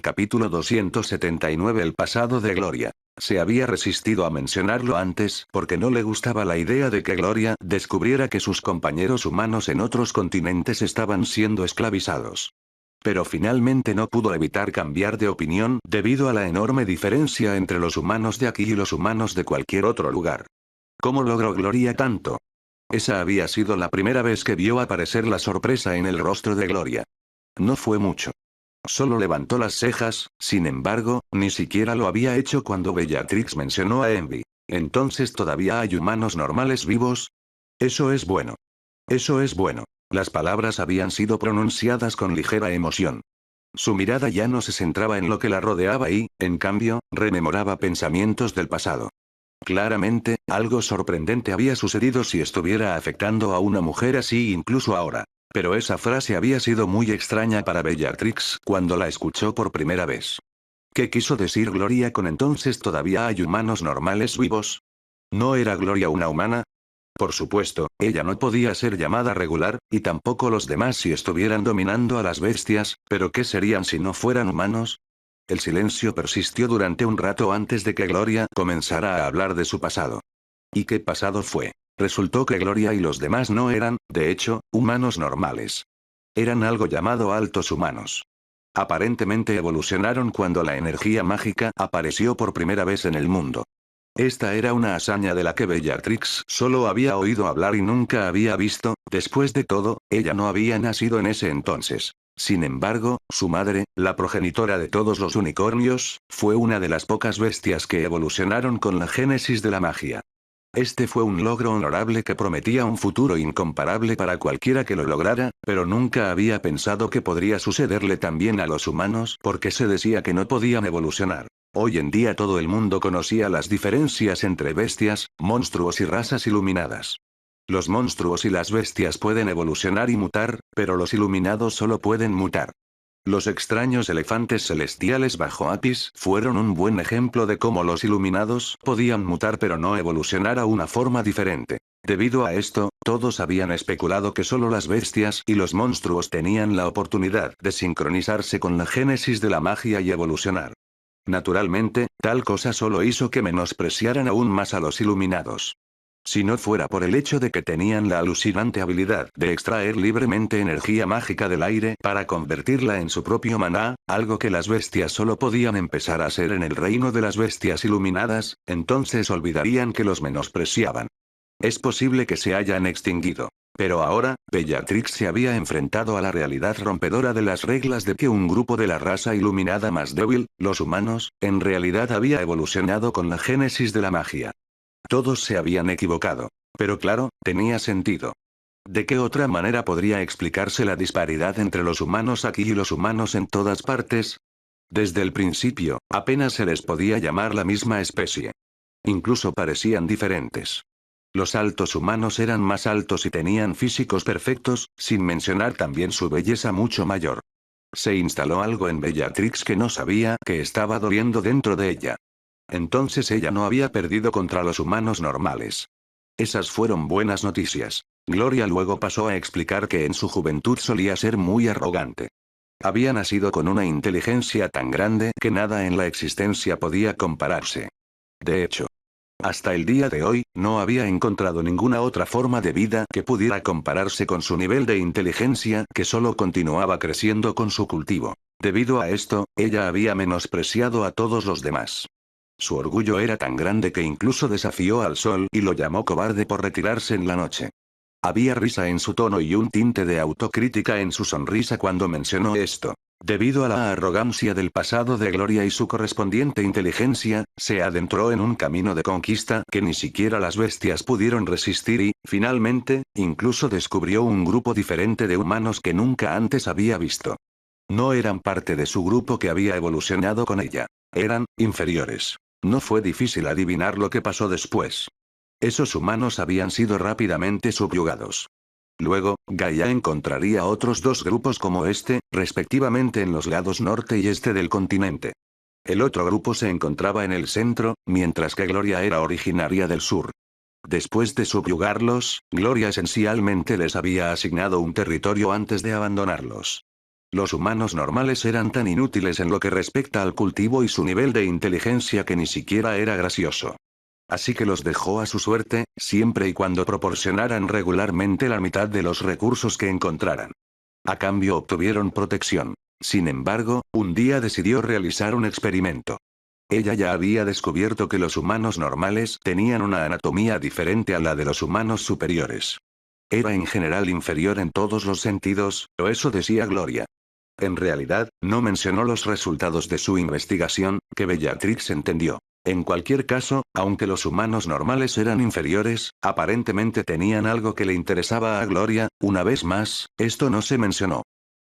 Capítulo 279. El pasado de Gloria. Se había resistido a mencionarlo antes porque no le gustaba la idea de que Gloria descubriera que sus compañeros humanos en otros continentes estaban siendo esclavizados. Pero finalmente no pudo evitar cambiar de opinión debido a la enorme diferencia entre los humanos de aquí y los humanos de cualquier otro lugar. ¿Cómo logró Gloria tanto? Esa había sido la primera vez que vio aparecer la sorpresa en el rostro de Gloria. No fue mucho. Solo levantó las cejas, sin embargo, ni siquiera lo había hecho cuando Bellatrix mencionó a Envy. ¿Entonces todavía hay humanos normales vivos? Eso es bueno. Eso es bueno. Las palabras habían sido pronunciadas con ligera emoción. Su mirada ya no se centraba en lo que la rodeaba y, en cambio, rememoraba pensamientos del pasado. Claramente, algo sorprendente había sucedido si estuviera afectando a una mujer así incluso ahora. Pero esa frase había sido muy extraña para Bellatrix cuando la escuchó por primera vez. ¿Qué quiso decir Gloria con entonces todavía hay humanos normales vivos? ¿No era Gloria una humana? Por supuesto, ella no podía ser llamada regular, y tampoco los demás si estuvieran dominando a las bestias, pero ¿qué serían si no fueran humanos? El silencio persistió durante un rato antes de que Gloria comenzara a hablar de su pasado. ¿Y qué pasado fue? Resultó que Gloria y los demás no eran, de hecho, humanos normales. Eran algo llamado altos humanos. Aparentemente evolucionaron cuando la energía mágica apareció por primera vez en el mundo. Esta era una hazaña de la que Bellatrix solo había oído hablar y nunca había visto. Después de todo, ella no había nacido en ese entonces. Sin embargo, su madre, la progenitora de todos los unicornios, fue una de las pocas bestias que evolucionaron con la génesis de la magia. Este fue un logro honorable que prometía un futuro incomparable para cualquiera que lo lograra, pero nunca había pensado que podría sucederle también a los humanos porque se decía que no podían evolucionar. Hoy en día todo el mundo conocía las diferencias entre bestias, monstruos y razas iluminadas. Los monstruos y las bestias pueden evolucionar y mutar, pero los iluminados solo pueden mutar. Los extraños elefantes celestiales bajo Apis fueron un buen ejemplo de cómo los iluminados podían mutar pero no evolucionar a una forma diferente. Debido a esto, todos habían especulado que solo las bestias y los monstruos tenían la oportunidad de sincronizarse con la génesis de la magia y evolucionar. Naturalmente, tal cosa solo hizo que menospreciaran aún más a los iluminados. Si no fuera por el hecho de que tenían la alucinante habilidad de extraer libremente energía mágica del aire para convertirla en su propio maná, algo que las bestias solo podían empezar a hacer en el reino de las bestias iluminadas, entonces olvidarían que los menospreciaban. Es posible que se hayan extinguido. Pero ahora, Bellatrix se había enfrentado a la realidad rompedora de las reglas de que un grupo de la raza iluminada más débil, los humanos, en realidad había evolucionado con la génesis de la magia. Todos se habían equivocado. Pero claro, tenía sentido. ¿De qué otra manera podría explicarse la disparidad entre los humanos aquí y los humanos en todas partes? Desde el principio, apenas se les podía llamar la misma especie. Incluso parecían diferentes. Los altos humanos eran más altos y tenían físicos perfectos, sin mencionar también su belleza mucho mayor. Se instaló algo en Bellatrix que no sabía que estaba doliendo dentro de ella. Entonces ella no había perdido contra los humanos normales. Esas fueron buenas noticias. Gloria luego pasó a explicar que en su juventud solía ser muy arrogante. Había nacido con una inteligencia tan grande que nada en la existencia podía compararse. De hecho, hasta el día de hoy, no había encontrado ninguna otra forma de vida que pudiera compararse con su nivel de inteligencia que solo continuaba creciendo con su cultivo. Debido a esto, ella había menospreciado a todos los demás. Su orgullo era tan grande que incluso desafió al sol y lo llamó cobarde por retirarse en la noche. Había risa en su tono y un tinte de autocrítica en su sonrisa cuando mencionó esto. Debido a la arrogancia del pasado de Gloria y su correspondiente inteligencia, se adentró en un camino de conquista que ni siquiera las bestias pudieron resistir y, finalmente, incluso descubrió un grupo diferente de humanos que nunca antes había visto. No eran parte de su grupo que había evolucionado con ella. Eran inferiores. No fue difícil adivinar lo que pasó después. Esos humanos habían sido rápidamente subyugados. Luego, Gaia encontraría otros dos grupos como este, respectivamente en los lados norte y este del continente. El otro grupo se encontraba en el centro, mientras que Gloria era originaria del sur. Después de subyugarlos, Gloria esencialmente les había asignado un territorio antes de abandonarlos. Los humanos normales eran tan inútiles en lo que respecta al cultivo y su nivel de inteligencia que ni siquiera era gracioso. Así que los dejó a su suerte, siempre y cuando proporcionaran regularmente la mitad de los recursos que encontraran. A cambio obtuvieron protección. Sin embargo, un día decidió realizar un experimento. Ella ya había descubierto que los humanos normales tenían una anatomía diferente a la de los humanos superiores. Era en general inferior en todos los sentidos, o eso decía Gloria. En realidad, no mencionó los resultados de su investigación, que Bellatrix entendió. En cualquier caso, aunque los humanos normales eran inferiores, aparentemente tenían algo que le interesaba a Gloria. Una vez más, esto no se mencionó.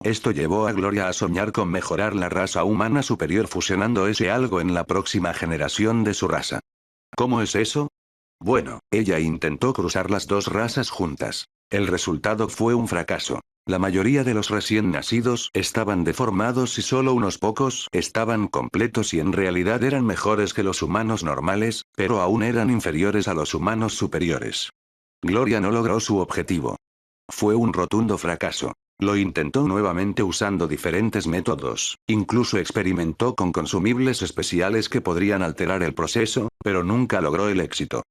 Esto llevó a Gloria a soñar con mejorar la raza humana superior fusionando ese algo en la próxima generación de su raza. ¿Cómo es eso? Bueno, ella intentó cruzar las dos razas juntas. El resultado fue un fracaso. La mayoría de los recién nacidos estaban deformados y solo unos pocos estaban completos y en realidad eran mejores que los humanos normales, pero aún eran inferiores a los humanos superiores. Gloria no logró su objetivo. Fue un rotundo fracaso. Lo intentó nuevamente usando diferentes métodos, incluso experimentó con consumibles especiales que podrían alterar el proceso, pero nunca logró el éxito.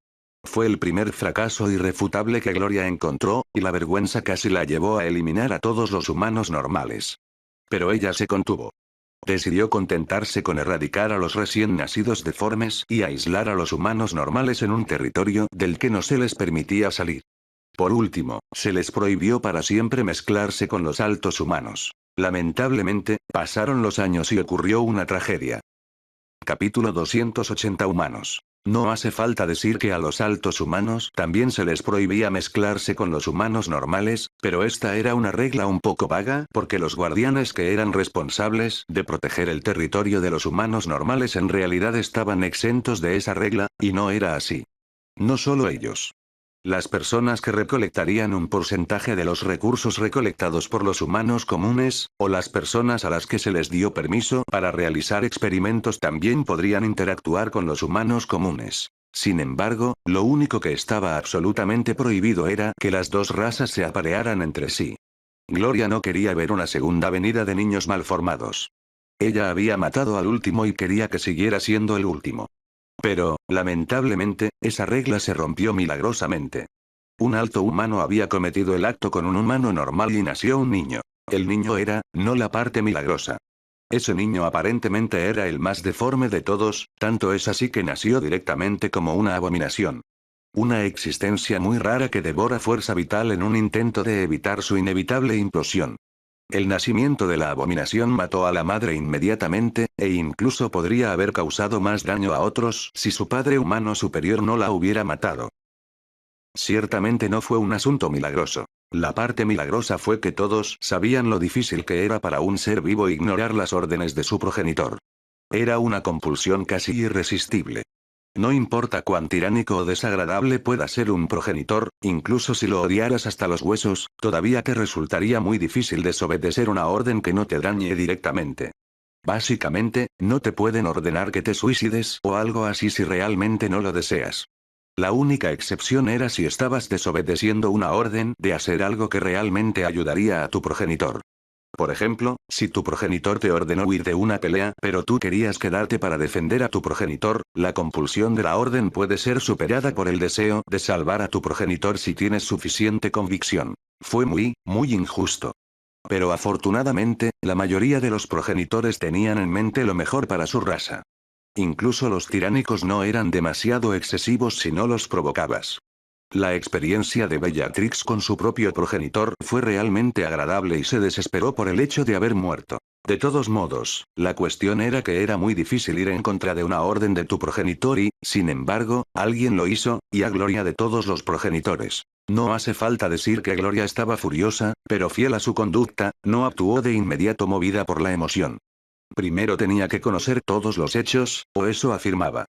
Fue el primer fracaso irrefutable que Gloria encontró, y la vergüenza casi la llevó a eliminar a todos los humanos normales. Pero ella se contuvo. Decidió contentarse con erradicar a los recién nacidos deformes y aislar a los humanos normales en un territorio del que no se les permitía salir. Por último, se les prohibió para siempre mezclarse con los altos humanos. Lamentablemente, pasaron los años y ocurrió una tragedia. Capítulo 280 Humanos. No hace falta decir que a los altos humanos también se les prohibía mezclarse con los humanos normales, pero esta era una regla un poco vaga porque los guardianes que eran responsables de proteger el territorio de los humanos normales en realidad estaban exentos de esa regla, y no era así. No solo ellos. Las personas que recolectarían un porcentaje de los recursos recolectados por los humanos comunes, o las personas a las que se les dio permiso para realizar experimentos también podrían interactuar con los humanos comunes. Sin embargo, lo único que estaba absolutamente prohibido era que las dos razas se aparearan entre sí. Gloria no quería ver una segunda venida de niños malformados. Ella había matado al último y quería que siguiera siendo el último. Pero, lamentablemente, esa regla se rompió milagrosamente. Un alto humano había cometido el acto con un humano normal y nació un niño. El niño era, no la parte milagrosa. Ese niño aparentemente era el más deforme de todos, tanto es así que nació directamente como una abominación. Una existencia muy rara que devora fuerza vital en un intento de evitar su inevitable implosión. El nacimiento de la abominación mató a la madre inmediatamente, e incluso podría haber causado más daño a otros si su padre humano superior no la hubiera matado. Ciertamente no fue un asunto milagroso. La parte milagrosa fue que todos sabían lo difícil que era para un ser vivo ignorar las órdenes de su progenitor. Era una compulsión casi irresistible. No importa cuán tiránico o desagradable pueda ser un progenitor, incluso si lo odiaras hasta los huesos, todavía te resultaría muy difícil desobedecer una orden que no te dañe directamente. Básicamente, no te pueden ordenar que te suicides o algo así si realmente no lo deseas. La única excepción era si estabas desobedeciendo una orden de hacer algo que realmente ayudaría a tu progenitor. Por ejemplo, si tu progenitor te ordenó huir de una pelea, pero tú querías quedarte para defender a tu progenitor, la compulsión de la orden puede ser superada por el deseo de salvar a tu progenitor si tienes suficiente convicción. Fue muy injusto. Pero afortunadamente, la mayoría de los progenitores tenían en mente lo mejor para su raza. Incluso los tiránicos no eran demasiado excesivos si no los provocabas. La experiencia de Bellatrix con su propio progenitor fue realmente agradable y se desesperó por el hecho de haber muerto. De todos modos, la cuestión era que era muy difícil ir en contra de una orden de tu progenitor y, sin embargo, alguien lo hizo, y a gloria de todos los progenitores. No hace falta decir que Gloria estaba furiosa, pero fiel a su conducta, no actuó de inmediato movida por la emoción. Primero tenía que conocer todos los hechos, o eso afirmaba.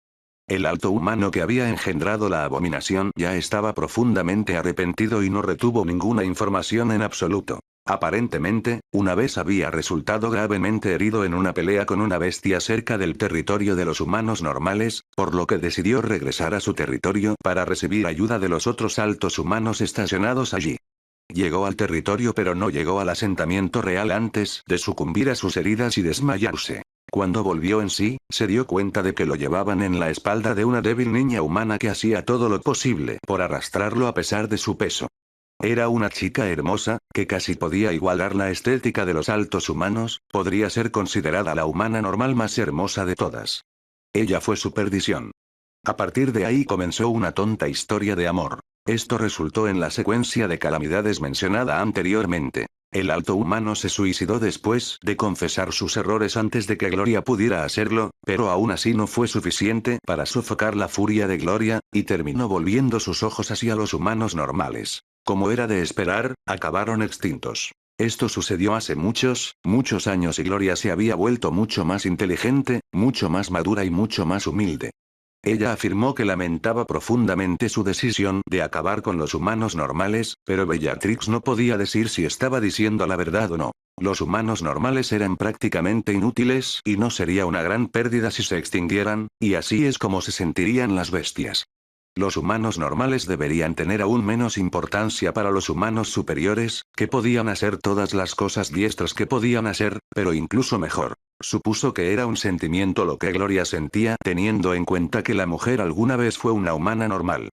El alto humano que había engendrado la abominación ya estaba profundamente arrepentido y no retuvo ninguna información en absoluto. Aparentemente, una vez había resultado gravemente herido en una pelea con una bestia cerca del territorio de los humanos normales, por lo que decidió regresar a su territorio para recibir ayuda de los otros altos humanos estacionados allí. Llegó al territorio pero no llegó al asentamiento real antes de sucumbir a sus heridas y desmayarse. Cuando volvió en sí, se dio cuenta de que lo llevaban en la espalda de una débil niña humana que hacía todo lo posible por arrastrarlo a pesar de su peso. Era una chica hermosa, que casi podía igualar la estética de los altos humanos, podría ser considerada la humana normal más hermosa de todas. Ella fue su perdición. A partir de ahí comenzó una tonta historia de amor. Esto resultó en la secuencia de calamidades mencionada anteriormente. El alto humano se suicidó después de confesar sus errores antes de que Gloria pudiera hacerlo, pero aún así no fue suficiente para sofocar la furia de Gloria, y terminó volviendo sus ojos hacia los humanos normales. Como era de esperar, acabaron extintos. Esto sucedió hace muchos, muchos años y Gloria se había vuelto mucho más inteligente, mucho más madura y mucho más humilde. Ella afirmó que lamentaba profundamente su decisión de acabar con los humanos normales, pero Bellatrix no podía decir si estaba diciendo la verdad o no. Los humanos normales eran prácticamente inútiles y no sería una gran pérdida si se extinguieran, y así es como se sentirían las bestias. Los humanos normales deberían tener aún menos importancia para los humanos superiores, que podían hacer todas las cosas diestras que podían hacer, pero incluso mejor. Supuso que era un sentimiento lo que Gloria sentía, teniendo en cuenta que la mujer alguna vez fue una humana normal.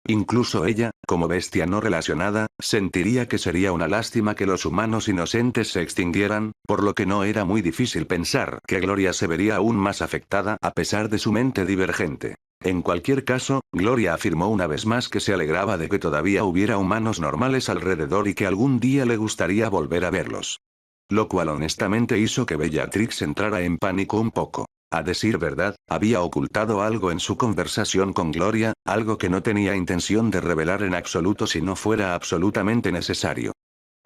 Incluso ella, como bestia no relacionada, sentiría que sería una lástima que los humanos inocentes se extinguieran, por lo que no era muy difícil pensar que Gloria se vería aún más afectada a pesar de su mente divergente. En cualquier caso, Gloria afirmó una vez más que se alegraba de que todavía hubiera humanos normales alrededor y que algún día le gustaría volver a verlos. Lo cual honestamente hizo que Bellatrix entrara en pánico un poco. A decir verdad, había ocultado algo en su conversación con Gloria, algo que no tenía intención de revelar en absoluto si no fuera absolutamente necesario.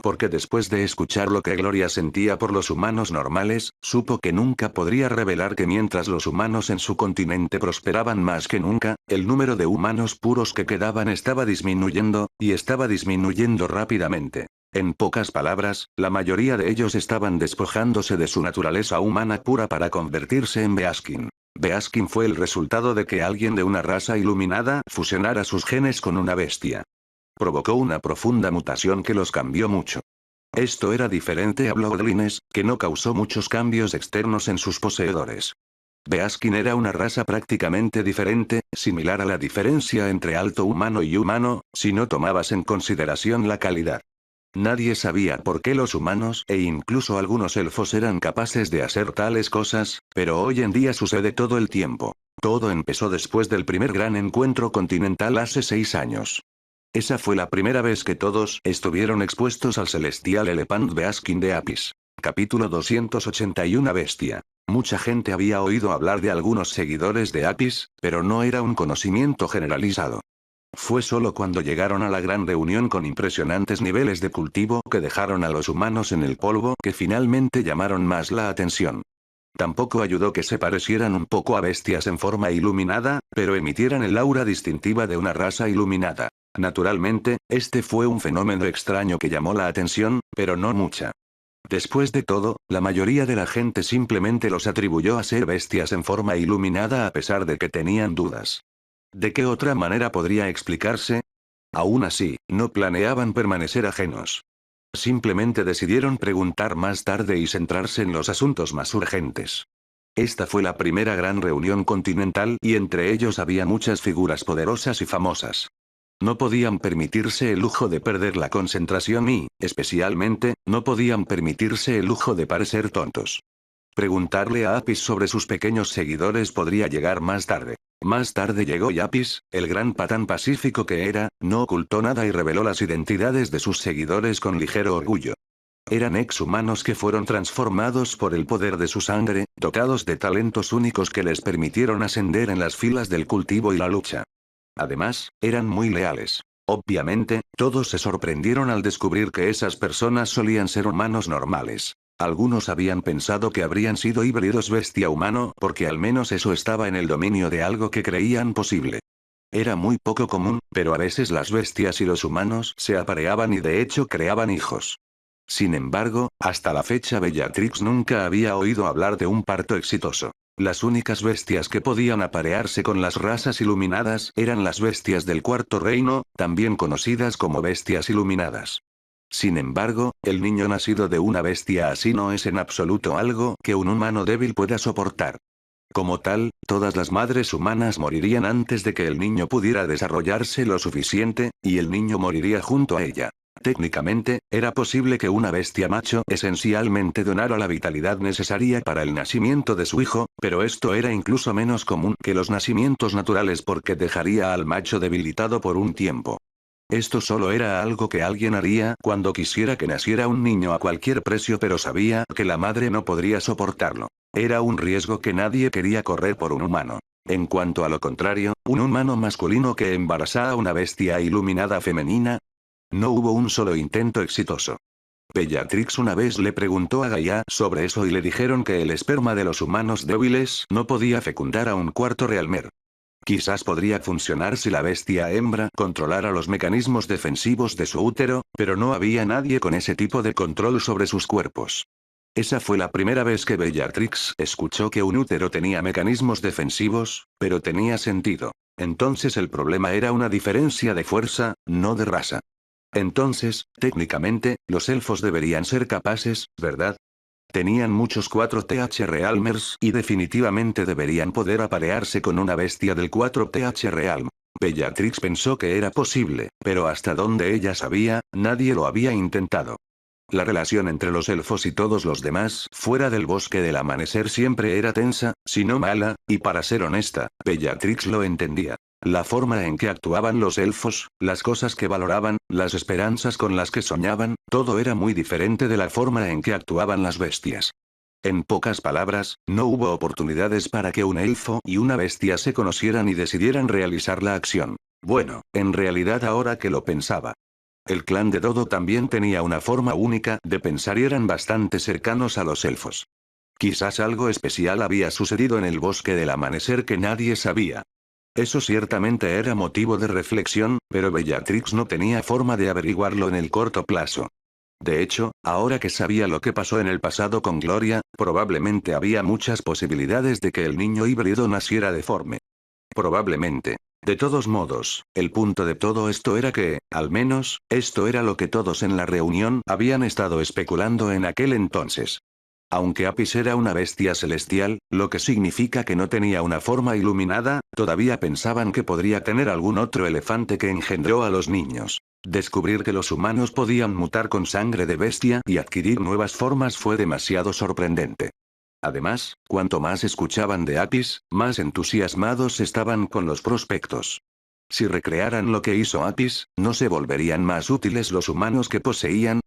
Porque después de escuchar lo que Gloria sentía por los humanos normales, supo que nunca podría revelar que mientras los humanos en su continente prosperaban más que nunca, el número de humanos puros que quedaban estaba disminuyendo, y estaba disminuyendo rápidamente. En pocas palabras, la mayoría de ellos estaban despojándose de su naturaleza humana pura para convertirse en Beaskin. Beaskin fue el resultado de que alguien de una raza iluminada fusionara sus genes con una bestia. Provocó una profunda mutación que los cambió mucho. Esto era diferente a Bloodlines, que no causó muchos cambios externos en sus poseedores. Beaskin era una raza prácticamente diferente, similar a la diferencia entre alto humano y humano, si no tomabas en consideración la calidad. Nadie sabía por qué los humanos e incluso algunos elfos eran capaces de hacer tales cosas, pero hoy en día sucede todo el tiempo. Todo empezó después del primer gran encuentro continental hace 6 años. Esa fue la primera vez que todos estuvieron expuestos al celestial Elephant Beaskin de Apis. Capítulo 281 Bestia. Mucha gente había oído hablar de algunos seguidores de Apis, pero no era un conocimiento generalizado. Fue solo cuando llegaron a la gran reunión con impresionantes niveles de cultivo que dejaron a los humanos en el polvo que finalmente llamaron más la atención. Tampoco ayudó que se parecieran un poco a bestias en forma iluminada, pero emitieran el aura distintiva de una raza iluminada. Naturalmente, este fue un fenómeno extraño que llamó la atención, pero no mucha. Después de todo, la mayoría de la gente simplemente los atribuyó a ser bestias en forma iluminada a pesar de que tenían dudas. ¿De qué otra manera podría explicarse? Aún así, no planeaban permanecer ajenos. Simplemente decidieron preguntar más tarde y centrarse en los asuntos más urgentes. Esta fue la primera gran reunión continental y entre ellos había muchas figuras poderosas y famosas. No podían permitirse el lujo de perder la concentración y, especialmente, no podían permitirse el lujo de parecer tontos. Preguntarle a Apis sobre sus pequeños seguidores podría llegar más tarde. Más tarde llegó y Apis, el gran patán pacífico que era, no ocultó nada y reveló las identidades de sus seguidores con ligero orgullo. Eran ex-humanos que fueron transformados por el poder de su sangre, dotados de talentos únicos que les permitieron ascender en las filas del cultivo y la lucha. Además, eran muy leales. Obviamente, todos se sorprendieron al descubrir que esas personas solían ser humanos normales. Algunos habían pensado que habrían sido híbridos bestia-humano porque al menos eso estaba en el dominio de algo que creían posible. Era muy poco común, pero a veces las bestias y los humanos se apareaban y de hecho creaban hijos. Sin embargo, hasta la fecha Bellatrix nunca había oído hablar de un parto exitoso. Las únicas bestias que podían aparearse con las razas iluminadas eran las bestias del Cuarto Reino, también conocidas como bestias iluminadas. Sin embargo, el niño nacido de una bestia así no es en absoluto algo que un humano débil pueda soportar. Como tal, todas las madres humanas morirían antes de que el niño pudiera desarrollarse lo suficiente, y el niño moriría junto a ella. Técnicamente, era posible que una bestia macho esencialmente donara la vitalidad necesaria para el nacimiento de su hijo, pero esto era incluso menos común que los nacimientos naturales porque dejaría al macho debilitado por un tiempo. Esto solo era algo que alguien haría cuando quisiera que naciera un niño a cualquier precio, pero sabía que la madre no podría soportarlo. Era un riesgo que nadie quería correr por un humano. En cuanto a lo contrario, un humano masculino que embarazara a una bestia iluminada femenina, no hubo un solo intento exitoso. Bellatrix una vez le preguntó a Gaia sobre eso y le dijeron que el esperma de los humanos débiles no podía fecundar a un cuarto realmer. Quizás podría funcionar si la bestia hembra controlara los mecanismos defensivos de su útero, pero no había nadie con ese tipo de control sobre sus cuerpos. Esa fue la primera vez que Bellatrix escuchó que un útero tenía mecanismos defensivos, pero tenía sentido. Entonces el problema era una diferencia de fuerza, no de raza. Entonces, técnicamente, los elfos deberían ser capaces, ¿verdad? Tenían muchos 4TH Realmers y definitivamente deberían poder aparearse con una bestia del 4TH Realm. Bellatrix pensó que era posible, pero hasta donde ella sabía, nadie lo había intentado. La relación entre los elfos y todos los demás fuera del bosque del amanecer siempre era tensa, si no mala, y para ser honesta, Bellatrix lo entendía. La forma en que actuaban los elfos, las cosas que valoraban, las esperanzas con las que soñaban, todo era muy diferente de la forma en que actuaban las bestias. En pocas palabras, no hubo oportunidades para que un elfo y una bestia se conocieran y decidieran realizar la acción. Bueno, en realidad ahora que lo pensaba. El clan de Dodo también tenía una forma única de pensar y eran bastante cercanos a los elfos. Quizás algo especial había sucedido en el bosque del amanecer que nadie sabía. Eso ciertamente era motivo de reflexión, pero Bellatrix no tenía forma de averiguarlo en el corto plazo. De hecho, ahora que sabía lo que pasó en el pasado con Gloria, probablemente había muchas posibilidades de que el niño híbrido naciera deforme. Probablemente. De todos modos, el punto de todo esto era que, al menos, esto era lo que todos en la reunión habían estado especulando en aquel entonces. Aunque Apis era una bestia celestial, lo que significa que no tenía una forma iluminada, todavía pensaban que podría tener algún otro elefante que engendró a los niños. Descubrir que los humanos podían mutar con sangre de bestia y adquirir nuevas formas fue demasiado sorprendente. Además, cuanto más escuchaban de Apis, más entusiasmados estaban con los prospectos. Si recrearan lo que hizo Apis, ¿no se volverían más útiles los humanos que poseían?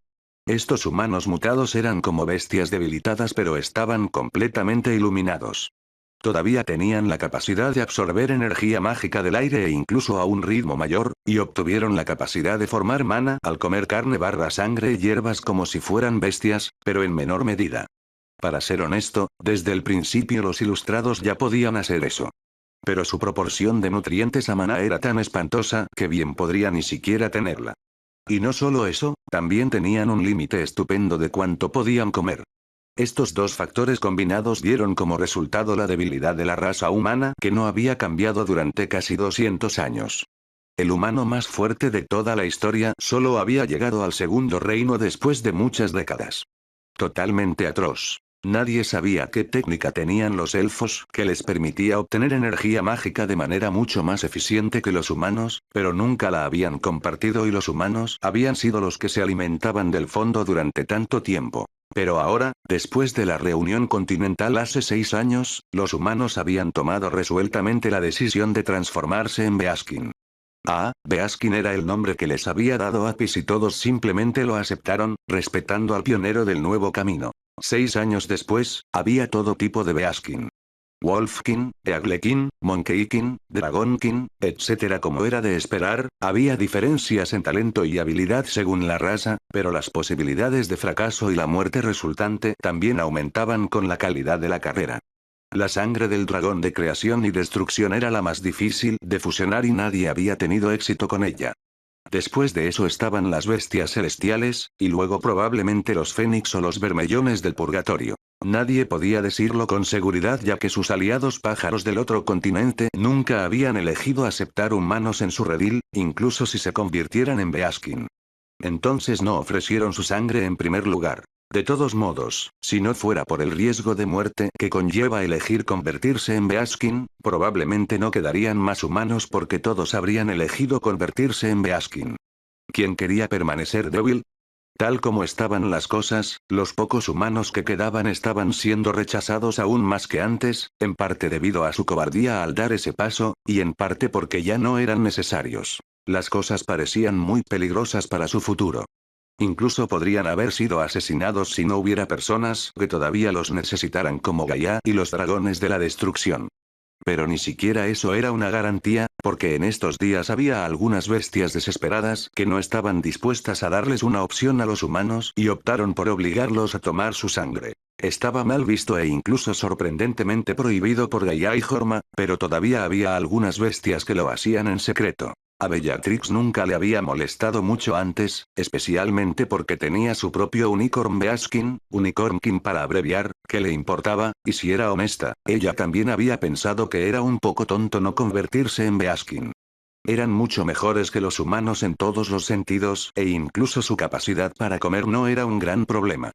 Estos humanos mutados eran como bestias debilitadas pero estaban completamente iluminados. Todavía tenían la capacidad de absorber energía mágica del aire e incluso a un ritmo mayor, y obtuvieron la capacidad de formar mana al comer carne barra sangre y hierbas como si fueran bestias, pero en menor medida. Para ser honesto, desde el principio los ilustrados ya podían hacer eso. Pero su proporción de nutrientes a maná era tan espantosa que bien podría ni siquiera tenerla. Y no solo eso, también tenían un límite estupendo de cuánto podían comer. Estos dos factores combinados dieron como resultado la debilidad de la raza humana que no había cambiado durante casi 200 años. El humano más fuerte de toda la historia solo había llegado al segundo reino después de muchas décadas. Totalmente atroz. Nadie sabía qué técnica tenían los elfos que les permitía obtener energía mágica de manera mucho más eficiente que los humanos, pero nunca la habían compartido y los humanos habían sido los que se alimentaban del fondo durante tanto tiempo. Pero ahora, después de la reunión continental hace 6 años, los humanos habían tomado resueltamente la decisión de transformarse en Beaskin. Beaskin era el nombre que les había dado Apis y todos simplemente lo aceptaron, respetando al pionero del nuevo camino. 6 años después, había todo tipo de Beaskin. Wolfkin, Eaglekin, Monkeykin, Dragonkin, etc. Como era de esperar, había diferencias en talento y habilidad según la raza, pero las posibilidades de fracaso y la muerte resultante también aumentaban con la calidad de la carrera. La sangre del dragón de creación y destrucción era la más difícil de fusionar y nadie había tenido éxito con ella. Después de eso estaban las bestias celestiales, y luego probablemente los fénix o los bermellones del purgatorio. Nadie podía decirlo con seguridad ya que sus aliados pájaros del otro continente nunca habían elegido aceptar humanos en su redil, incluso si se convirtieran en Beaskin. Entonces no ofrecieron su sangre en primer lugar. De todos modos, si no fuera por el riesgo de muerte que conlleva elegir convertirse en Beaskin, probablemente no quedarían más humanos porque todos habrían elegido convertirse en Beaskin. ¿Quién quería permanecer débil? Tal como estaban las cosas, los pocos humanos que quedaban estaban siendo rechazados aún más que antes, en parte debido a su cobardía al dar ese paso, y en parte porque ya no eran necesarios. Las cosas parecían muy peligrosas para su futuro. Incluso podrían haber sido asesinados si no hubiera personas que todavía los necesitaran como Gaia y los dragones de la destrucción. Pero ni siquiera eso era una garantía, porque en estos días había algunas bestias desesperadas que no estaban dispuestas a darles una opción a los humanos y optaron por obligarlos a tomar su sangre. Estaba mal visto e incluso sorprendentemente prohibido por Gaia y Jorma, pero todavía había algunas bestias que lo hacían en secreto. A Bellatrix nunca le había molestado mucho antes, especialmente porque tenía su propio Unicorn Beaskin, Unicornkin para abreviar, que le importaba, y si era honesta, ella también había pensado que era un poco tonto no convertirse en Beaskin. Eran mucho mejores que los humanos en todos los sentidos, e incluso su capacidad para comer no era un gran problema.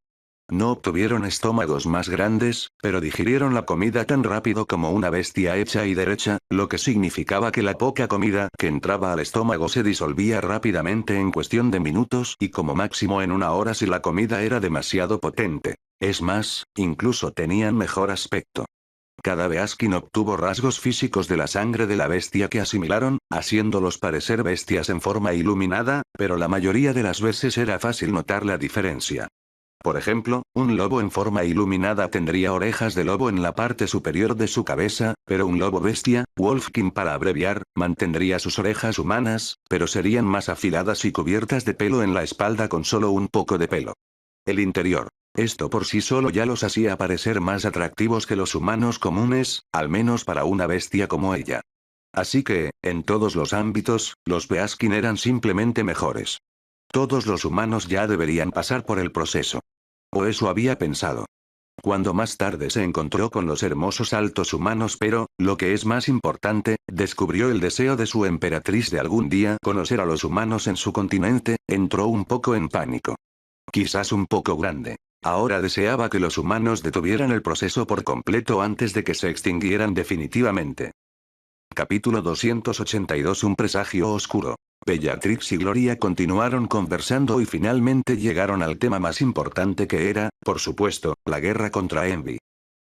No obtuvieron estómagos más grandes, pero digirieron la comida tan rápido como una bestia hecha y derecha, lo que significaba que la poca comida que entraba al estómago se disolvía rápidamente en cuestión de minutos y como máximo en una hora si la comida era demasiado potente. Es más, incluso tenían mejor aspecto. Cada Beaskin obtuvo rasgos físicos de la sangre de la bestia que asimilaron, haciéndolos parecer bestias en forma iluminada, pero la mayoría de las veces era fácil notar la diferencia. Por ejemplo, un lobo en forma iluminada tendría orejas de lobo en la parte superior de su cabeza, pero un lobo bestia, Wolfkin para abreviar, mantendría sus orejas humanas, pero serían más afiladas y cubiertas de pelo en la espalda con solo un poco de pelo. El interior. Esto por sí solo ya los hacía parecer más atractivos que los humanos comunes, al menos para una bestia como ella. Así que, en todos los ámbitos, los Beaskin eran simplemente mejores. Todos los humanos ya deberían pasar por el proceso. O eso había pensado. Cuando más tarde se encontró con los hermosos altos humanos pero, lo que es más importante, descubrió el deseo de su emperatriz de algún día conocer a los humanos en su continente, entró un poco en pánico. Quizás un poco grande. Ahora deseaba que los humanos detuvieran el proceso por completo antes de que se extinguieran definitivamente. Capítulo 282 Un presagio oscuro. Bellatrix y Gloria continuaron conversando y finalmente llegaron al tema más importante que era, por supuesto, la guerra contra Envy.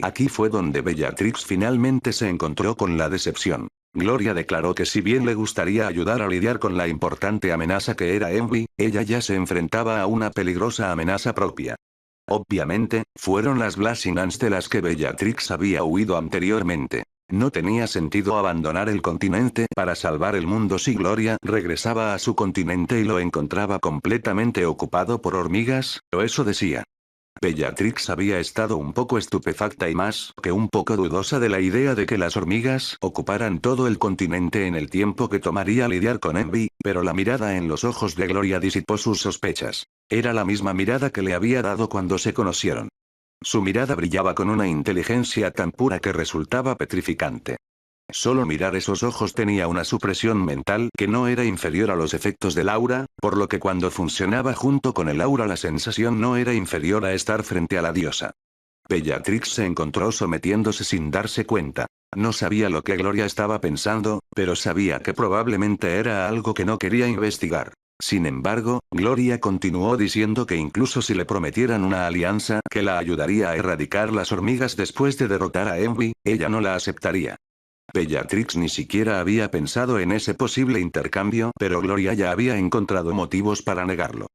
Aquí fue donde Bellatrix finalmente se encontró con la decepción. Gloria declaró que si bien le gustaría ayudar a lidiar con la importante amenaza que era Envy, ella ya se enfrentaba a una peligrosa amenaza propia. Obviamente, fueron las Blazing de las que Bellatrix había huido anteriormente. No tenía sentido abandonar el continente para salvar el mundo si Gloria regresaba a su continente y lo encontraba completamente ocupado por hormigas, o eso decía. Bellatrix había estado un poco estupefacta y más que un poco dudosa de la idea de que las hormigas ocuparan todo el continente en el tiempo que tomaría lidiar con Envy, pero la mirada en los ojos de Gloria disipó sus sospechas. Era la misma mirada que le había dado cuando se conocieron. Su mirada brillaba con una inteligencia tan pura que resultaba petrificante. Solo mirar esos ojos tenía una supresión mental que no era inferior a los efectos del aura, por lo que cuando funcionaba junto con el aura la sensación no era inferior a estar frente a la diosa. Bellatrix se encontró sometiéndose sin darse cuenta. No sabía lo que Gloria estaba pensando, pero sabía que probablemente era algo que no quería investigar. Sin embargo, Gloria continuó diciendo que incluso si le prometieran una alianza que la ayudaría a erradicar las hormigas después de derrotar a Envy, ella no la aceptaría. Bellatrix ni siquiera había pensado en ese posible intercambio, pero Gloria ya había encontrado motivos para negarlo.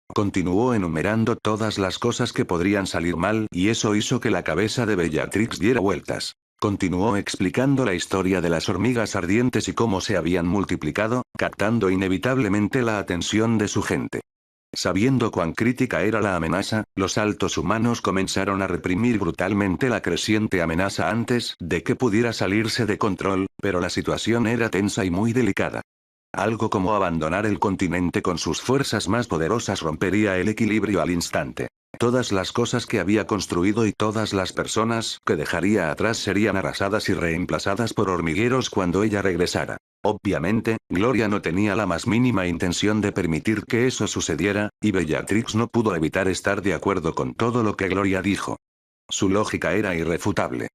Continuó enumerando todas las cosas que podrían salir mal y eso hizo que la cabeza de Bellatrix diera vueltas. Continuó explicando la historia de las hormigas ardientes y cómo se habían multiplicado, captando inevitablemente la atención de su gente. Sabiendo cuán crítica era la amenaza, los altos humanos comenzaron a reprimir brutalmente la creciente amenaza antes de que pudiera salirse de control, pero la situación era tensa y muy delicada. Algo como abandonar el continente con sus fuerzas más poderosas rompería el equilibrio al instante. Todas las cosas que había construido y todas las personas que dejaría atrás serían arrasadas y reemplazadas por hormigueros cuando ella regresara. Obviamente, Gloria no tenía la más mínima intención de permitir que eso sucediera, y Bellatrix no pudo evitar estar de acuerdo con todo lo que Gloria dijo. Su lógica era irrefutable.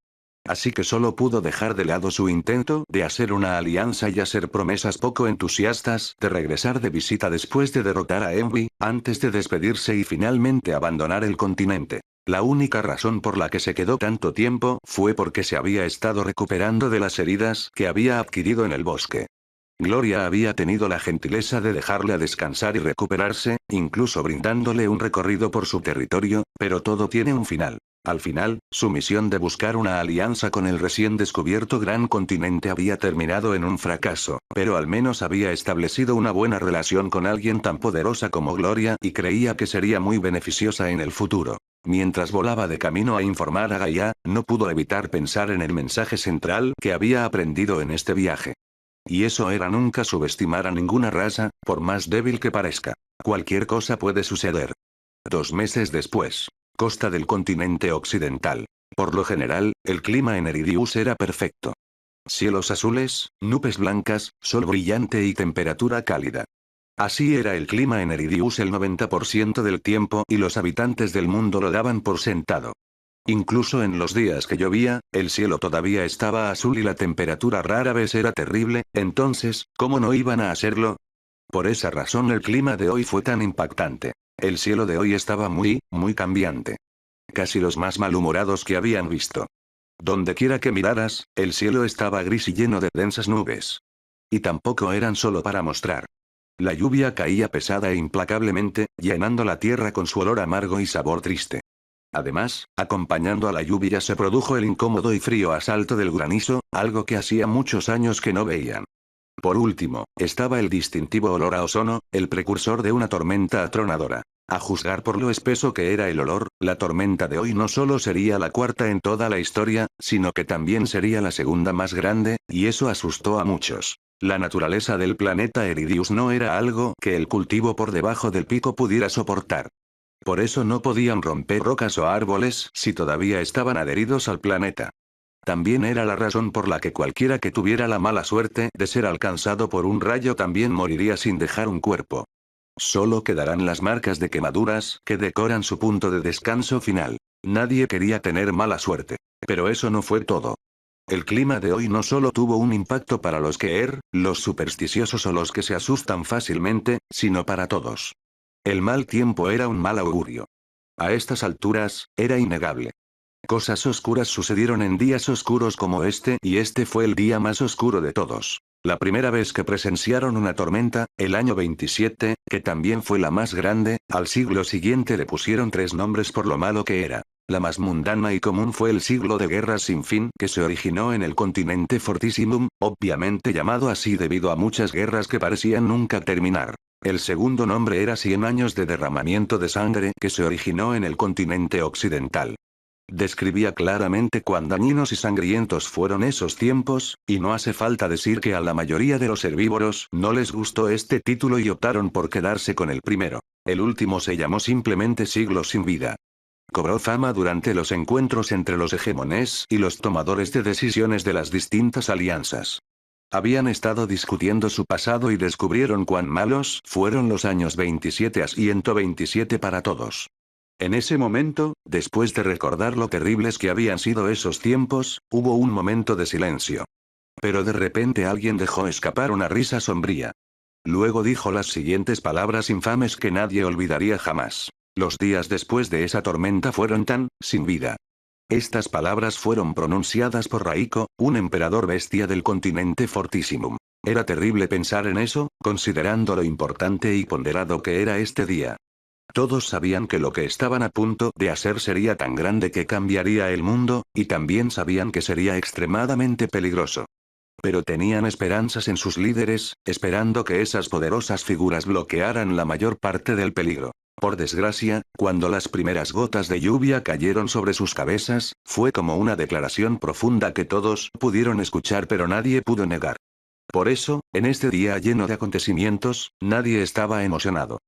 Así que solo pudo dejar de lado su intento de hacer una alianza y hacer promesas poco entusiastas de regresar de visita después de derrotar a Envy, antes de despedirse y finalmente abandonar el continente. La única razón por la que se quedó tanto tiempo fue porque se había estado recuperando de las heridas que había adquirido en el bosque. Gloria había tenido la gentileza de dejarle a descansar y recuperarse, incluso brindándole un recorrido por su territorio, pero todo tiene un final. Al final, su misión de buscar una alianza con el recién descubierto gran continente había terminado en un fracaso, pero al menos había establecido una buena relación con alguien tan poderosa como Gloria y creía que sería muy beneficiosa en el futuro. Mientras volaba de camino a informar a Gaia, no pudo evitar pensar en el mensaje central que había aprendido en este viaje. Y eso era nunca subestimar a ninguna raza, por más débil que parezca. Cualquier cosa puede suceder. 2 meses después. Costa del continente occidental. Por lo general, el clima en Eridius era perfecto. Cielos azules, nubes blancas, sol brillante y temperatura cálida. Así era el clima en Eridius el 90% del tiempo y los habitantes del mundo lo daban por sentado. Incluso en los días que llovía, el cielo todavía estaba azul y la temperatura rara vez era terrible, entonces, ¿cómo no iban a hacerlo? Por esa razón el clima de hoy fue tan impactante. El cielo de hoy estaba muy cambiante. Casi los más malhumorados que habían visto. Donde quiera que miraras, el cielo estaba gris y lleno de densas nubes. Y tampoco eran solo para mostrar. La lluvia caía pesada e implacablemente, llenando la tierra con su olor amargo y sabor triste. Además, acompañando a la lluvia se produjo el incómodo y frío asalto del granizo, algo que hacía muchos años que no veían. Por último, estaba el distintivo olor a ozono, el precursor de una tormenta atronadora. A juzgar por lo espeso que era el olor, la tormenta de hoy no solo sería la cuarta en toda la historia, sino que también sería la segunda más grande, y eso asustó a muchos. La naturaleza del planeta Eridius no era algo que el cultivo por debajo del pico pudiera soportar. Por eso no podían romper rocas o árboles si todavía estaban adheridos al planeta. También era la razón por la que cualquiera que tuviera la mala suerte de ser alcanzado por un rayo también moriría sin dejar un cuerpo. Solo quedarán las marcas de quemaduras que decoran su punto de descanso final. Nadie quería tener mala suerte. Pero eso no fue todo. El clima de hoy no solo tuvo un impacto para los que los supersticiosos o los que se asustan fácilmente, sino para todos. El mal tiempo era un mal augurio. A estas alturas, era innegable. Cosas oscuras sucedieron en días oscuros como este y este fue el día más oscuro de todos. La primera vez que presenciaron una tormenta, el año 27, que también fue la más grande, al siglo siguiente le pusieron 3 nombres por lo malo que era. La más mundana y común fue el siglo de guerras sin fin que se originó en el continente Fortissimum, obviamente llamado así debido a muchas guerras que parecían nunca terminar. El segundo nombre era 100 años de derramamiento de sangre que se originó en el continente occidental. Describía claramente cuán dañinos y sangrientos fueron esos tiempos, y no hace falta decir que a la mayoría de los herbívoros no les gustó este título y optaron por quedarse con el primero. El último se llamó simplemente Siglos sin vida. Cobró fama durante los encuentros entre los hegemones y los tomadores de decisiones de las distintas alianzas. Habían estado discutiendo su pasado y descubrieron cuán malos fueron los años 27 a 127 para todos. En ese momento, después de recordar lo terribles que habían sido esos tiempos, hubo un momento de silencio. Pero de repente alguien dejó escapar una risa sombría. Luego dijo las siguientes palabras infames que nadie olvidaría jamás. Los días después de esa tormenta fueron tan, sin vida. Estas palabras fueron pronunciadas por Raiko, un emperador bestia del continente Fortissimum. Era terrible pensar en eso, considerando lo importante y ponderado que era este día. Todos sabían que lo que estaban a punto de hacer sería tan grande que cambiaría el mundo, y también sabían que sería extremadamente peligroso. Pero tenían esperanzas en sus líderes, esperando que esas poderosas figuras bloquearan la mayor parte del peligro. Por desgracia, cuando las primeras gotas de lluvia cayeron sobre sus cabezas, fue como una declaración profunda que todos pudieron escuchar pero nadie pudo negar. Por eso, en este día lleno de acontecimientos, nadie estaba emocionado.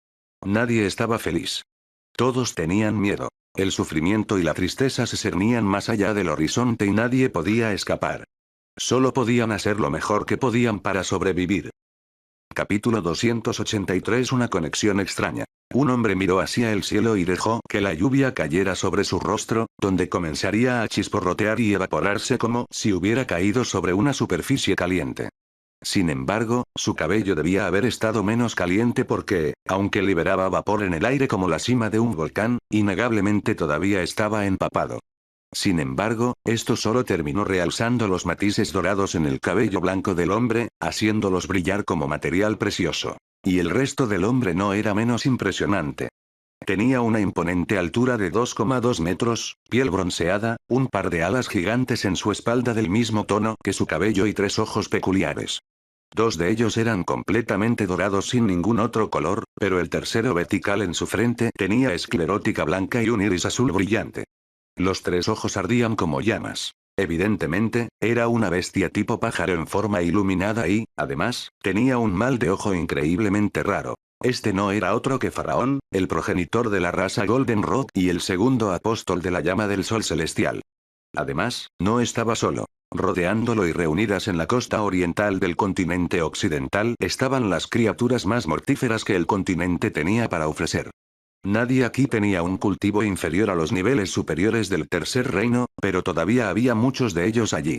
Nadie estaba feliz. Todos tenían miedo. El sufrimiento y la tristeza se cernían más allá del horizonte y nadie podía escapar. Solo podían hacer lo mejor que podían para sobrevivir. Capítulo 283. Una conexión extraña. Un hombre miró hacia el cielo y dejó que la lluvia cayera sobre su rostro, donde comenzaría a chisporrotear y evaporarse como si hubiera caído sobre una superficie caliente. Sin embargo, su cabello debía haber estado menos caliente porque, aunque liberaba vapor en el aire como la cima de un volcán, innegablemente todavía estaba empapado. Sin embargo, esto solo terminó realzando los matices dorados en el cabello blanco del hombre, haciéndolos brillar como material precioso. Y el resto del hombre no era menos impresionante. Tenía una imponente altura de 2,2 metros, piel bronceada, un par de alas gigantes en su espalda del mismo tono que su cabello y 3 ojos peculiares. 2 de ellos eran completamente dorados sin ningún otro color, pero el tercero vertical en su frente tenía esclerótica blanca y un iris azul brillante. Los 3 ojos ardían como llamas. Evidentemente, era una bestia tipo pájaro en forma iluminada y, además, tenía un mal de ojo increíblemente raro. Este no era otro que Faraón, el progenitor de la raza Goldenrod y el segundo apóstol de la llama del sol celestial. Además, no estaba solo. Rodeándolo y reunidas en la costa oriental del continente occidental estaban las criaturas más mortíferas que el continente tenía para ofrecer. Nadie aquí tenía un cultivo inferior a los niveles superiores del tercer reino, pero todavía había muchos de ellos allí.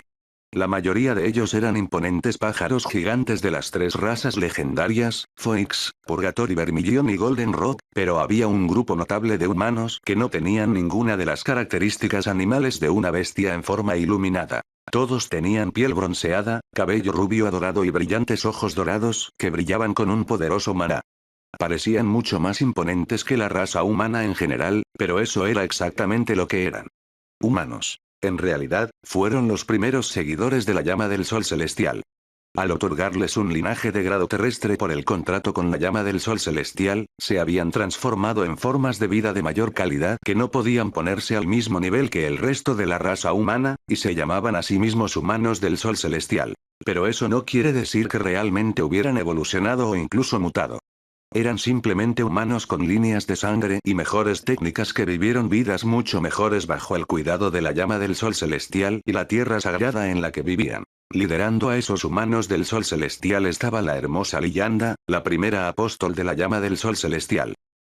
La mayoría de ellos eran imponentes pájaros gigantes de las 3 razas legendarias, Phoenix, Purgatory Vermilion y Goldenrod, pero había un grupo notable de humanos que no tenían ninguna de las características animales de una bestia en forma iluminada. Todos tenían piel bronceada, cabello rubio adorado y brillantes ojos dorados que brillaban con un poderoso maná. Parecían mucho más imponentes que la raza humana en general, pero eso era exactamente lo que eran. Humanos. En realidad, fueron los primeros seguidores de la llama del sol celestial. Al otorgarles un linaje de grado terrestre por el contrato con la llama del sol celestial, se habían transformado en formas de vida de mayor calidad que no podían ponerse al mismo nivel que el resto de la raza humana, y se llamaban a sí mismos humanos del sol celestial. Pero eso no quiere decir que realmente hubieran evolucionado o incluso mutado. Eran simplemente humanos con líneas de sangre y mejores técnicas que vivieron vidas mucho mejores bajo el cuidado de la llama del sol celestial y la tierra sagrada en la que vivían. Liderando a esos humanos del sol celestial estaba la hermosa Liyanda, la primera apóstol de la llama del sol celestial.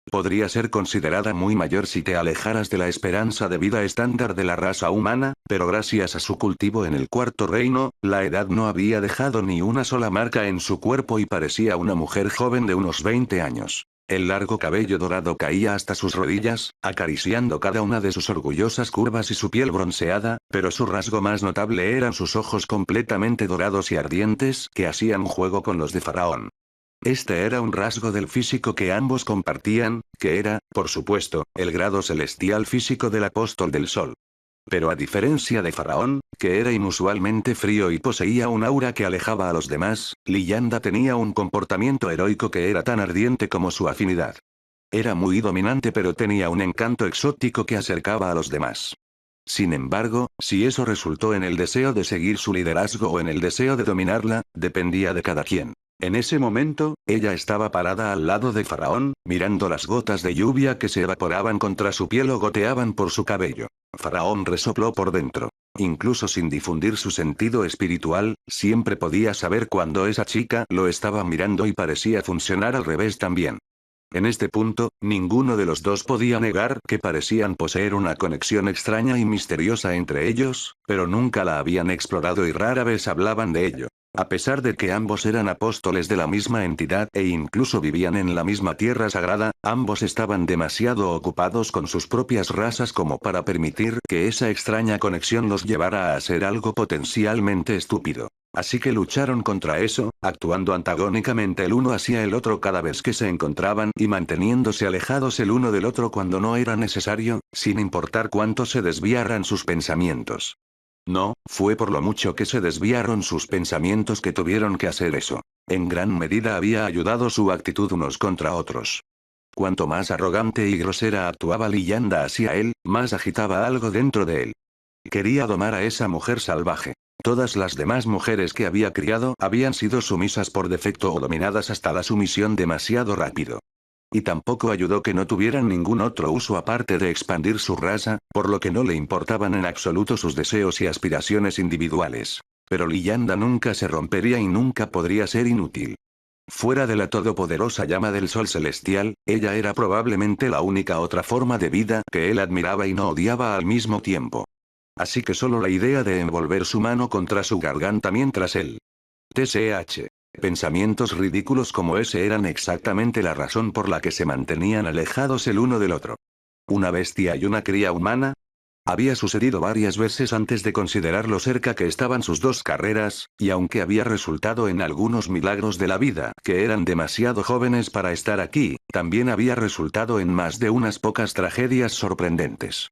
Podría ser considerada muy mayor si te alejaras de la esperanza de vida estándar de la raza humana, pero gracias a su cultivo en el cuarto reino, la edad no había dejado ni una sola marca en su cuerpo y parecía una mujer joven de unos 20 años. El largo cabello dorado caía hasta sus rodillas, acariciando cada una de sus orgullosas curvas y su piel bronceada, pero su rasgo más notable eran sus ojos completamente dorados y ardientes que hacían juego con los de Faraón. Este era un rasgo del físico que ambos compartían, que era, por supuesto, el grado celestial físico del apóstol del sol. Pero a diferencia de Faraón, que era inusualmente frío y poseía un aura que alejaba a los demás, Liyanda tenía un comportamiento heroico que era tan ardiente como su afinidad. Era muy dominante pero tenía un encanto exótico que acercaba a los demás. Sin embargo, si eso resultó en el deseo de seguir su liderazgo o en el deseo de dominarla, dependía de cada quien. En ese momento, ella estaba parada al lado de Faraón, mirando las gotas de lluvia que se evaporaban contra su piel o goteaban por su cabello. Faraón resopló por dentro. Incluso sin difundir su sentido espiritual, siempre podía saber cuando esa chica lo estaba mirando y parecía funcionar al revés también. En este punto, ninguno de los dos podía negar que parecían poseer una conexión extraña y misteriosa entre ellos, pero nunca la habían explorado y rara vez hablaban de ello. A pesar de que ambos eran apóstoles de la misma entidad e incluso vivían en la misma tierra sagrada, ambos estaban demasiado ocupados con sus propias razas como para permitir que esa extraña conexión los llevara a hacer algo potencialmente estúpido. Así que lucharon contra eso, actuando antagónicamente el uno hacia el otro cada vez que se encontraban y manteniéndose alejados el uno del otro cuando no era necesario, sin importar cuánto se desviaran sus pensamientos. No, fue por lo mucho que se desviaron sus pensamientos que tuvieron que hacer eso. En gran medida había ayudado su actitud unos contra otros. Cuanto más arrogante y grosera actuaba Liyanda hacia él, más agitaba algo dentro de él. Quería domar a esa mujer salvaje. Todas las demás mujeres que había criado habían sido sumisas por defecto o dominadas hasta la sumisión demasiado rápido. Y tampoco ayudó que no tuvieran ningún otro uso aparte de expandir su raza, por lo que no le importaban en absoluto sus deseos y aspiraciones individuales. Pero Liyanda nunca se rompería y nunca podría ser inútil. Fuera de la todopoderosa llama del sol celestial, ella era probablemente la única otra forma de vida que él admiraba y no odiaba al mismo tiempo. Así que solo la idea de envolver su mano contra su garganta mientras él TCH. Pensamientos ridículos como ese eran exactamente la razón por la que se mantenían alejados el uno del otro. ¿Una bestia y una cría humana? Había sucedido varias veces antes de considerar lo cerca que estaban sus dos carreras, y aunque había resultado en algunos milagros de la vida que eran demasiado jóvenes para estar aquí, también había resultado en más de unas pocas tragedias sorprendentes.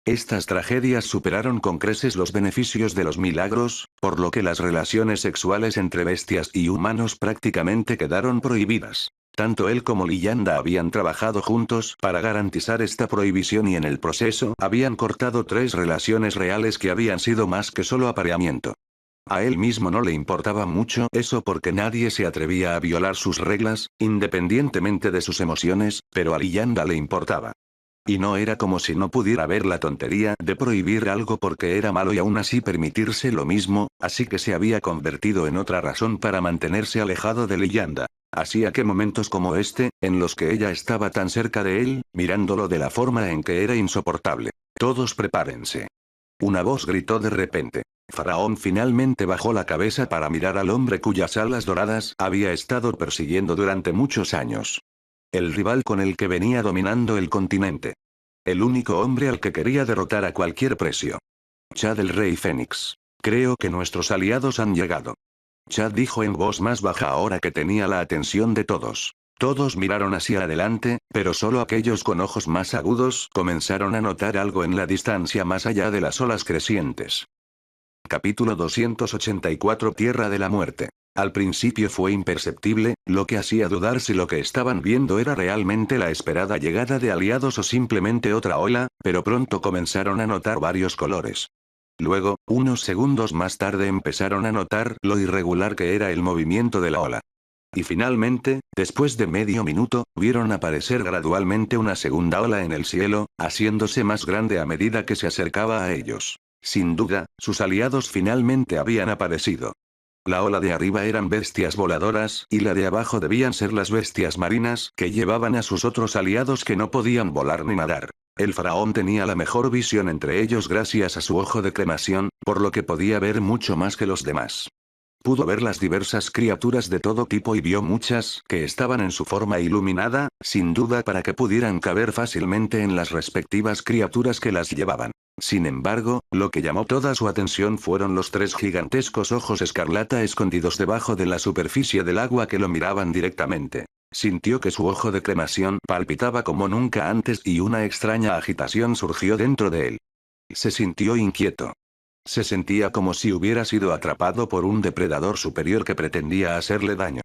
Estas tragedias superaron con creces los beneficios de los milagros, por lo que las relaciones sexuales entre bestias y humanos prácticamente quedaron prohibidas. Tanto él como Liyanda habían trabajado juntos para garantizar esta prohibición y en el proceso habían cortado 3 relaciones reales que habían sido más que solo apareamiento. A él mismo no le importaba mucho eso porque nadie se atrevía a violar sus reglas, independientemente de sus emociones, pero a Liyanda le importaba. Y no era como si no pudiera ver la tontería de prohibir algo porque era malo y aún así permitirse lo mismo, así que se había convertido en otra razón para mantenerse alejado de Liyanda. Hacía que momentos como este, en los que ella estaba tan cerca de él, mirándolo de la forma en que era insoportable. Todos prepárense. Una voz gritó de repente. Faraón finalmente bajó la cabeza para mirar al hombre cuyas alas doradas había estado persiguiendo durante muchos años. El rival con el que venía dominando el continente. El único hombre al que quería derrotar a cualquier precio. Chad el Rey Fénix. Creo que nuestros aliados han llegado. Chad dijo en voz más baja ahora que tenía la atención de todos. Todos miraron hacia adelante, pero solo aquellos con ojos más agudos comenzaron a notar algo en la distancia más allá de las olas crecientes. Capítulo 284 Tierra de la Muerte. Al principio fue imperceptible, lo que hacía dudar si lo que estaban viendo era realmente la esperada llegada de aliados o simplemente otra ola, pero pronto comenzaron a notar varios colores. Luego, unos segundos más tarde empezaron a notar lo irregular que era el movimiento de la ola. Y finalmente, después de medio minuto, vieron aparecer gradualmente una segunda ola en el cielo, haciéndose más grande a medida que se acercaba a ellos. Sin duda, sus aliados finalmente habían aparecido. La ola de arriba eran bestias voladoras y la de abajo debían ser las bestias marinas que llevaban a sus otros aliados que no podían volar ni nadar. El faraón tenía la mejor visión entre ellos gracias a su ojo de cremación, por lo que podía ver mucho más que los demás. Pudo ver las diversas criaturas de todo tipo y vio muchas que estaban en su forma iluminada, sin duda para que pudieran caber fácilmente en las respectivas criaturas que las llevaban. Sin embargo, lo que llamó toda su atención fueron los 3 gigantescos ojos escarlata escondidos debajo de la superficie del agua que lo miraban directamente. Sintió que su ojo de cremación palpitaba como nunca antes y una extraña agitación surgió dentro de él. Se sintió inquieto. Se sentía como si hubiera sido atrapado por un depredador superior que pretendía hacerle daño.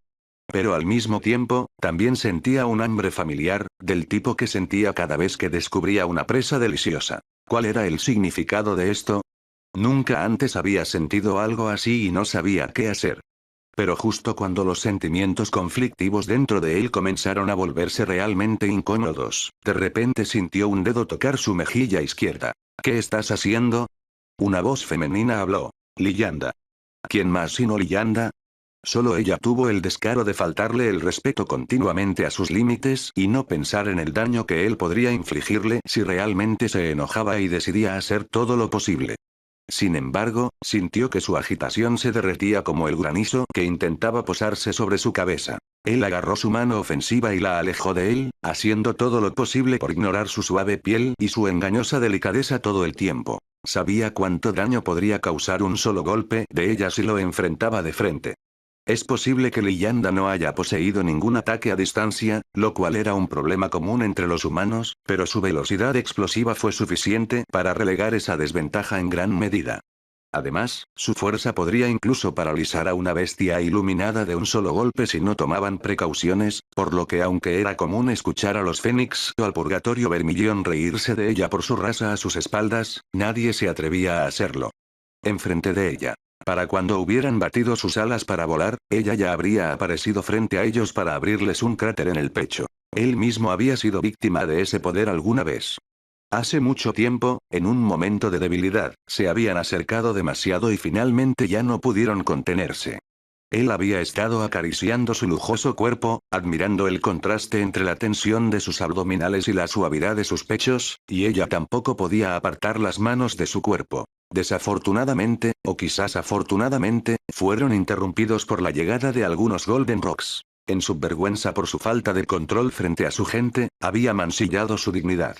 Pero al mismo tiempo, también sentía un hambre familiar, del tipo que sentía cada vez que descubría una presa deliciosa. ¿Cuál era el significado de esto? Nunca antes había sentido algo así y no sabía qué hacer. Pero justo cuando los sentimientos conflictivos dentro de él comenzaron a volverse realmente incómodos, de repente sintió un dedo tocar su mejilla izquierda. ¿Qué estás haciendo? Una voz femenina habló. Liyanda. ¿Quién más sino Liyanda? Solo ella tuvo el descaro de faltarle el respeto continuamente a sus límites y no pensar en el daño que él podría infligirle si realmente se enojaba y decidía hacer todo lo posible. Sin embargo, sintió que su agitación se derretía como el granizo que intentaba posarse sobre su cabeza. Él agarró su mano ofensiva y la alejó de él, haciendo todo lo posible por ignorar su suave piel y su engañosa delicadeza todo el tiempo. Sabía cuánto daño podría causar un solo golpe de ella si lo enfrentaba de frente. Es posible que Liyanda no haya poseído ningún ataque a distancia, lo cual era un problema común entre los humanos, pero su velocidad explosiva fue suficiente para relegar esa desventaja en gran medida. Además, su fuerza podría incluso paralizar a una bestia iluminada de un solo golpe si no tomaban precauciones, por lo que aunque era común escuchar a los Fénix o al Purgatorio Vermilión reírse de ella por su raza a sus espaldas, nadie se atrevía a hacerlo. Enfrente de ella. Para cuando hubieran batido sus alas para volar, ella ya habría aparecido frente a ellos para abrirles un cráter en el pecho. Él mismo había sido víctima de ese poder alguna vez. Hace mucho tiempo, en un momento de debilidad, se habían acercado demasiado y finalmente ya no pudieron contenerse. Él había estado acariciando su lujoso cuerpo, admirando el contraste entre la tensión de sus abdominales y la suavidad de sus pechos, y ella tampoco podía apartar las manos de su cuerpo. Desafortunadamente, o quizás afortunadamente, fueron interrumpidos por la llegada de algunos Golden Rocks. En su vergüenza por su falta de control frente a su gente, había mancillado su dignidad.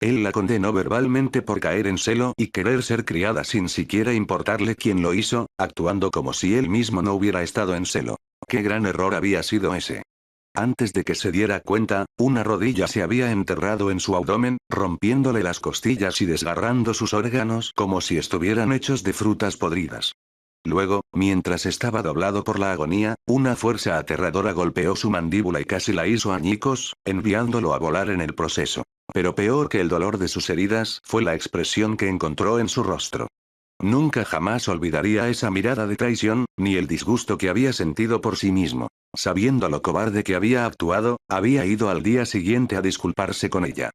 Él la condenó verbalmente por caer en celo y querer ser criada sin siquiera importarle quién lo hizo, actuando como si él mismo no hubiera estado en celo. Qué gran error había sido ese. Antes de que se diera cuenta, una rodilla se había enterrado en su abdomen, rompiéndole las costillas y desgarrando sus órganos como si estuvieran hechos de frutas podridas. Luego, mientras estaba doblado por la agonía, una fuerza aterradora golpeó su mandíbula y casi la hizo añicos, enviándolo a volar en el proceso. Pero peor que el dolor de sus heridas fue la expresión que encontró en su rostro. Nunca jamás olvidaría esa mirada de traición, ni el disgusto que había sentido por sí mismo. Sabiendo lo cobarde que había actuado, había ido al día siguiente a disculparse con ella.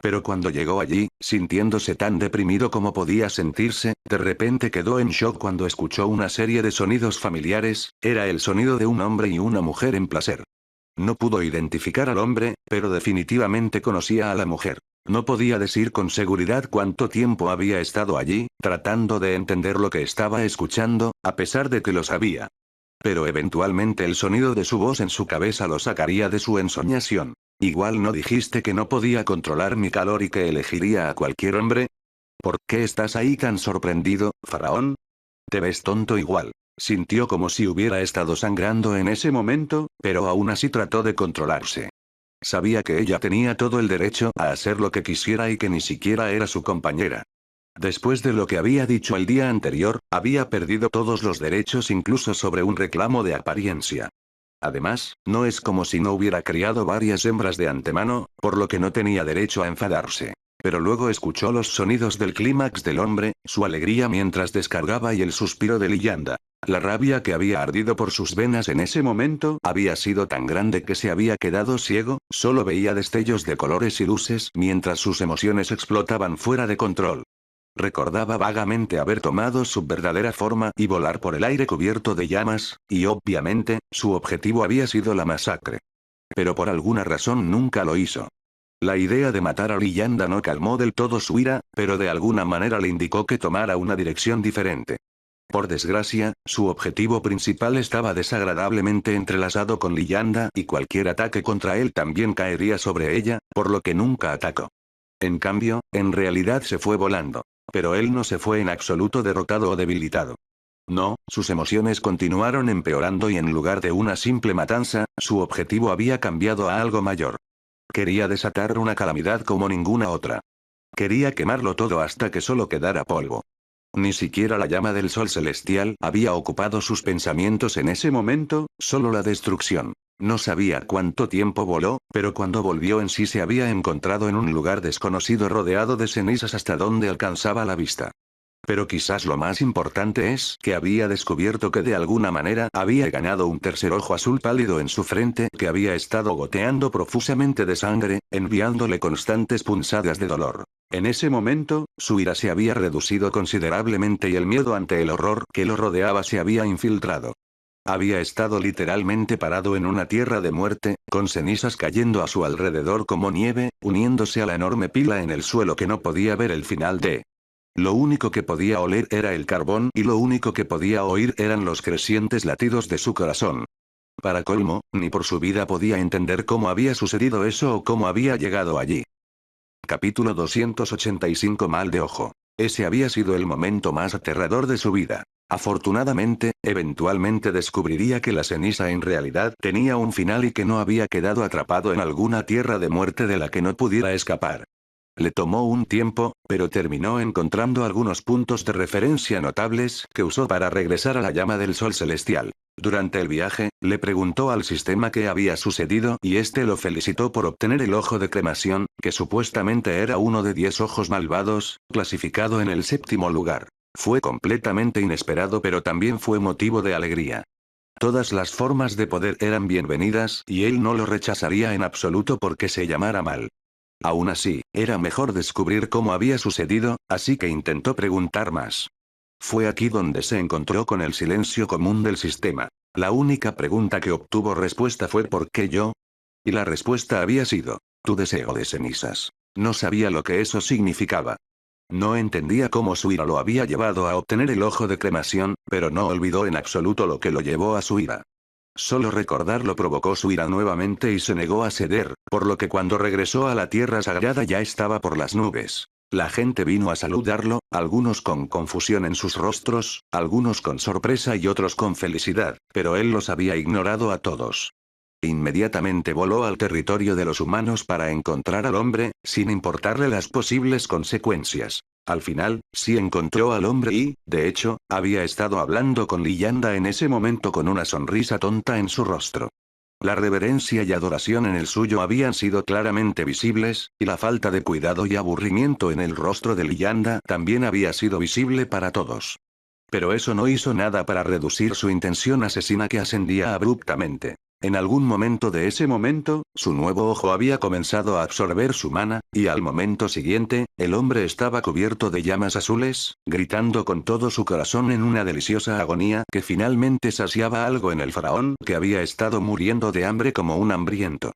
Pero cuando llegó allí, sintiéndose tan deprimido como podía sentirse, de repente quedó en shock cuando escuchó una serie de sonidos familiares, era el sonido de un hombre y una mujer en placer. No pudo identificar al hombre, pero definitivamente conocía a la mujer. No podía decir con seguridad cuánto tiempo había estado allí, tratando de entender lo que estaba escuchando, a pesar de que lo sabía. Pero eventualmente el sonido de su voz en su cabeza lo sacaría de su ensoñación. Igual no dijiste que no podía controlar mi calor y que elegiría a cualquier hombre. ¿Por qué estás ahí tan sorprendido, faraón? Te ves tonto igual. Sintió como si hubiera estado sangrando en ese momento, pero aún así trató de controlarse. Sabía que ella tenía todo el derecho a hacer lo que quisiera y que ni siquiera era su compañera. Después de lo que había dicho el día anterior, había perdido todos los derechos incluso sobre un reclamo de apariencia. Además, no es como si no hubiera criado varias hembras de antemano, por lo que no tenía derecho a enfadarse. Pero luego escuchó los sonidos del clímax del hombre, su alegría mientras descargaba y el suspiro de Liyanda. La rabia que había ardido por sus venas en ese momento había sido tan grande que se había quedado ciego, solo veía destellos de colores y luces mientras sus emociones explotaban fuera de control. Recordaba vagamente haber tomado su verdadera forma y volar por el aire cubierto de llamas, y obviamente, su objetivo había sido la masacre. Pero por alguna razón nunca lo hizo. La idea de matar a Liyanda no calmó del todo su ira, pero de alguna manera le indicó que tomara una dirección diferente. Por desgracia, su objetivo principal estaba desagradablemente entrelazado con Liyanda y cualquier ataque contra él también caería sobre ella, por lo que nunca atacó. En cambio, en realidad se fue volando. Pero él no se fue en absoluto derrotado o debilitado. No, sus emociones continuaron empeorando y en lugar de una simple matanza, su objetivo había cambiado a algo mayor. Quería desatar una calamidad como ninguna otra. Quería quemarlo todo hasta que solo quedara polvo. Ni siquiera la llama del sol celestial había ocupado sus pensamientos en ese momento, solo la destrucción. No sabía cuánto tiempo voló, pero cuando volvió en sí se había encontrado en un lugar desconocido rodeado de cenizas hasta donde alcanzaba la vista. Pero quizás lo más importante es que había descubierto que de alguna manera había ganado un tercer ojo azul pálido en su frente que había estado goteando profusamente de sangre, enviándole constantes punzadas de dolor. En ese momento, su ira se había reducido considerablemente y el miedo ante el horror que lo rodeaba se había infiltrado. Había estado literalmente parado en una tierra de muerte, con cenizas cayendo a su alrededor como nieve, uniéndose a la enorme pila en el suelo que no podía ver el final de. Lo único que podía oler era el carbón y lo único que podía oír eran los crecientes latidos de su corazón. Para colmo, ni por su vida podía entender cómo había sucedido eso o cómo había llegado allí. Capítulo 285 Mal de ojo. Ese había sido el momento más aterrador de su vida. Afortunadamente, eventualmente descubriría que la ceniza en realidad tenía un final y que no había quedado atrapado en alguna tierra de muerte de la que no pudiera escapar. Le tomó un tiempo, pero terminó encontrando algunos puntos de referencia notables que usó para regresar a la llama del sol celestial. Durante el viaje, le preguntó al sistema qué había sucedido y este lo felicitó por obtener el ojo de cremación, que supuestamente era uno de 10 ojos malvados, clasificado en el 7º lugar. Fue completamente inesperado pero también fue motivo de alegría. Todas las formas de poder eran bienvenidas y él no lo rechazaría en absoluto porque se llamara mal. Aún así, era mejor descubrir cómo había sucedido, así que intentó preguntar más. Fue aquí donde se encontró con el silencio común del sistema. La única pregunta que obtuvo respuesta fue ¿por qué yo? Y la respuesta había sido, tu deseo de cenizas. No sabía lo que eso significaba. No entendía cómo su ira lo había llevado a obtener el ojo de cremación, pero no olvidó en absoluto lo que lo llevó a su ira. Solo recordarlo provocó su ira nuevamente y se negó a ceder, por lo que cuando regresó a la tierra sagrada ya estaba por las nubes. La gente vino a saludarlo, algunos con confusión en sus rostros, algunos con sorpresa y otros con felicidad, pero él los había ignorado a todos. Inmediatamente voló al territorio de los humanos para encontrar al hombre, sin importarle las posibles consecuencias. Al final, sí encontró al hombre y, de hecho, había estado hablando con Liyanda en ese momento con una sonrisa tonta en su rostro. La reverencia y adoración en el suyo habían sido claramente visibles, y la falta de cuidado y aburrimiento en el rostro de Liyanda también había sido visible para todos. Pero eso no hizo nada para reducir su intención asesina que ascendía abruptamente. En algún momento de ese momento, su nuevo ojo había comenzado a absorber su mana, y al momento siguiente, el hombre estaba cubierto de llamas azules, gritando con todo su corazón en una deliciosa agonía que finalmente saciaba algo en el faraón que había estado muriendo de hambre como un hambriento.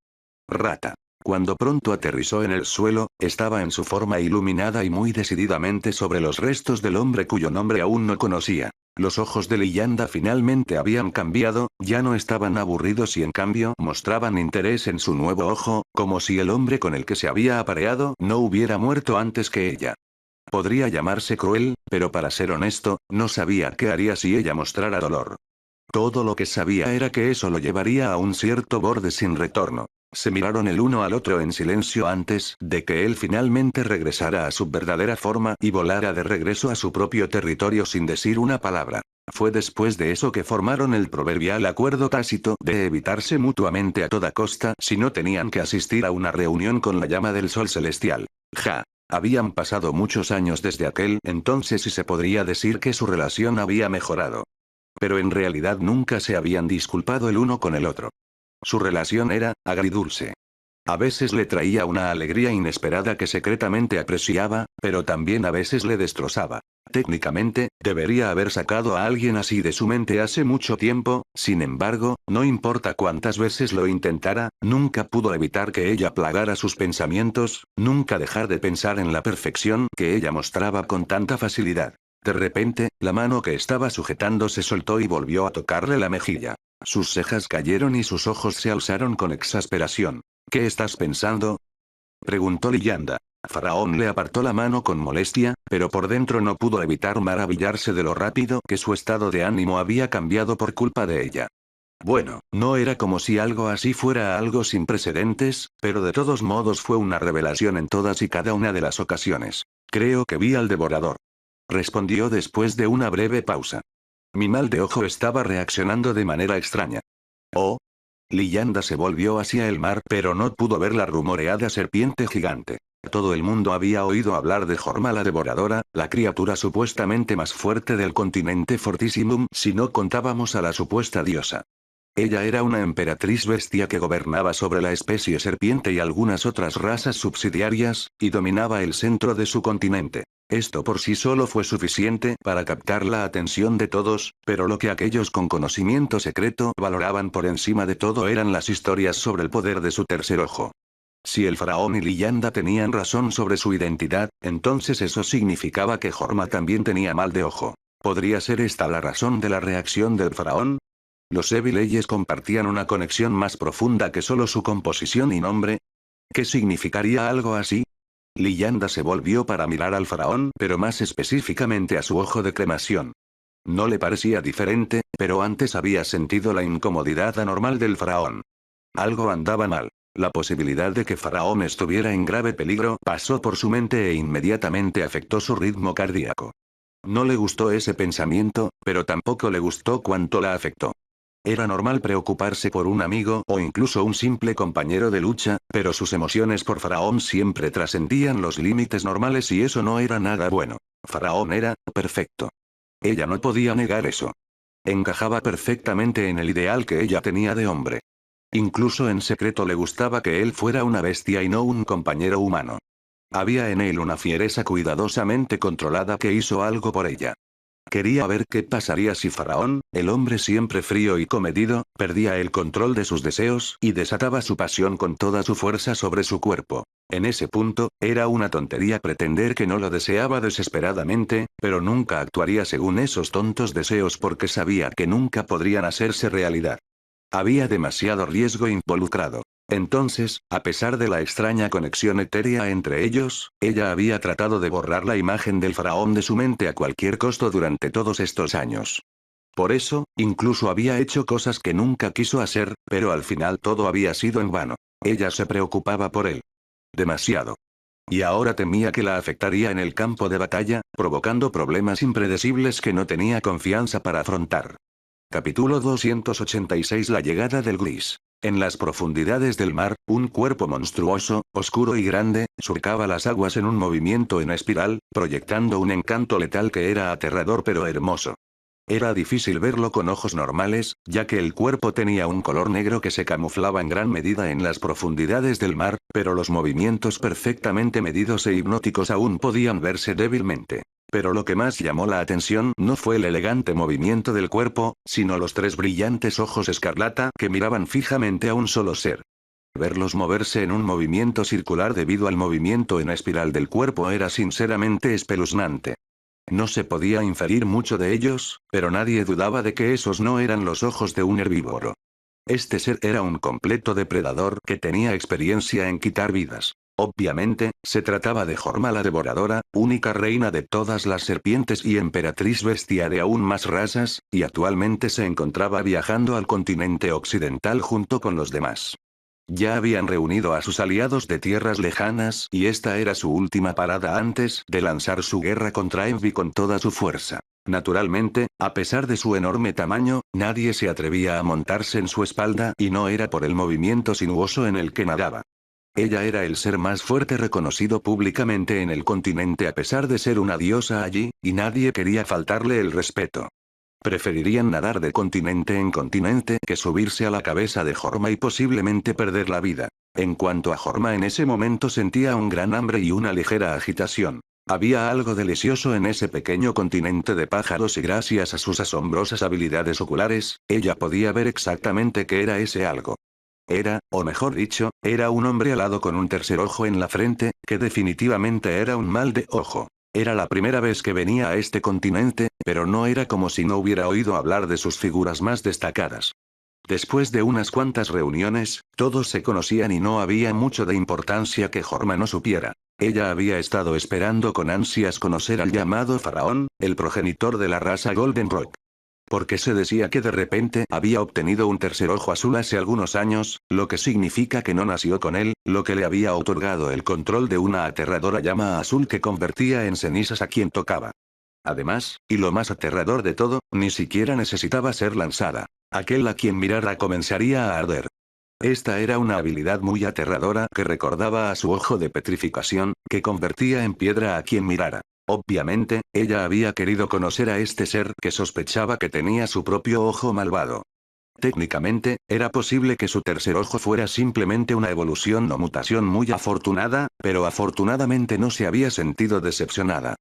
Rata. Cuando pronto aterrizó en el suelo, estaba en su forma iluminada y muy decididamente sobre los restos del hombre cuyo nombre aún no conocía. Los ojos de Liyanda finalmente habían cambiado, ya no estaban aburridos y en cambio mostraban interés en su nuevo ojo, como si el hombre con el que se había apareado no hubiera muerto antes que ella. Podría llamarse cruel, pero para ser honesto, no sabía qué haría si ella mostrara dolor. Todo lo que sabía era que eso lo llevaría a un cierto borde sin retorno. Se miraron el uno al otro en silencio antes de que él finalmente regresara a su verdadera forma y volara de regreso a su propio territorio sin decir una palabra. Fue después de eso que formaron el proverbial acuerdo tácito de evitarse mutuamente a toda costa si no tenían que asistir a una reunión con la llama del sol celestial. Ja. Habían pasado muchos años desde aquel entonces y se podría decir que su relación había mejorado. Pero en realidad nunca se habían disculpado el uno con el otro. Su relación era agridulce. A veces le traía una alegría inesperada que secretamente apreciaba, pero también a veces le destrozaba. Técnicamente, debería haber sacado a alguien así de su mente hace mucho tiempo, sin embargo, no importa cuántas veces lo intentara, nunca pudo evitar que ella plagara sus pensamientos, nunca dejar de pensar en la perfección que ella mostraba con tanta facilidad. De repente, la mano que estaba sujetando se soltó y volvió a tocarle la mejilla. Sus cejas cayeron y sus ojos se alzaron con exasperación. ¿Qué estás pensando? Preguntó Liyanda. Faraón le apartó la mano con molestia, pero por dentro no pudo evitar maravillarse de lo rápido que su estado de ánimo había cambiado por culpa de ella. Bueno, no era como si algo así fuera algo sin precedentes, pero de todos modos fue una revelación en todas y cada una de las ocasiones. Creo que vi al devorador. Respondió después de una breve pausa. Mi mal de ojo estaba reaccionando de manera extraña. Oh. Liyanda se volvió hacia el mar pero no pudo ver la rumoreada serpiente gigante. Todo el mundo había oído hablar de Jorma la devoradora, la criatura supuestamente más fuerte del continente Fortissimum si no contábamos a la supuesta diosa. Ella era una emperatriz bestia que gobernaba sobre la especie serpiente y algunas otras razas subsidiarias, y dominaba el centro de su continente. Esto por sí solo fue suficiente para captar la atención de todos, pero lo que aquellos con conocimiento secreto valoraban por encima de todo eran las historias sobre el poder de su tercer ojo. Si el faraón y Liyanda tenían razón sobre su identidad, entonces eso significaba que Jorma también tenía mal de ojo. ¿Podría ser esta la razón de la reacción del faraón? ¿Los Evileyes compartían una conexión más profunda que solo su composición y nombre? ¿Qué significaría algo así? Liyanda se volvió para mirar al faraón, pero más específicamente a su ojo de cremación. No le parecía diferente, pero antes había sentido la incomodidad anormal del faraón. Algo andaba mal. La posibilidad de que Faraón estuviera en grave peligro pasó por su mente e inmediatamente afectó su ritmo cardíaco. No le gustó ese pensamiento, pero tampoco le gustó cuánto la afectó. Era normal preocuparse por un amigo o incluso un simple compañero de lucha, pero sus emociones por Faraón siempre trascendían los límites normales y eso no era nada bueno. Faraón era perfecto. Ella no podía negar eso. Encajaba perfectamente en el ideal que ella tenía de hombre. Incluso en secreto le gustaba que él fuera una bestia y no un compañero humano. Había en él una fiereza cuidadosamente controlada que hizo algo por ella. Quería ver qué pasaría si Faraón, el hombre siempre frío y comedido, perdía el control de sus deseos y desataba su pasión con toda su fuerza sobre su cuerpo. En ese punto, era una tontería pretender que no lo deseaba desesperadamente, pero nunca actuaría según esos tontos deseos porque sabía que nunca podrían hacerse realidad. Había demasiado riesgo involucrado. Entonces, a pesar de la extraña conexión etérea entre ellos, ella había tratado de borrar la imagen del faraón de su mente a cualquier costo durante todos estos años. Por eso, incluso había hecho cosas que nunca quiso hacer, pero al final todo había sido en vano. Ella se preocupaba por él. Demasiado. Y ahora temía que la afectaría en el campo de batalla, provocando problemas impredecibles que no tenía confianza para afrontar. Capítulo 286. La llegada del gris. En las profundidades del mar, un cuerpo monstruoso, oscuro y grande, surcaba las aguas en un movimiento en espiral, proyectando un encanto letal que era aterrador pero hermoso. Era difícil verlo con ojos normales, ya que el cuerpo tenía un color negro que se camuflaba en gran medida en las profundidades del mar, pero los movimientos perfectamente medidos e hipnóticos aún podían verse débilmente. Pero lo que más llamó la atención no fue el elegante movimiento del cuerpo, sino los tres brillantes ojos escarlata que miraban fijamente a un solo ser. Verlos moverse en un movimiento circular debido al movimiento en espiral del cuerpo era sinceramente espeluznante. No se podía inferir mucho de ellos, pero nadie dudaba de que esos no eran los ojos de un herbívoro. Este ser era un completo depredador que tenía experiencia en quitar vidas. Obviamente, se trataba de Jorma la Devoradora, única reina de todas las serpientes y emperatriz bestia de aún más razas, y actualmente se encontraba viajando al continente occidental junto con los demás. Ya habían reunido a sus aliados de tierras lejanas y esta era su última parada antes de lanzar su guerra contra Envy con toda su fuerza. Naturalmente, a pesar de su enorme tamaño, nadie se atrevía a montarse en su espalda y no era por el movimiento sinuoso en el que nadaba. Ella era el ser más fuerte reconocido públicamente en el continente a pesar de ser una diosa allí, y nadie quería faltarle el respeto. Preferirían nadar de continente en continente que subirse a la cabeza de Jorma y posiblemente perder la vida. En cuanto a Jorma, en ese momento sentía un gran hambre y una ligera agitación. Había algo delicioso en ese pequeño continente de pájaros y gracias a sus asombrosas habilidades oculares, ella podía ver exactamente qué era ese algo. Era, o mejor dicho, era un hombre alado con un tercer ojo en la frente, que definitivamente era un mal de ojo. Era la primera vez que venía a este continente, pero no era como si no hubiera oído hablar de sus figuras más destacadas. Después de unas cuantas reuniones, todos se conocían y no había mucho de importancia que Jorma no supiera. Ella había estado esperando con ansias conocer al llamado faraón, el progenitor de la raza Golden Rock. Porque se decía que de repente había obtenido un tercer ojo azul hace algunos años, lo que significa que no nació con él, lo que le había otorgado el control de una aterradora llama azul que convertía en cenizas a quien tocaba. Además, y lo más aterrador de todo, ni siquiera necesitaba ser lanzada. Aquel a quien mirara comenzaría a arder. Esta era una habilidad muy aterradora que recordaba a su ojo de petrificación, que convertía en piedra a quien mirara. Obviamente, ella había querido conocer a este ser que sospechaba que tenía su propio ojo malvado. Técnicamente, era posible que su tercer ojo fuera simplemente una evolución o mutación muy afortunada, pero afortunadamente no se había sentido decepcionada.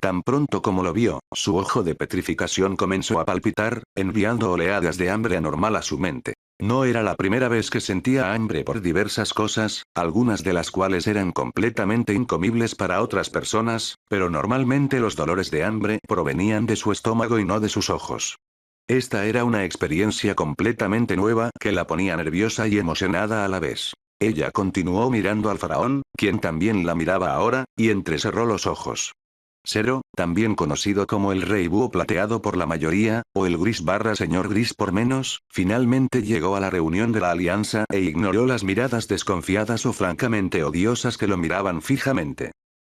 Tan pronto como lo vio, su ojo de petrificación comenzó a palpitar, enviando oleadas de hambre anormal a su mente. No era la primera vez que sentía hambre por diversas cosas, algunas de las cuales eran completamente incomibles para otras personas, pero normalmente los dolores de hambre provenían de su estómago y no de sus ojos. Esta era una experiencia completamente nueva que la ponía nerviosa y emocionada a la vez. Ella continuó mirando al faraón, quien también la miraba ahora, y entrecerró los ojos. Zero, también conocido como el Rey Búho Plateado por la mayoría, o el Gris barra Señor Gris por menos, finalmente llegó a la reunión de la Alianza e ignoró las miradas desconfiadas o francamente odiosas que lo miraban fijamente.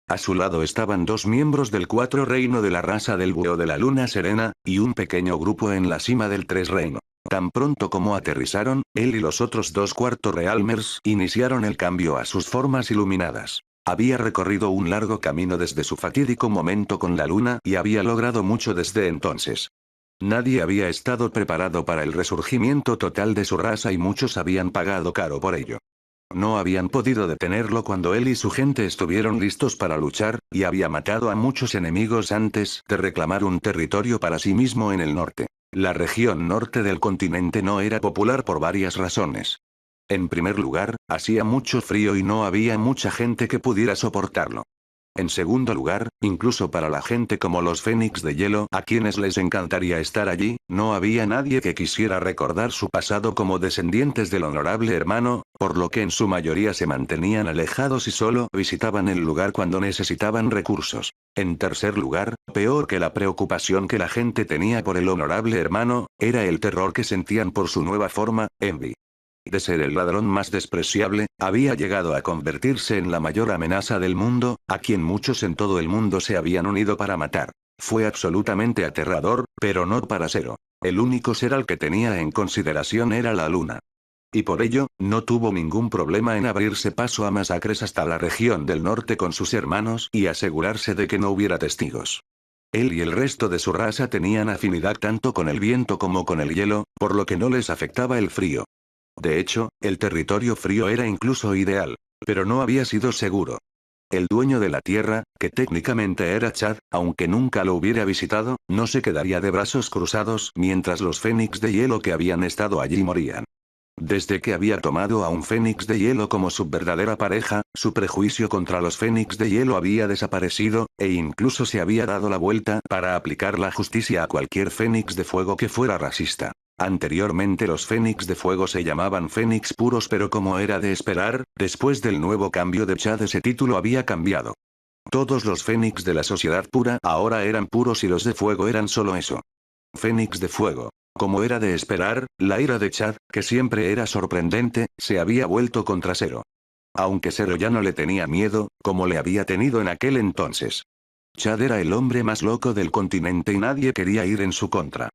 A su lado estaban dos miembros del Cuatro Reino de la raza del Búho de la Luna Serena, y un pequeño grupo en la cima del Tres Reino. Tan pronto como aterrizaron, él y los otros dos Cuarto Realmers iniciaron el cambio a sus formas iluminadas. Había recorrido un largo camino desde su fatídico momento con la luna y había logrado mucho desde entonces. Nadie había estado preparado para el resurgimiento total de su raza y muchos habían pagado caro por ello. No habían podido detenerlo cuando él y su gente estuvieron listos para luchar, y había matado a muchos enemigos antes de reclamar un territorio para sí mismo en el norte. La región norte del continente no era popular por varias razones. En primer lugar, hacía mucho frío y no había mucha gente que pudiera soportarlo. En segundo lugar, incluso para la gente como los Fénix de Hielo, a quienes les encantaría estar allí, no había nadie que quisiera recordar su pasado como descendientes del honorable hermano, por lo que en su mayoría se mantenían alejados y solo visitaban el lugar cuando necesitaban recursos. En tercer lugar, peor que la preocupación que la gente tenía por el honorable hermano, era el terror que sentían por su nueva forma, Envy. De ser el ladrón más despreciable, había llegado a convertirse en la mayor amenaza del mundo, a quien muchos en todo el mundo se habían unido para matar. Fue absolutamente aterrador, pero no para Zero. El único ser al que tenía en consideración era la luna. Y por ello, no tuvo ningún problema en abrirse paso a masacres hasta la región del norte con sus hermanos y asegurarse de que no hubiera testigos. Él y el resto de su raza tenían afinidad tanto con el viento como con el hielo, por lo que no les afectaba el frío. De hecho, el territorio frío era incluso ideal. Pero no había sido seguro. El dueño de la tierra, que técnicamente era Chad, aunque nunca lo hubiera visitado, no se quedaría de brazos cruzados mientras los fénix de hielo que habían estado allí morían. Desde que había tomado a un fénix de hielo como su verdadera pareja, su prejuicio contra los fénix de hielo había desaparecido, e incluso se había dado la vuelta para aplicar la justicia a cualquier fénix de fuego que fuera racista. Anteriormente los fénix de fuego se llamaban fénix puros, pero como era de esperar, después del nuevo cambio de Chad ese título había cambiado. Todos los fénix de la sociedad pura ahora eran puros y los de fuego eran solo eso. Fénix de fuego. Como era de esperar, la ira de Chad, que siempre era sorprendente, se había vuelto contra Zero. Aunque Zero ya no le tenía miedo, como le había tenido en aquel entonces. Chad era el hombre más loco del continente y nadie quería ir en su contra.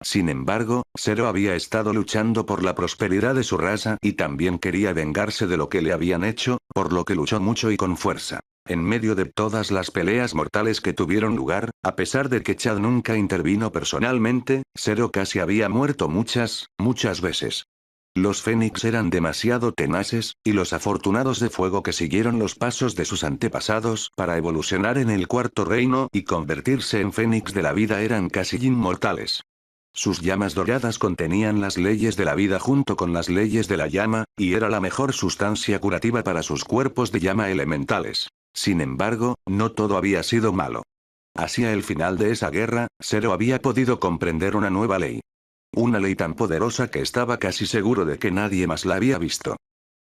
Sin embargo, Zero había estado luchando por la prosperidad de su raza y también quería vengarse de lo que le habían hecho, por lo que luchó mucho y con fuerza. En medio de todas las peleas mortales que tuvieron lugar, a pesar de que Chad nunca intervino personalmente, Zero casi había muerto muchas veces. Los Fénix eran demasiado tenaces, y los afortunados de fuego que siguieron los pasos de sus antepasados para evolucionar en el cuarto reino y convertirse en Fénix de la vida eran casi inmortales. Sus llamas doradas contenían las leyes de la vida junto con las leyes de la llama, y era la mejor sustancia curativa para sus cuerpos de llama elementales. Sin embargo, no todo había sido malo. Hacia el final de esa guerra, Zero había podido comprender una nueva ley. Una ley tan poderosa que estaba casi seguro de que nadie más la había visto.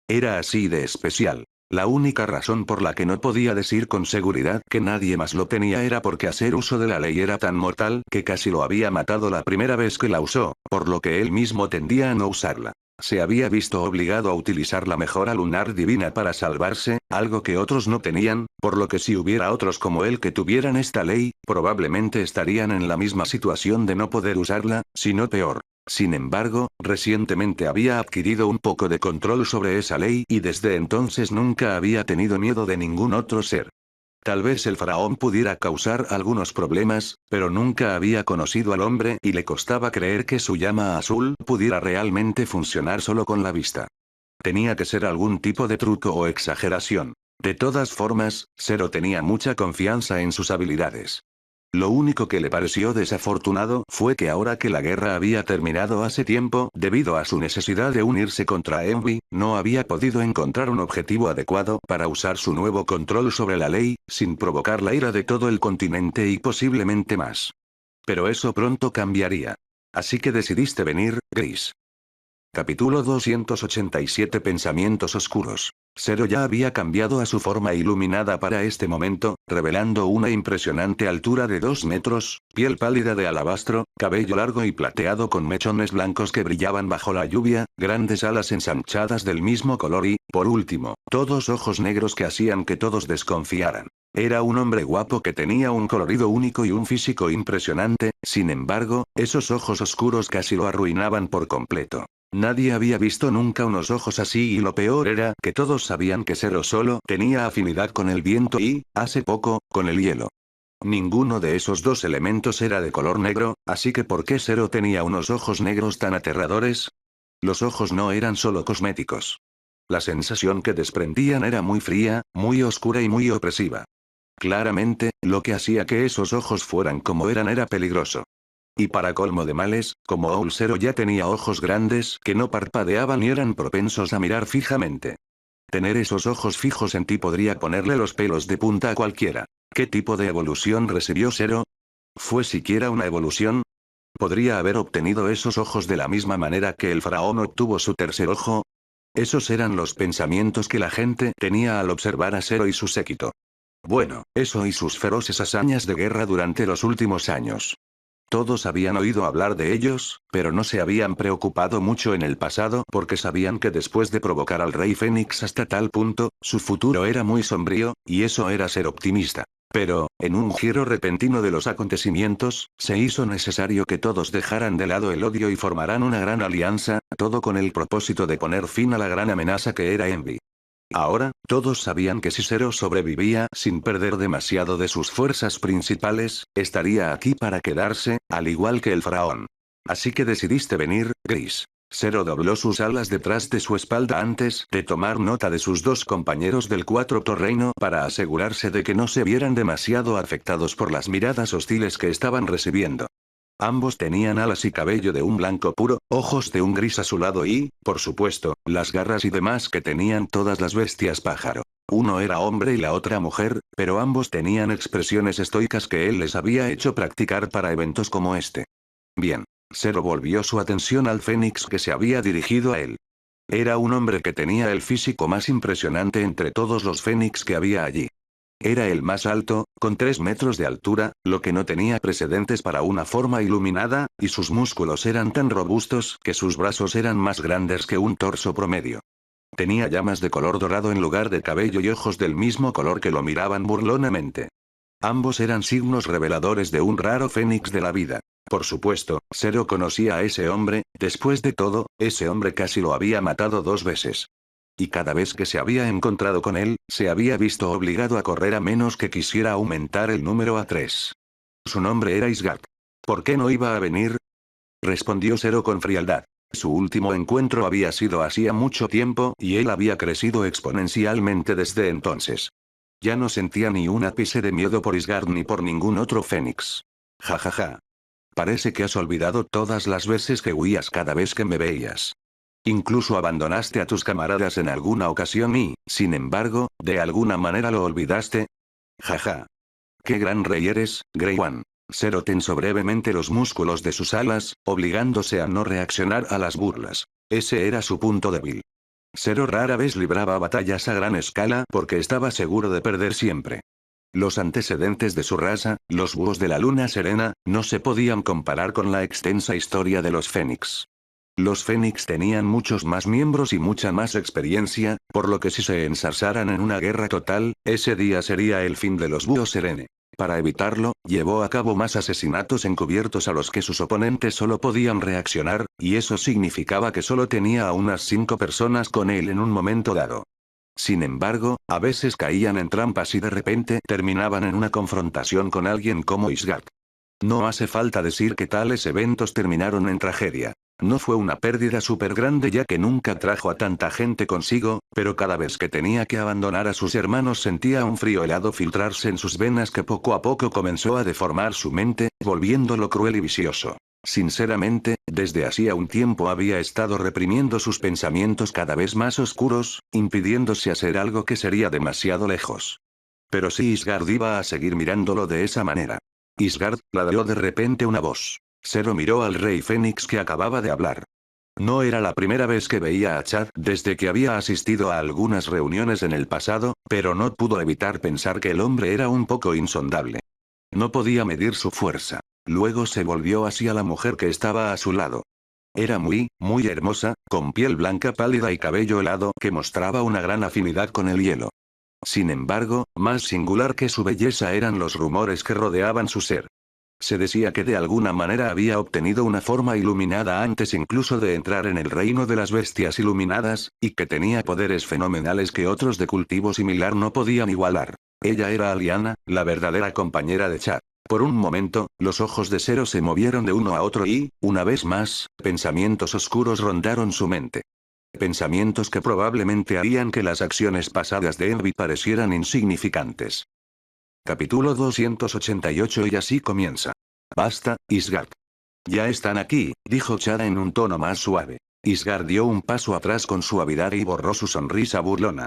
Era así de especial. La única razón por la que no podía decir con seguridad que nadie más lo tenía era porque hacer uso de la ley era tan mortal que casi lo había matado la primera vez que la usó, por lo que él mismo tendía a no usarla. Se había visto obligado a utilizar la mejora lunar divina para salvarse, algo que otros no tenían, por lo que si hubiera otros como él que tuvieran esta ley, probablemente estarían en la misma situación de no poder usarla, si no peor. Sin embargo, recientemente había adquirido un poco de control sobre esa ley y desde entonces nunca había tenido miedo de ningún otro ser. Tal vez el faraón pudiera causar algunos problemas, pero nunca había conocido al hombre y le costaba creer que su llama azul pudiera realmente funcionar solo con la vista. Tenía que ser algún tipo de truco o exageración. De todas formas, Zero tenía mucha confianza en sus habilidades. Lo único que le pareció desafortunado fue que ahora que la guerra había terminado hace tiempo, debido a su necesidad de unirse contra Envy, no había podido encontrar un objetivo adecuado para usar su nuevo control sobre la ley, sin provocar la ira de todo el continente y posiblemente más. Pero eso pronto cambiaría. Así que decidiste venir, Gris. Capítulo 287 Pensamientos oscuros. Zero ya había cambiado a su forma iluminada para este momento, revelando una impresionante altura de 2 metros, piel pálida de alabastro, cabello largo y plateado con mechones blancos que brillaban bajo la lluvia, grandes alas ensanchadas del mismo color y, por último, todos ojos negros que hacían que todos desconfiaran. Era un hombre guapo que tenía un colorido único y un físico impresionante, sin embargo, esos ojos oscuros casi lo arruinaban por completo. Nadie había visto nunca unos ojos así y lo peor era que todos sabían que Zero solo tenía afinidad con el viento y, hace poco, con el hielo. Ninguno de esos dos elementos era de color negro, así que ¿por qué Zero tenía unos ojos negros tan aterradores? Los ojos no eran solo cosméticos. La sensación que desprendían era muy fría, muy oscura y muy opresiva. Claramente, lo que hacía que esos ojos fueran como eran era peligroso. Y para colmo de males, como Owl Zero ya tenía ojos grandes que no parpadeaban y eran propensos a mirar fijamente. Tener esos ojos fijos en ti podría ponerle los pelos de punta a cualquiera. ¿Qué tipo de evolución recibió Zero? ¿Fue siquiera una evolución? ¿Podría haber obtenido esos ojos de la misma manera que el faraón obtuvo su tercer ojo? Esos eran los pensamientos que la gente tenía al observar a Zero y su séquito. Bueno, eso y sus feroces hazañas de guerra durante los últimos años. Todos habían oído hablar de ellos, pero no se habían preocupado mucho en el pasado porque sabían que después de provocar al rey Fénix hasta tal punto, su futuro era muy sombrío, y eso era ser optimista. Pero, en un giro repentino de los acontecimientos, se hizo necesario que todos dejaran de lado el odio y formaran una gran alianza, todo con el propósito de poner fin a la gran amenaza que era Envy. Ahora, todos sabían que si Zero sobrevivía sin perder demasiado de sus fuerzas principales, estaría aquí para quedarse, al igual que el faraón. Así que decidiste venir, Gris. Zero dobló sus alas detrás de su espalda antes de tomar nota de sus dos compañeros del Cuarto Reino para asegurarse de que no se vieran demasiado afectados por las miradas hostiles que estaban recibiendo. Ambos tenían alas y cabello de un blanco puro, ojos de un gris azulado y, por supuesto, las garras y demás que tenían todas las bestias pájaro. Uno era hombre y la otra mujer, pero ambos tenían expresiones estoicas que él les había hecho practicar para eventos como este. Bien. Zero volvió su atención al fénix que se había dirigido a él. Era un hombre que tenía el físico más impresionante entre todos los fénix que había allí. Era el más alto, con 3 metros de altura, lo que no tenía precedentes para una forma iluminada, y sus músculos eran tan robustos que sus brazos eran más grandes que un torso promedio. Tenía llamas de color dorado en lugar de cabello y ojos del mismo color que lo miraban burlonamente. Ambos eran signos reveladores de un raro fénix de la vida. Por supuesto, Zero conocía a ese hombre, después de todo, ese hombre casi lo había matado 2 veces. Y cada vez que se había encontrado con él, se había visto obligado a correr a menos que quisiera aumentar el número a 3. Su nombre era Isgard. ¿Por qué no iba a venir? Respondió Zero con frialdad. Su último encuentro había sido hacía mucho tiempo y él había crecido exponencialmente desde entonces. Ya no sentía ni un ápice de miedo por Isgard ni por ningún otro fénix. Jajaja. Parece que has olvidado todas las veces que huías cada vez que me veías. Incluso abandonaste a tus camaradas en alguna ocasión y, sin embargo, de alguna manera lo olvidaste. Jaja. Qué gran rey eres, Grey One. Zero tensó brevemente los músculos de sus alas, obligándose a no reaccionar a las burlas. Ese era su punto débil. Zero rara vez libraba batallas a gran escala porque estaba seguro de perder siempre. Los antecedentes de su raza, los búhos de la luna serena, no se podían comparar con la extensa historia de los fénix. Los fénix tenían muchos más miembros y mucha más experiencia, por lo que si se ensarzaran en una guerra total, ese día sería el fin de los búhos serene. Para evitarlo, llevó a cabo más asesinatos encubiertos a los que sus oponentes solo podían reaccionar, y eso significaba que solo tenía a unas 5 personas con él en un momento dado. Sin embargo, a veces caían en trampas y de repente terminaban en una confrontación con alguien como Isgard. No hace falta decir que tales eventos terminaron en tragedia. No fue una pérdida súper grande ya que nunca trajo a tanta gente consigo, pero cada vez que tenía que abandonar a sus hermanos sentía un frío helado filtrarse en sus venas que poco a poco comenzó a deformar su mente, volviéndolo cruel y vicioso. Sinceramente, desde hacía un tiempo había estado reprimiendo sus pensamientos cada vez más oscuros, impidiéndose hacer algo que sería demasiado lejos. Pero si Isgard iba a seguir mirándolo de esa manera. Isgard, ladró de repente una voz. Zero miró al rey Fénix que acababa de hablar. No era la primera vez que veía a Chad desde que había asistido a algunas reuniones en el pasado, pero no pudo evitar pensar que el hombre era un poco insondable. No podía medir su fuerza. Luego se volvió hacia la mujer que estaba a su lado. Era muy hermosa, con piel blanca pálida y cabello helado que mostraba una gran afinidad con el hielo. Sin embargo, más singular que su belleza eran los rumores que rodeaban su ser. Se decía que de alguna manera había obtenido una forma iluminada antes incluso de entrar en el reino de las bestias iluminadas, y que tenía poderes fenomenales que otros de cultivo similar no podían igualar. Ella era Aliana, la verdadera compañera de Chad. Por un momento, los ojos de Zero se movieron de uno a otro y, una vez más, pensamientos oscuros rondaron su mente. Pensamientos que probablemente harían que las acciones pasadas de Envy parecieran insignificantes. Capítulo 288 y así comienza. Basta, Isgard. Ya están aquí, dijo Chad en un tono más suave. Isgard dio un paso atrás con suavidad y borró su sonrisa burlona.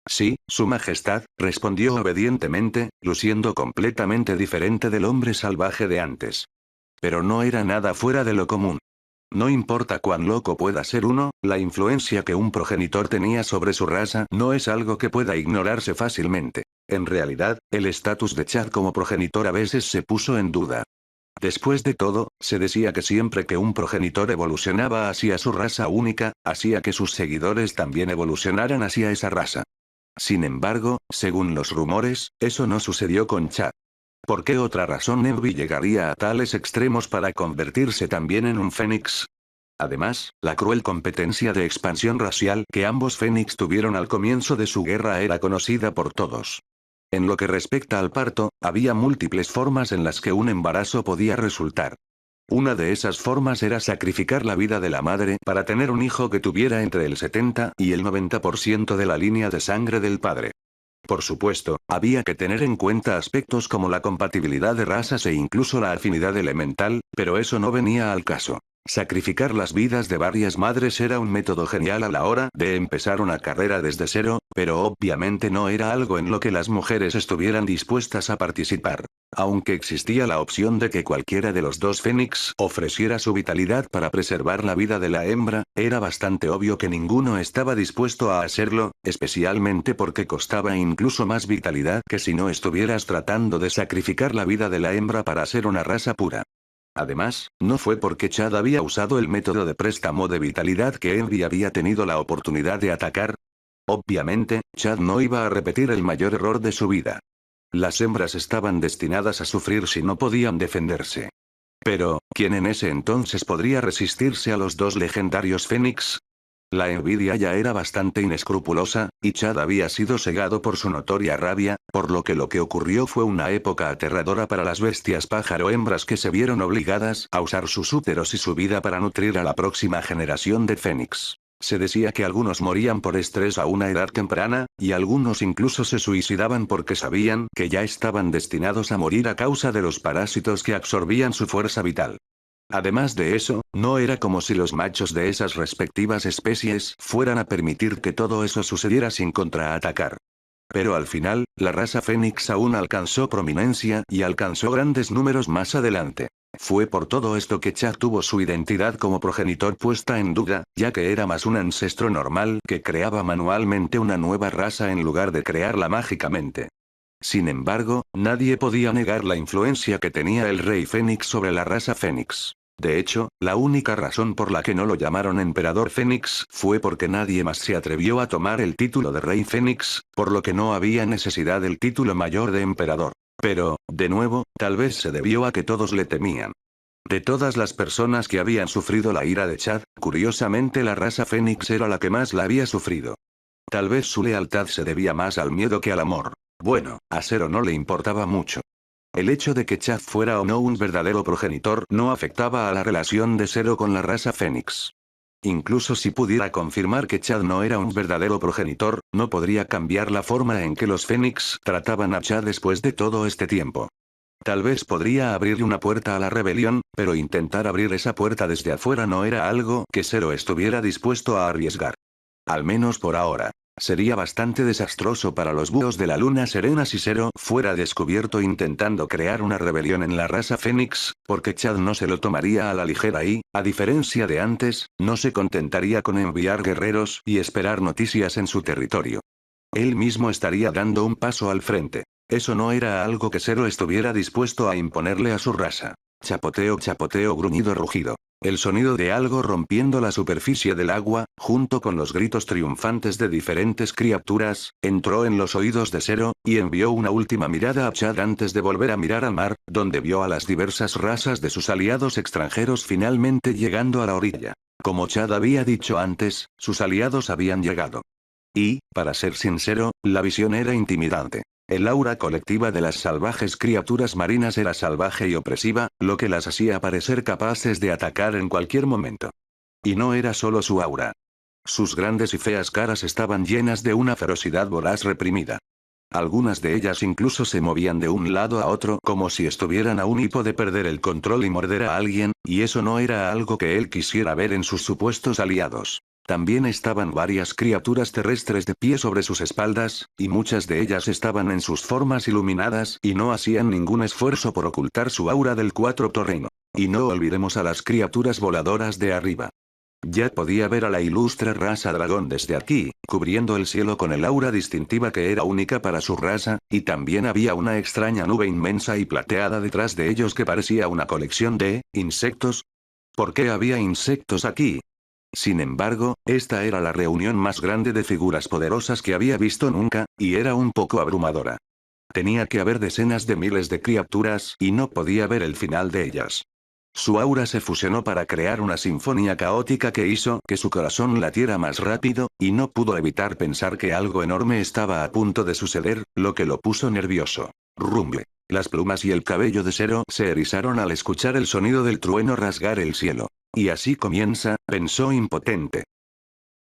Sí, su majestad, respondió obedientemente, luciendo completamente diferente del hombre salvaje de antes. Pero no era nada fuera de lo común. No importa cuán loco pueda ser uno, la influencia que un progenitor tenía sobre su raza no es algo que pueda ignorarse fácilmente. En realidad, el estatus de Chad como progenitor a veces se puso en duda. Después de todo, se decía que siempre que un progenitor evolucionaba hacia su raza única, hacía que sus seguidores también evolucionaran hacia esa raza. Sin embargo, según los rumores, eso no sucedió con Chad. ¿Por qué otra razón Envy llegaría a tales extremos para convertirse también en un fénix? Además, la cruel competencia de expansión racial que ambos fénix tuvieron al comienzo de su guerra era conocida por todos. En lo que respecta al parto, había múltiples formas en las que un embarazo podía resultar. Una de esas formas era sacrificar la vida de la madre para tener un hijo que tuviera entre el 70 y el 90% de la línea de sangre del padre. Por supuesto, había que tener en cuenta aspectos como la compatibilidad de razas e incluso la afinidad elemental, pero eso no venía al caso. Sacrificar las vidas de varias madres era un método genial a la hora de empezar una carrera desde cero, pero obviamente no era algo en lo que las mujeres estuvieran dispuestas a participar. Aunque existía la opción de que cualquiera de los dos fénix ofreciera su vitalidad para preservar la vida de la hembra, era bastante obvio que ninguno estaba dispuesto a hacerlo, especialmente porque costaba incluso más vitalidad que si no estuvieras tratando de sacrificar la vida de la hembra para ser una raza pura. Además, no fue porque Chad había usado el método de préstamo de vitalidad que Envy había tenido la oportunidad de atacar. Obviamente, Chad no iba a repetir el mayor error de su vida. Las hembras estaban destinadas a sufrir si no podían defenderse. Pero, ¿quién en ese entonces podría resistirse a los dos legendarios fénix? La envidia ya era bastante inescrupulosa, y Chad había sido cegado por su notoria rabia, por lo que ocurrió fue una época aterradora para las bestias pájaro hembras que se vieron obligadas a usar sus úteros y su vida para nutrir a la próxima generación de fénix. Se decía que algunos morían por estrés a una edad temprana, y algunos incluso se suicidaban porque sabían que ya estaban destinados a morir a causa de los parásitos que absorbían su fuerza vital. Además de eso, no era como si los machos de esas respectivas especies fueran a permitir que todo eso sucediera sin contraatacar. Pero al final, la raza fénix aún alcanzó prominencia y alcanzó grandes números más adelante. Fue por todo esto que Chad tuvo su identidad como progenitor puesta en duda, ya que era más un ancestro normal que creaba manualmente una nueva raza en lugar de crearla mágicamente. Sin embargo, nadie podía negar la influencia que tenía el rey Fénix sobre la raza Fénix. De hecho, la única razón por la que no lo llamaron Emperador Fénix fue porque nadie más se atrevió a tomar el título de Rey Fénix, por lo que no había necesidad del título mayor de Emperador. Pero, de nuevo, tal vez se debió a que todos le temían. De todas las personas que habían sufrido la ira de Chad, curiosamente la raza Fénix era la que más la había sufrido. Tal vez su lealtad se debía más al miedo que al amor. Bueno, a Zero no le importaba mucho. El hecho de que Chad fuera o no un verdadero progenitor no afectaba a la relación de Zero con la raza Fénix. Incluso si pudiera confirmar que Chad no era un verdadero progenitor, no podría cambiar la forma en que los Fénix trataban a Chad después de todo este tiempo. Tal vez podría abrir una puerta a la rebelión, pero intentar abrir esa puerta desde afuera no era algo que Zero estuviera dispuesto a arriesgar. Al menos por ahora. Sería bastante desastroso para los búhos de la luna serena si Zero fuera descubierto intentando crear una rebelión en la raza Fénix, porque Chad no se lo tomaría a la ligera y, a diferencia de antes, no se contentaría con enviar guerreros y esperar noticias en su territorio. Él mismo estaría dando un paso al frente. Eso no era algo que Zero estuviera dispuesto a imponerle a su raza. Chapoteo, chapoteo, gruñido, rugido. El sonido de algo rompiendo la superficie del agua, junto con los gritos triunfantes de diferentes criaturas, entró en los oídos de Zero, y envió una última mirada a Chad antes de volver a mirar al mar, donde vio a las diversas razas de sus aliados extranjeros finalmente llegando a la orilla. Como Chad había dicho antes, sus aliados habían llegado. Y, para ser sincero, la visión era intimidante. El aura colectiva de las salvajes criaturas marinas era salvaje y opresiva, lo que las hacía parecer capaces de atacar en cualquier momento. Y no era solo su aura. Sus grandes y feas caras estaban llenas de una ferocidad voraz reprimida. Algunas de ellas incluso se movían de un lado a otro como si estuvieran a un hipo de perder el control y morder a alguien, y eso no era algo que él quisiera ver en sus supuestos aliados. También estaban varias criaturas terrestres de pie sobre sus espaldas, y muchas de ellas estaban en sus formas iluminadas y no hacían ningún esfuerzo por ocultar su aura del cuarto reino. Y no olvidemos a las criaturas voladoras de arriba. Ya podía ver a la ilustre raza dragón desde aquí, cubriendo el cielo con el aura distintiva que era única para su raza, y también había una extraña nube inmensa y plateada detrás de ellos que parecía una colección de insectos. ¿Por qué había insectos aquí? Sin embargo, esta era la reunión más grande de figuras poderosas que había visto nunca, y era un poco abrumadora. Tenía que haber decenas de miles de criaturas y no podía ver el final de ellas. Su aura se fusionó para crear una sinfonía caótica que hizo que su corazón latiera más rápido, y no pudo evitar pensar que algo enorme estaba a punto de suceder, lo que lo puso nervioso. Rumble. Las plumas y el cabello de Zero se erizaron al escuchar el sonido del trueno rasgar el cielo. Y así comienza, pensó impotente.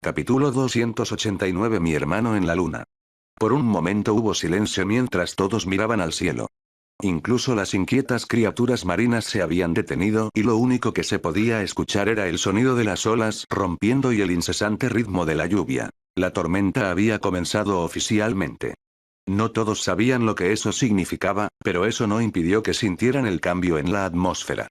Capítulo 289. Mi hermano en la luna. Por un momento hubo silencio mientras todos miraban al cielo. Incluso las inquietas criaturas marinas se habían detenido y lo único que se podía escuchar era el sonido de las olas rompiendo y el incesante ritmo de la lluvia. La tormenta había comenzado oficialmente. No todos sabían lo que eso significaba, pero eso no impidió que sintieran el cambio en la atmósfera.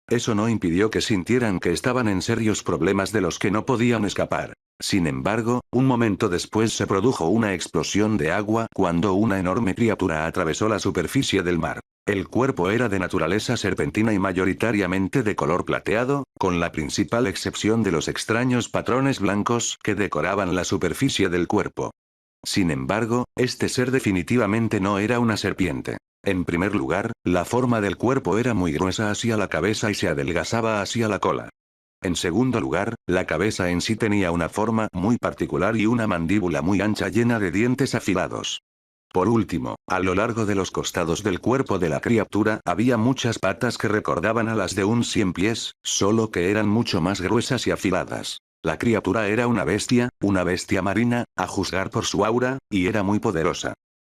Eso no impidió que sintieran que estaban en serios problemas de los que no podían escapar. Sin embargo, un momento después se produjo una explosión de agua cuando una enorme criatura atravesó la superficie del mar. El cuerpo era de naturaleza serpentina y mayoritariamente de color plateado, con la principal excepción de los extraños patrones blancos que decoraban la superficie del cuerpo. Sin embargo, este ser definitivamente no era una serpiente. En primer lugar, la forma del cuerpo era muy gruesa hacia la cabeza y se adelgazaba hacia la cola. En segundo lugar, la cabeza en sí tenía una forma muy particular y una mandíbula muy ancha llena de dientes afilados. Por último, a lo largo de los costados del cuerpo de la criatura había muchas patas que recordaban a las de un 100 pies, solo que eran mucho más gruesas y afiladas. La criatura era una bestia marina, a juzgar por su aura, y era muy poderosa.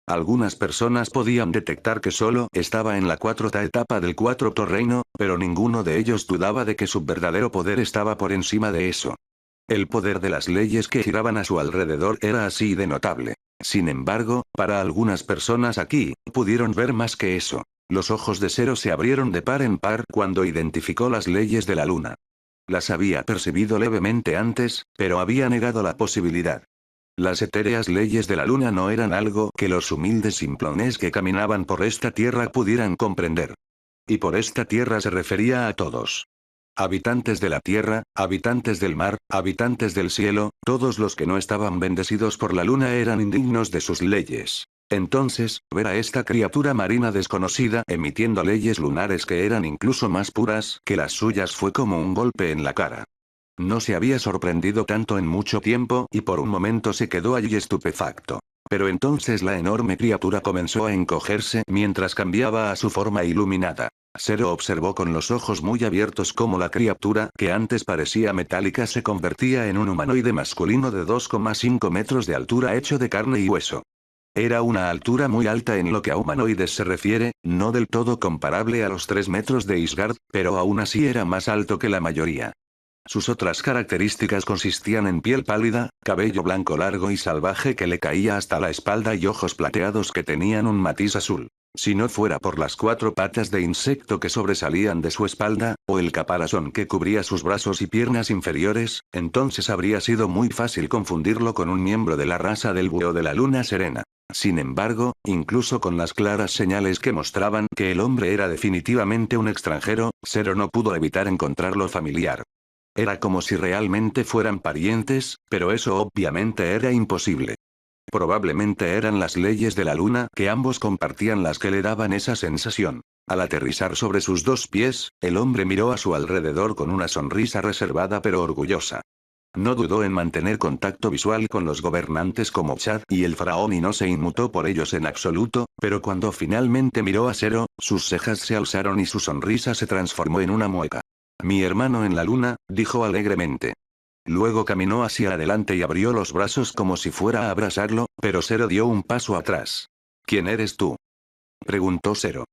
Algunas personas podían detectar que solo estaba en la cuarta etapa del cuarto reino, pero ninguno de ellos dudaba de que su verdadero poder estaba por encima de eso. El poder de las leyes que giraban a su alrededor era así de notable. Sin embargo, para algunas personas aquí, pudieron ver más que eso. Los ojos de Zero se abrieron de par en par cuando identificó las leyes de la luna. Las había percibido levemente antes, pero había negado la posibilidad. Las etéreas leyes de la luna no eran algo que los humildes simplones que caminaban por esta tierra pudieran comprender. Y por esta tierra se refería a todos. Habitantes de la tierra, habitantes del mar, habitantes del cielo, todos los que no estaban bendecidos por la luna eran indignos de sus leyes. Entonces, ver a esta criatura marina desconocida emitiendo leyes lunares que eran incluso más puras que las suyas fue como un golpe en la cara. No se había sorprendido tanto en mucho tiempo y por un momento se quedó allí estupefacto. Pero entonces la enorme criatura comenzó a encogerse mientras cambiaba a su forma iluminada. Zero observó con los ojos muy abiertos cómo la criatura que antes parecía metálica se convertía en un humanoide masculino de 2,5 metros de altura hecho de carne y hueso. Era una altura muy alta en lo que a humanoides se refiere, no del todo comparable a los 3 metros de Isgard, pero aún así era más alto que la mayoría. Sus otras características consistían en piel pálida, cabello blanco largo y salvaje que le caía hasta la espalda y ojos plateados que tenían un matiz azul. Si no fuera por las 4 patas de insecto que sobresalían de su espalda, o el caparazón que cubría sus brazos y piernas inferiores, entonces habría sido muy fácil confundirlo con un miembro de la raza del búho de la luna serena. Sin embargo, incluso con las claras señales que mostraban que el hombre era definitivamente un extranjero, Zero no pudo evitar encontrarlo familiar. Era como si realmente fueran parientes, pero eso obviamente era imposible. Probablemente eran las leyes de la luna que ambos compartían las que le daban esa sensación. Al aterrizar sobre sus dos pies, el hombre miró a su alrededor con una sonrisa reservada pero orgullosa. No dudó en mantener contacto visual con los gobernantes como Chad y el faraón y no se inmutó por ellos en absoluto, pero cuando finalmente miró a Zero, sus cejas se alzaron y su sonrisa se transformó en una mueca. Mi hermano en la luna, dijo alegremente. Luego caminó hacia adelante y abrió los brazos como si fuera a abrazarlo, pero Zero dio un paso atrás. ¿Quién eres tú? Preguntó Zero.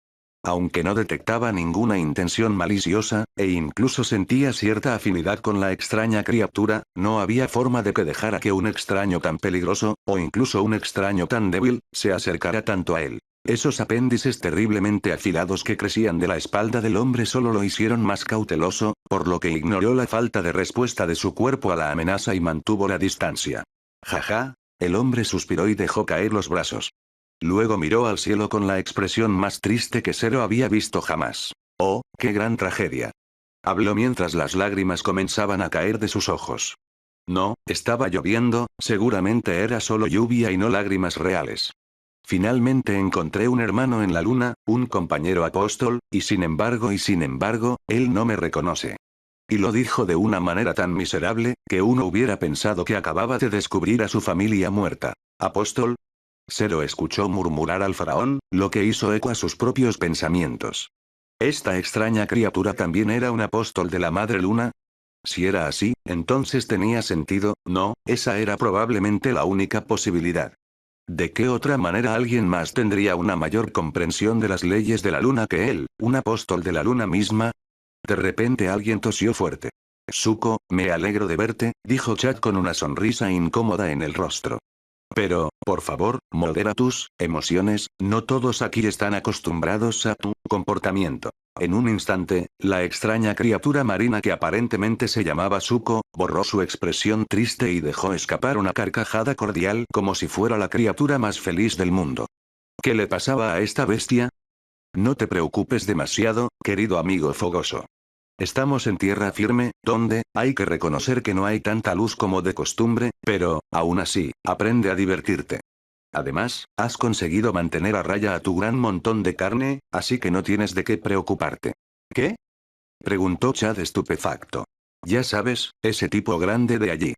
Aunque no detectaba ninguna intención maliciosa, e incluso sentía cierta afinidad con la extraña criatura, no había forma de que dejara que un extraño tan peligroso, o incluso un extraño tan débil, se acercara tanto a él. Esos apéndices terriblemente afilados que crecían de la espalda del hombre solo lo hicieron más cauteloso, por lo que ignoró la falta de respuesta de su cuerpo a la amenaza y mantuvo la distancia. Jaja, el hombre suspiró y dejó caer los brazos. Luego miró al cielo con la expresión más triste que Zero había visto jamás. ¡Oh, qué gran tragedia! Habló mientras las lágrimas comenzaban a caer de sus ojos. No, estaba lloviendo, seguramente era solo lluvia y no lágrimas reales. Finalmente encontré un hermano en la luna, un compañero apóstol, y sin embargo, él no me reconoce. Y lo dijo de una manera tan miserable, que uno hubiera pensado que acababa de descubrir a su familia muerta. ¿Apóstol? Zero escuchó murmurar al faraón, lo que hizo eco a sus propios pensamientos. ¿Esta extraña criatura también era un apóstol de la Madre Luna? Si era así, entonces tenía sentido, no, esa era probablemente la única posibilidad. ¿De qué otra manera alguien más tendría una mayor comprensión de las leyes de la luna que él, un apóstol de la luna misma? De repente alguien tosió fuerte. Zuko, me alegro de verte, dijo Chad con una sonrisa incómoda en el rostro. Pero, por favor, modera tus emociones, no todos aquí están acostumbrados a tu comportamiento. En un instante, la extraña criatura marina que aparentemente se llamaba Zuko, borró su expresión triste y dejó escapar una carcajada cordial como si fuera la criatura más feliz del mundo. ¿Qué le pasaba a esta bestia? No te preocupes demasiado, querido amigo fogoso. Estamos en tierra firme, donde, hay que reconocer que no hay tanta luz como de costumbre, pero, aún así, aprende a divertirte. Además, has conseguido mantener a raya a tu gran montón de carne, así que no tienes de qué preocuparte. ¿Qué? Preguntó Chad estupefacto. Ya sabes, ese tipo grande de allí.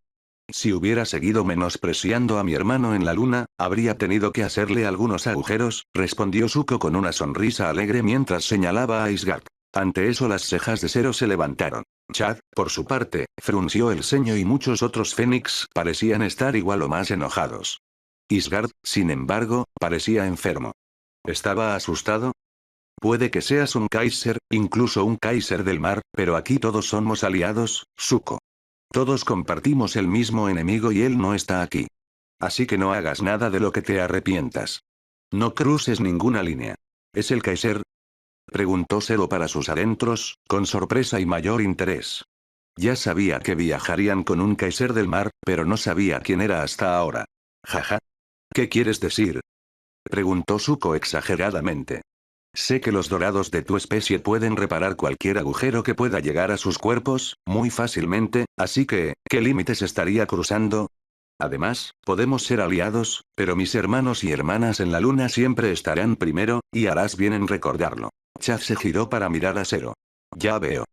Si hubiera seguido menospreciando a mi hermano en la luna, habría tenido que hacerle algunos agujeros, respondió Zuko con una sonrisa alegre mientras señalaba a Isgard. Ante eso las cejas de Zero se levantaron. Chad, por su parte, frunció el ceño y muchos otros fénix parecían estar igual o más enojados. Isgard, sin embargo, parecía enfermo. ¿Estaba asustado? Puede que seas un Kaiser, incluso un Kaiser del mar, pero aquí todos somos aliados, Zuko. Todos compartimos el mismo enemigo y él no está aquí. Así que no hagas nada de lo que te arrepientas. No cruces ninguna línea. ¿Es el Kaiser? Preguntó Zero para sus adentros, con sorpresa y mayor interés. Ya sabía que viajarían con un Kaiser del mar, pero no sabía quién era hasta ahora. Jaja. ¿Qué quieres decir? Preguntó Zuko exageradamente. Sé que los dorados de tu especie pueden reparar cualquier agujero que pueda llegar a sus cuerpos, muy fácilmente, así que, ¿qué límites estaría cruzando? Además, podemos ser aliados, pero mis hermanos y hermanas en la luna siempre estarán primero, y harás bien en recordarlo. Chad se giró para mirar a Zero. Ya veo.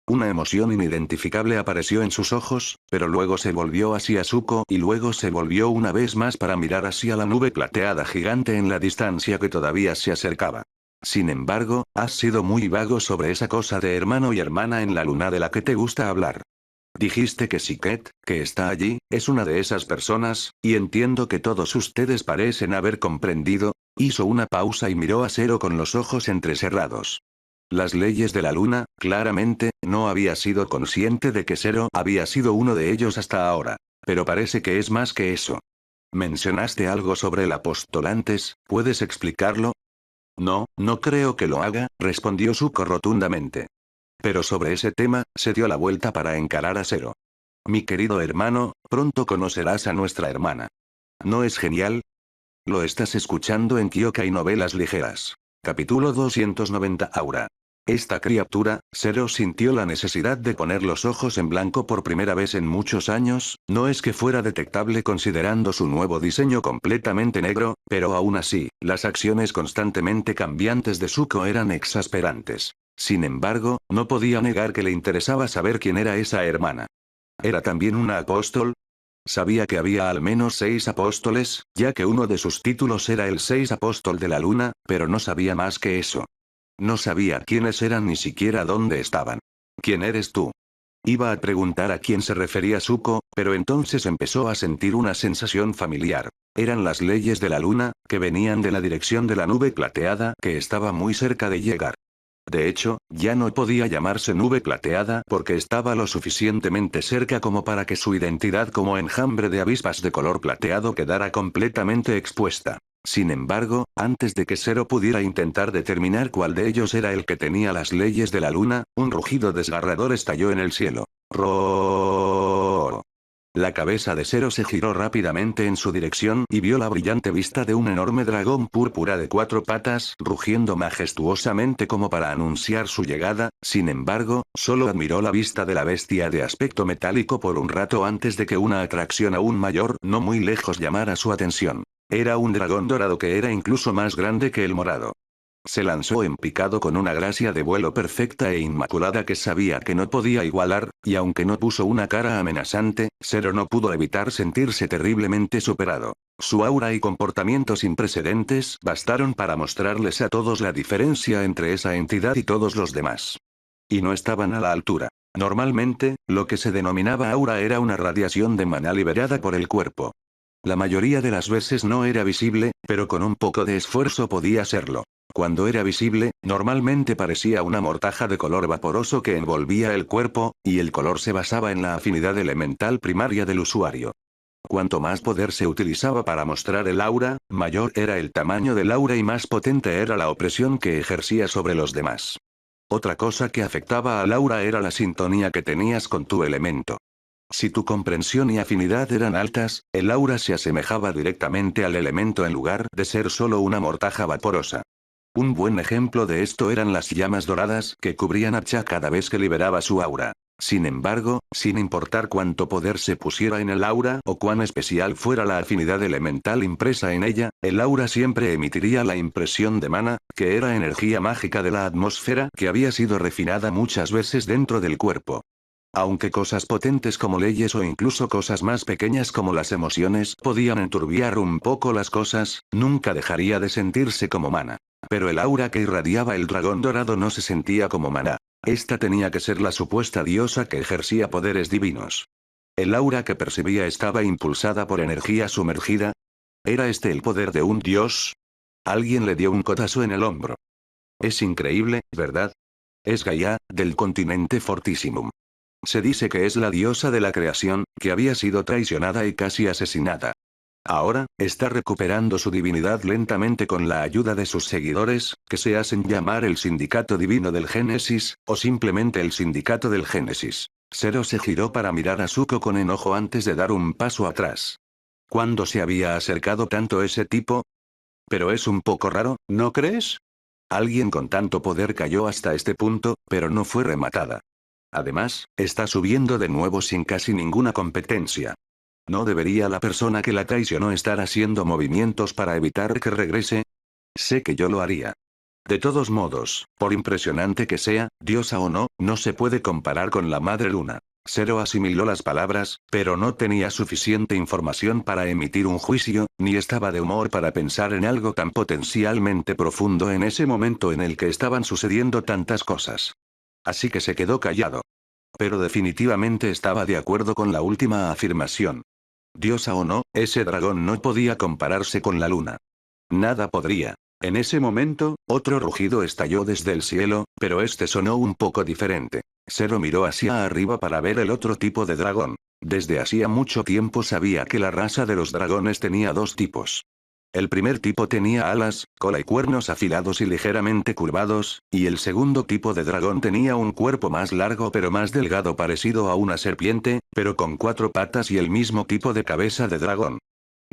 Una emoción inidentificable apareció en sus ojos, pero luego se volvió hacia Zuko y luego se volvió una vez más para mirar hacia la nube plateada gigante en la distancia que todavía se acercaba. Sin embargo, has sido muy vago sobre esa cosa de hermano y hermana en la luna de la que te gusta hablar. Dijiste que Siket, que está allí, es una de esas personas, y entiendo que todos ustedes parecen haber comprendido. Hizo una pausa y miró a Zero con los ojos entrecerrados. Las leyes de la luna, claramente, no había sido consciente de que Zero había sido uno de ellos hasta ahora. Pero parece que es más que eso. Mencionaste algo sobre el apóstol antes, ¿puedes explicarlo? No, no creo que lo haga, respondió Zuko rotundamente. Pero sobre ese tema, se dio la vuelta para encarar a Zero. Mi querido hermano, pronto conocerás a nuestra hermana. ¿No es genial? Lo estás escuchando en Kyokai Novelas Ligeras. Capítulo 290 Aura. Esta criatura, Zero sintió la necesidad de poner los ojos en blanco por primera vez en muchos años, no es que fuera detectable considerando su nuevo diseño completamente negro, pero aún así, las acciones constantemente cambiantes de Zuko eran exasperantes. Sin embargo, no podía negar que le interesaba saber quién era esa hermana. ¿Era también una apóstol? Sabía que había al menos 6 apóstoles, ya que uno de sus títulos era el 6 apóstol de la luna, pero no sabía más que eso. No sabía quiénes eran ni siquiera dónde estaban. ¿Quién eres tú? Iba a preguntar a quién se refería Zuko, pero entonces empezó a sentir una sensación familiar. Eran las leyes de la luna, que venían de la dirección de la nube plateada que estaba muy cerca de llegar. De hecho, ya no podía llamarse nube plateada porque estaba lo suficientemente cerca como para que su identidad como enjambre de avispas de color plateado quedara completamente expuesta. Sin embargo, antes de que Zero pudiera intentar determinar cuál de ellos era el que tenía las leyes de la luna, un rugido desgarrador estalló en el cielo. ¡Roar! La cabeza de Zero se giró rápidamente en su dirección y vio la brillante vista de un enorme dragón púrpura de 4 patas, rugiendo majestuosamente como para anunciar su llegada. Sin embargo, solo admiró la vista de la bestia de aspecto metálico por un rato antes de que una atracción aún mayor no muy lejos llamara su atención. Era un dragón dorado que era incluso más grande que el morado. Se lanzó en picado con una gracia de vuelo perfecta e inmaculada que sabía que no podía igualar, y aunque no puso una cara amenazante, Zero no pudo evitar sentirse terriblemente superado. Su aura y comportamiento sin precedentes bastaron para mostrarles a todos la diferencia entre esa entidad y todos los demás. Y no estaban a la altura. Normalmente, lo que se denominaba aura era una radiación de maná liberada por el cuerpo. La mayoría de las veces no era visible, pero con un poco de esfuerzo podía serlo. Cuando era visible, normalmente parecía una mortaja de color vaporoso que envolvía el cuerpo, y el color se basaba en la afinidad elemental primaria del usuario. Cuanto más poder se utilizaba para mostrar el aura, mayor era el tamaño del aura y más potente era la opresión que ejercía sobre los demás. Otra cosa que afectaba al aura era la sintonía que tenías con tu elemento. Si tu comprensión y afinidad eran altas, el aura se asemejaba directamente al elemento en lugar de ser solo una mortaja vaporosa. Un buen ejemplo de esto eran las llamas doradas que cubrían a Cha cada vez que liberaba su aura. Sin embargo, sin importar cuánto poder se pusiera en el aura o cuán especial fuera la afinidad elemental impresa en ella, el aura siempre emitiría la impresión de mana, que era energía mágica de la atmósfera que había sido refinada muchas veces dentro del cuerpo. Aunque cosas potentes como leyes o incluso cosas más pequeñas como las emociones podían enturbiar un poco las cosas, nunca dejaría de sentirse como mana. Pero el aura que irradiaba el dragón dorado no se sentía como maná. Esta tenía que ser la supuesta diosa que ejercía poderes divinos. El aura que percibía estaba impulsada por energía sumergida. ¿Era este el poder de un dios? Alguien le dio un codazo en el hombro. Es increíble, ¿verdad? Es Gaia, del continente Fortissimum. Se dice que es la diosa de la creación, que había sido traicionada y casi asesinada. Ahora, está recuperando su divinidad lentamente con la ayuda de sus seguidores, que se hacen llamar el Sindicato Divino del Génesis, o simplemente el Sindicato del Génesis. Zero se giró para mirar a Zuko con enojo antes de dar un paso atrás. ¿Cuándo se había acercado tanto ese tipo? Pero es un poco raro, ¿no crees? Alguien con tanto poder cayó hasta este punto, pero no fue rematada. Además, está subiendo de nuevo sin casi ninguna competencia. ¿No debería la persona que la traicionó estar haciendo movimientos para evitar que regrese? Sé que yo lo haría. De todos modos, por impresionante que sea, diosa o no, no se puede comparar con la Madre Luna. Zero asimiló las palabras, pero no tenía suficiente información para emitir un juicio, ni estaba de humor para pensar en algo tan potencialmente profundo en ese momento en el que estaban sucediendo tantas cosas. Así que se quedó callado. Pero definitivamente estaba de acuerdo con la última afirmación. Diosa o no, ese dragón no podía compararse con la luna. Nada podría. En ese momento, otro rugido estalló desde el cielo, pero este sonó un poco diferente. Zero miró hacia arriba para ver el otro tipo de dragón. Desde hacía mucho tiempo sabía que la raza de los dragones tenía 2 tipos. El primer tipo tenía alas, cola y cuernos afilados y ligeramente curvados, y el segundo tipo de dragón tenía un cuerpo más largo pero más delgado parecido a una serpiente, pero con 4 patas y el mismo tipo de cabeza de dragón.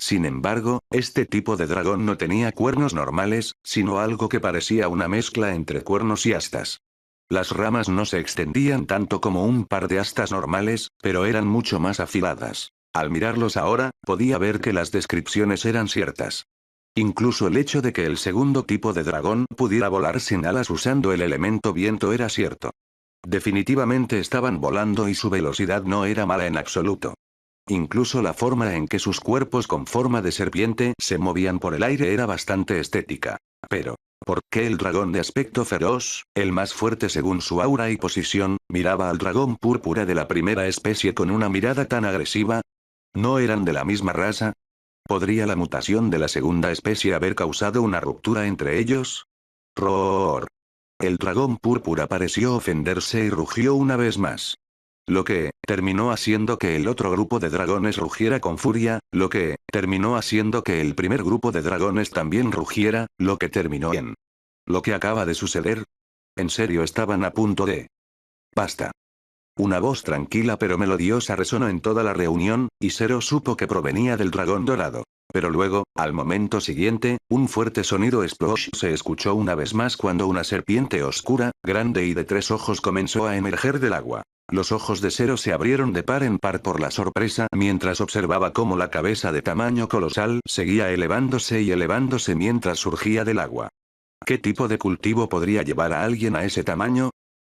Sin embargo, este tipo de dragón no tenía cuernos normales, sino algo que parecía una mezcla entre cuernos y astas. Las ramas no se extendían tanto como un par de astas normales, pero eran mucho más afiladas. Al mirarlos ahora, podía ver que las descripciones eran ciertas. Incluso el hecho de que el segundo tipo de dragón pudiera volar sin alas usando el elemento viento era cierto. Definitivamente estaban volando y su velocidad no era mala en absoluto. Incluso la forma en que sus cuerpos con forma de serpiente se movían por el aire era bastante estética. Pero, ¿por qué el dragón de aspecto feroz, el más fuerte según su aura y posición, miraba al dragón púrpura de la primera especie con una mirada tan agresiva? ¿No eran de la misma raza? ¿Podría la mutación de la segunda especie haber causado una ruptura entre ellos? Roar. El dragón púrpura pareció ofenderse y rugió una vez más. Lo que terminó haciendo que el otro grupo de dragones rugiera con furia, lo que terminó haciendo que el primer grupo de dragones también rugiera, lo que terminó en lo que acaba de suceder. En serio estaban a punto de... Basta. Una voz tranquila pero melodiosa resonó en toda la reunión, y Zero supo que provenía del dragón dorado. Pero luego, al momento siguiente, un fuerte sonido splash se escuchó una vez más cuando una serpiente oscura, grande y de 3 ojos comenzó a emerger del agua. Los ojos de Zero se abrieron de par en par por la sorpresa mientras observaba cómo la cabeza de tamaño colosal seguía elevándose y elevándose mientras surgía del agua. ¿Qué tipo de cultivo podría llevar a alguien a ese tamaño?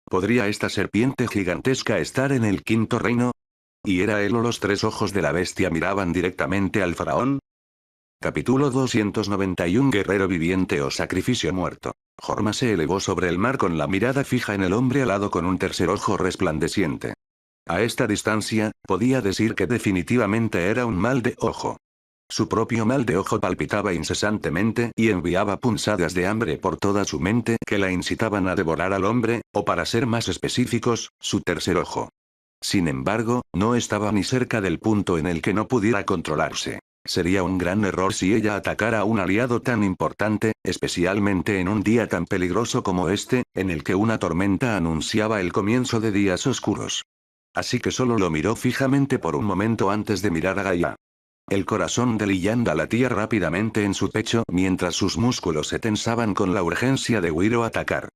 ¿Podría esta serpiente gigantesca estar en el quinto reino? ¿Y era él o los 3 ojos de la bestia miraban directamente al faraón? Capítulo 291 Guerrero viviente o sacrificio muerto. Jorma se elevó sobre el mar con la mirada fija en el hombre alado con un tercer ojo resplandeciente. A esta distancia, podía decir que definitivamente era un mal de ojo. Su propio mal de ojo palpitaba incesantemente y enviaba punzadas de hambre por toda su mente que la incitaban a devorar al hombre, o para ser más específicos, su tercer ojo. Sin embargo, no estaba ni cerca del punto en el que no pudiera controlarse. Sería un gran error si ella atacara a un aliado tan importante, especialmente en un día tan peligroso como este, en el que una tormenta anunciaba el comienzo de días oscuros. Así que solo lo miró fijamente por un momento antes de mirar a Gaia. El corazón de Liyanda latía rápidamente en su pecho mientras sus músculos se tensaban con la urgencia de huir o atacar.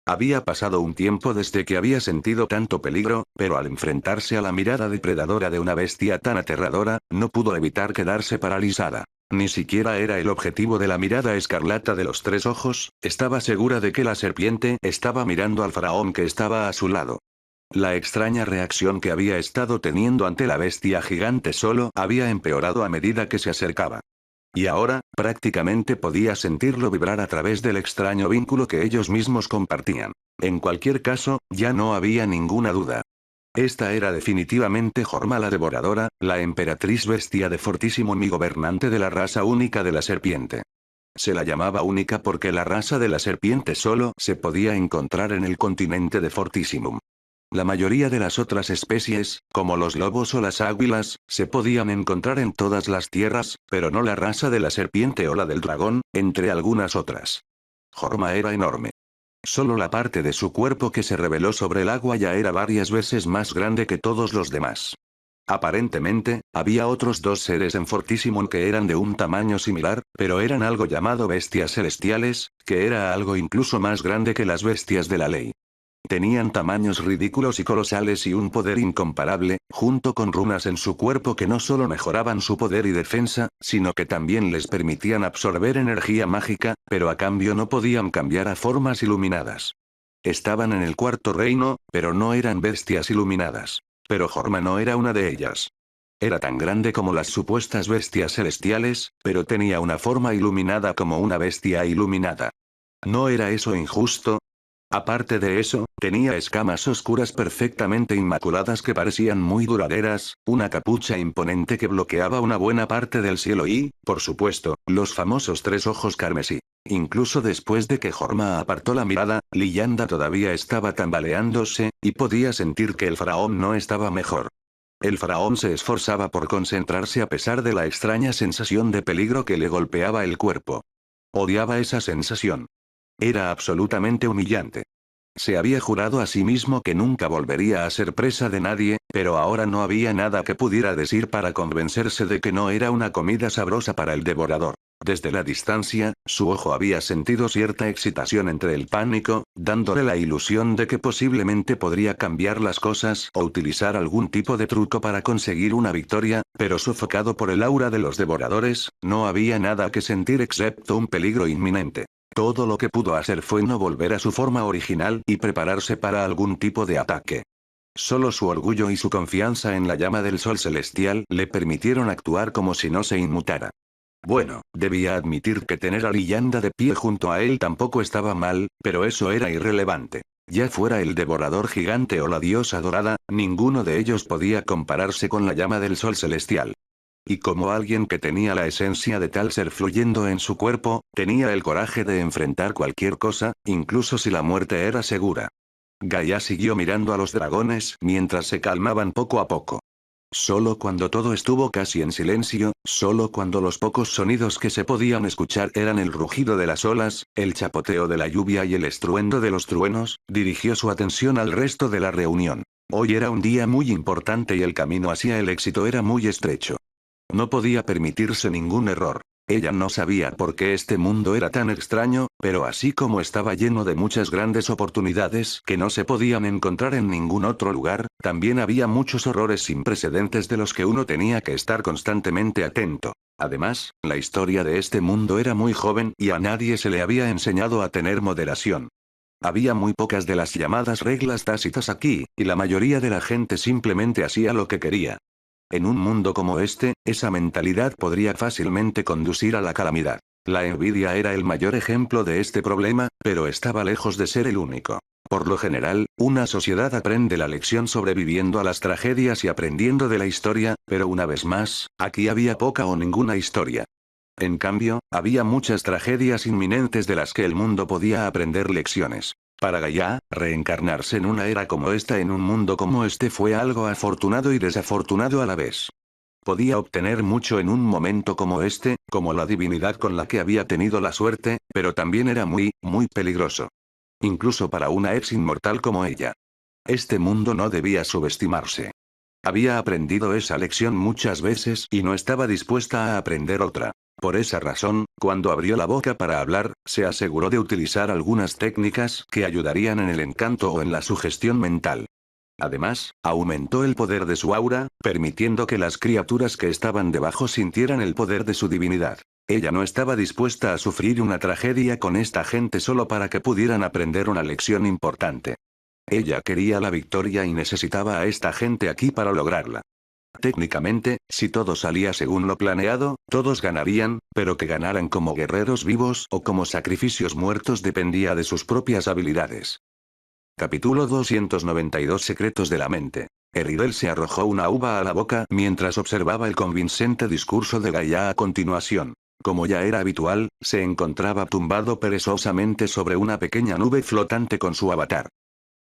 Había pasado un tiempo desde que había sentido tanto peligro, pero al enfrentarse a la mirada depredadora de una bestia tan aterradora, no pudo evitar quedarse paralizada. Ni siquiera era el objetivo de la mirada escarlata de los 3 ojos, estaba segura de que la serpiente estaba mirando al faraón que estaba a su lado. La extraña reacción que había estado teniendo ante la bestia gigante solo había empeorado a medida que se acercaba. Y ahora, prácticamente podía sentirlo vibrar a través del extraño vínculo que ellos mismos compartían. En cualquier caso, ya no había ninguna duda. Esta era definitivamente Jorma la Devoradora, la emperatriz bestia de Fortísimum y gobernante de la raza única de la serpiente. Se la llamaba única porque la raza de la serpiente solo se podía encontrar en el continente de Fortísimum. La mayoría de las otras especies, como los lobos o las águilas, se podían encontrar en todas las tierras, pero no la raza de la serpiente o la del dragón, entre algunas otras. Jorma era enorme. Solo la parte de su cuerpo que se reveló sobre el agua ya era varias veces más grande que todos los demás. Aparentemente, había otros 2 seres en Fortísimum que eran de un tamaño similar, pero eran algo llamado bestias celestiales, que era algo incluso más grande que las bestias de la ley. Tenían tamaños ridículos y colosales y un poder incomparable, junto con runas en su cuerpo que no solo mejoraban su poder y defensa, sino que también les permitían absorber energía mágica, pero a cambio no podían cambiar a formas iluminadas. Estaban en el cuarto reino, pero no eran bestias iluminadas. Pero Jorma no era una de ellas. Era tan grande como las supuestas bestias celestiales, pero tenía una forma iluminada como una bestia iluminada. ¿No era eso injusto? Aparte de eso, tenía escamas oscuras perfectamente inmaculadas que parecían muy duraderas, una capucha imponente que bloqueaba una buena parte del cielo y, por supuesto, los famosos 3 ojos carmesí. Incluso después de que Jorma apartó la mirada, Liyanda todavía estaba tambaleándose, y podía sentir que el faraón no estaba mejor. El faraón se esforzaba por concentrarse a pesar de la extraña sensación de peligro que le golpeaba el cuerpo. Odiaba esa sensación. Era absolutamente humillante. Se había jurado a sí mismo que nunca volvería a ser presa de nadie, pero ahora no había nada que pudiera decir para convencerse de que no era una comida sabrosa para el devorador. Desde la distancia, su ojo había sentido cierta excitación entre el pánico, dándole la ilusión de que posiblemente podría cambiar las cosas o utilizar algún tipo de truco para conseguir una victoria, pero sofocado por el aura de los devoradores, no había nada que sentir excepto un peligro inminente. Todo lo que pudo hacer fue no volver a su forma original y prepararse para algún tipo de ataque. Solo su orgullo y su confianza en la llama del sol celestial le permitieron actuar como si no se inmutara. Bueno, debía admitir que tener a Liyanda de pie junto a él tampoco estaba mal, pero eso era irrelevante. Ya fuera el devorador gigante o la diosa dorada, ninguno de ellos podía compararse con la llama del sol celestial. Y como alguien que tenía la esencia de tal ser fluyendo en su cuerpo, tenía el coraje de enfrentar cualquier cosa, incluso si la muerte era segura. Gaia siguió mirando a los dragones mientras se calmaban poco a poco. Solo cuando todo estuvo casi en silencio, solo cuando los pocos sonidos que se podían escuchar eran el rugido de las olas, el chapoteo de la lluvia y el estruendo de los truenos, dirigió su atención al resto de la reunión. Hoy era un día muy importante y el camino hacia el éxito era muy estrecho. No podía permitirse ningún error. Ella no sabía por qué este mundo era tan extraño, pero así como estaba lleno de muchas grandes oportunidades que no se podían encontrar en ningún otro lugar, también había muchos horrores sin precedentes de los que uno tenía que estar constantemente atento. Además, la historia de este mundo era muy joven y a nadie se le había enseñado a tener moderación. Había muy pocas de las llamadas reglas tácitas aquí, y la mayoría de la gente simplemente hacía lo que quería. En un mundo como este, esa mentalidad podría fácilmente conducir a la calamidad. La envidia era el mayor ejemplo de este problema, pero estaba lejos de ser el único. Por lo general, una sociedad aprende la lección sobreviviendo a las tragedias y aprendiendo de la historia, pero una vez más, aquí había poca o ninguna historia. En cambio, había muchas tragedias inminentes de las que el mundo podía aprender lecciones. Para Gaia, reencarnarse en una era como esta en un mundo como este fue algo afortunado y desafortunado a la vez. Podía obtener mucho en un momento como este, como la divinidad con la que había tenido la suerte, pero también era muy, muy peligroso. Incluso para una ex inmortal como ella. Este mundo no debía subestimarse. Había aprendido esa lección muchas veces y no estaba dispuesta a aprender otra. Por esa razón, cuando abrió la boca para hablar, se aseguró de utilizar algunas técnicas que ayudarían en el encanto o en la sugestión mental. Además, aumentó el poder de su aura, permitiendo que las criaturas que estaban debajo sintieran el poder de su divinidad. Ella no estaba dispuesta a sufrir una tragedia con esta gente solo para que pudieran aprender una lección importante. Ella quería la victoria y necesitaba a esta gente aquí para lograrla. Técnicamente, si todo salía según lo planeado, todos ganarían, pero que ganaran como guerreros vivos o como sacrificios muertos dependía de sus propias habilidades. Capítulo 292 Secretos de la mente. Eridel se arrojó una uva a la boca mientras observaba el convincente discurso de Gaia a continuación. Como ya era habitual, se encontraba tumbado perezosamente sobre una pequeña nube flotante con su avatar.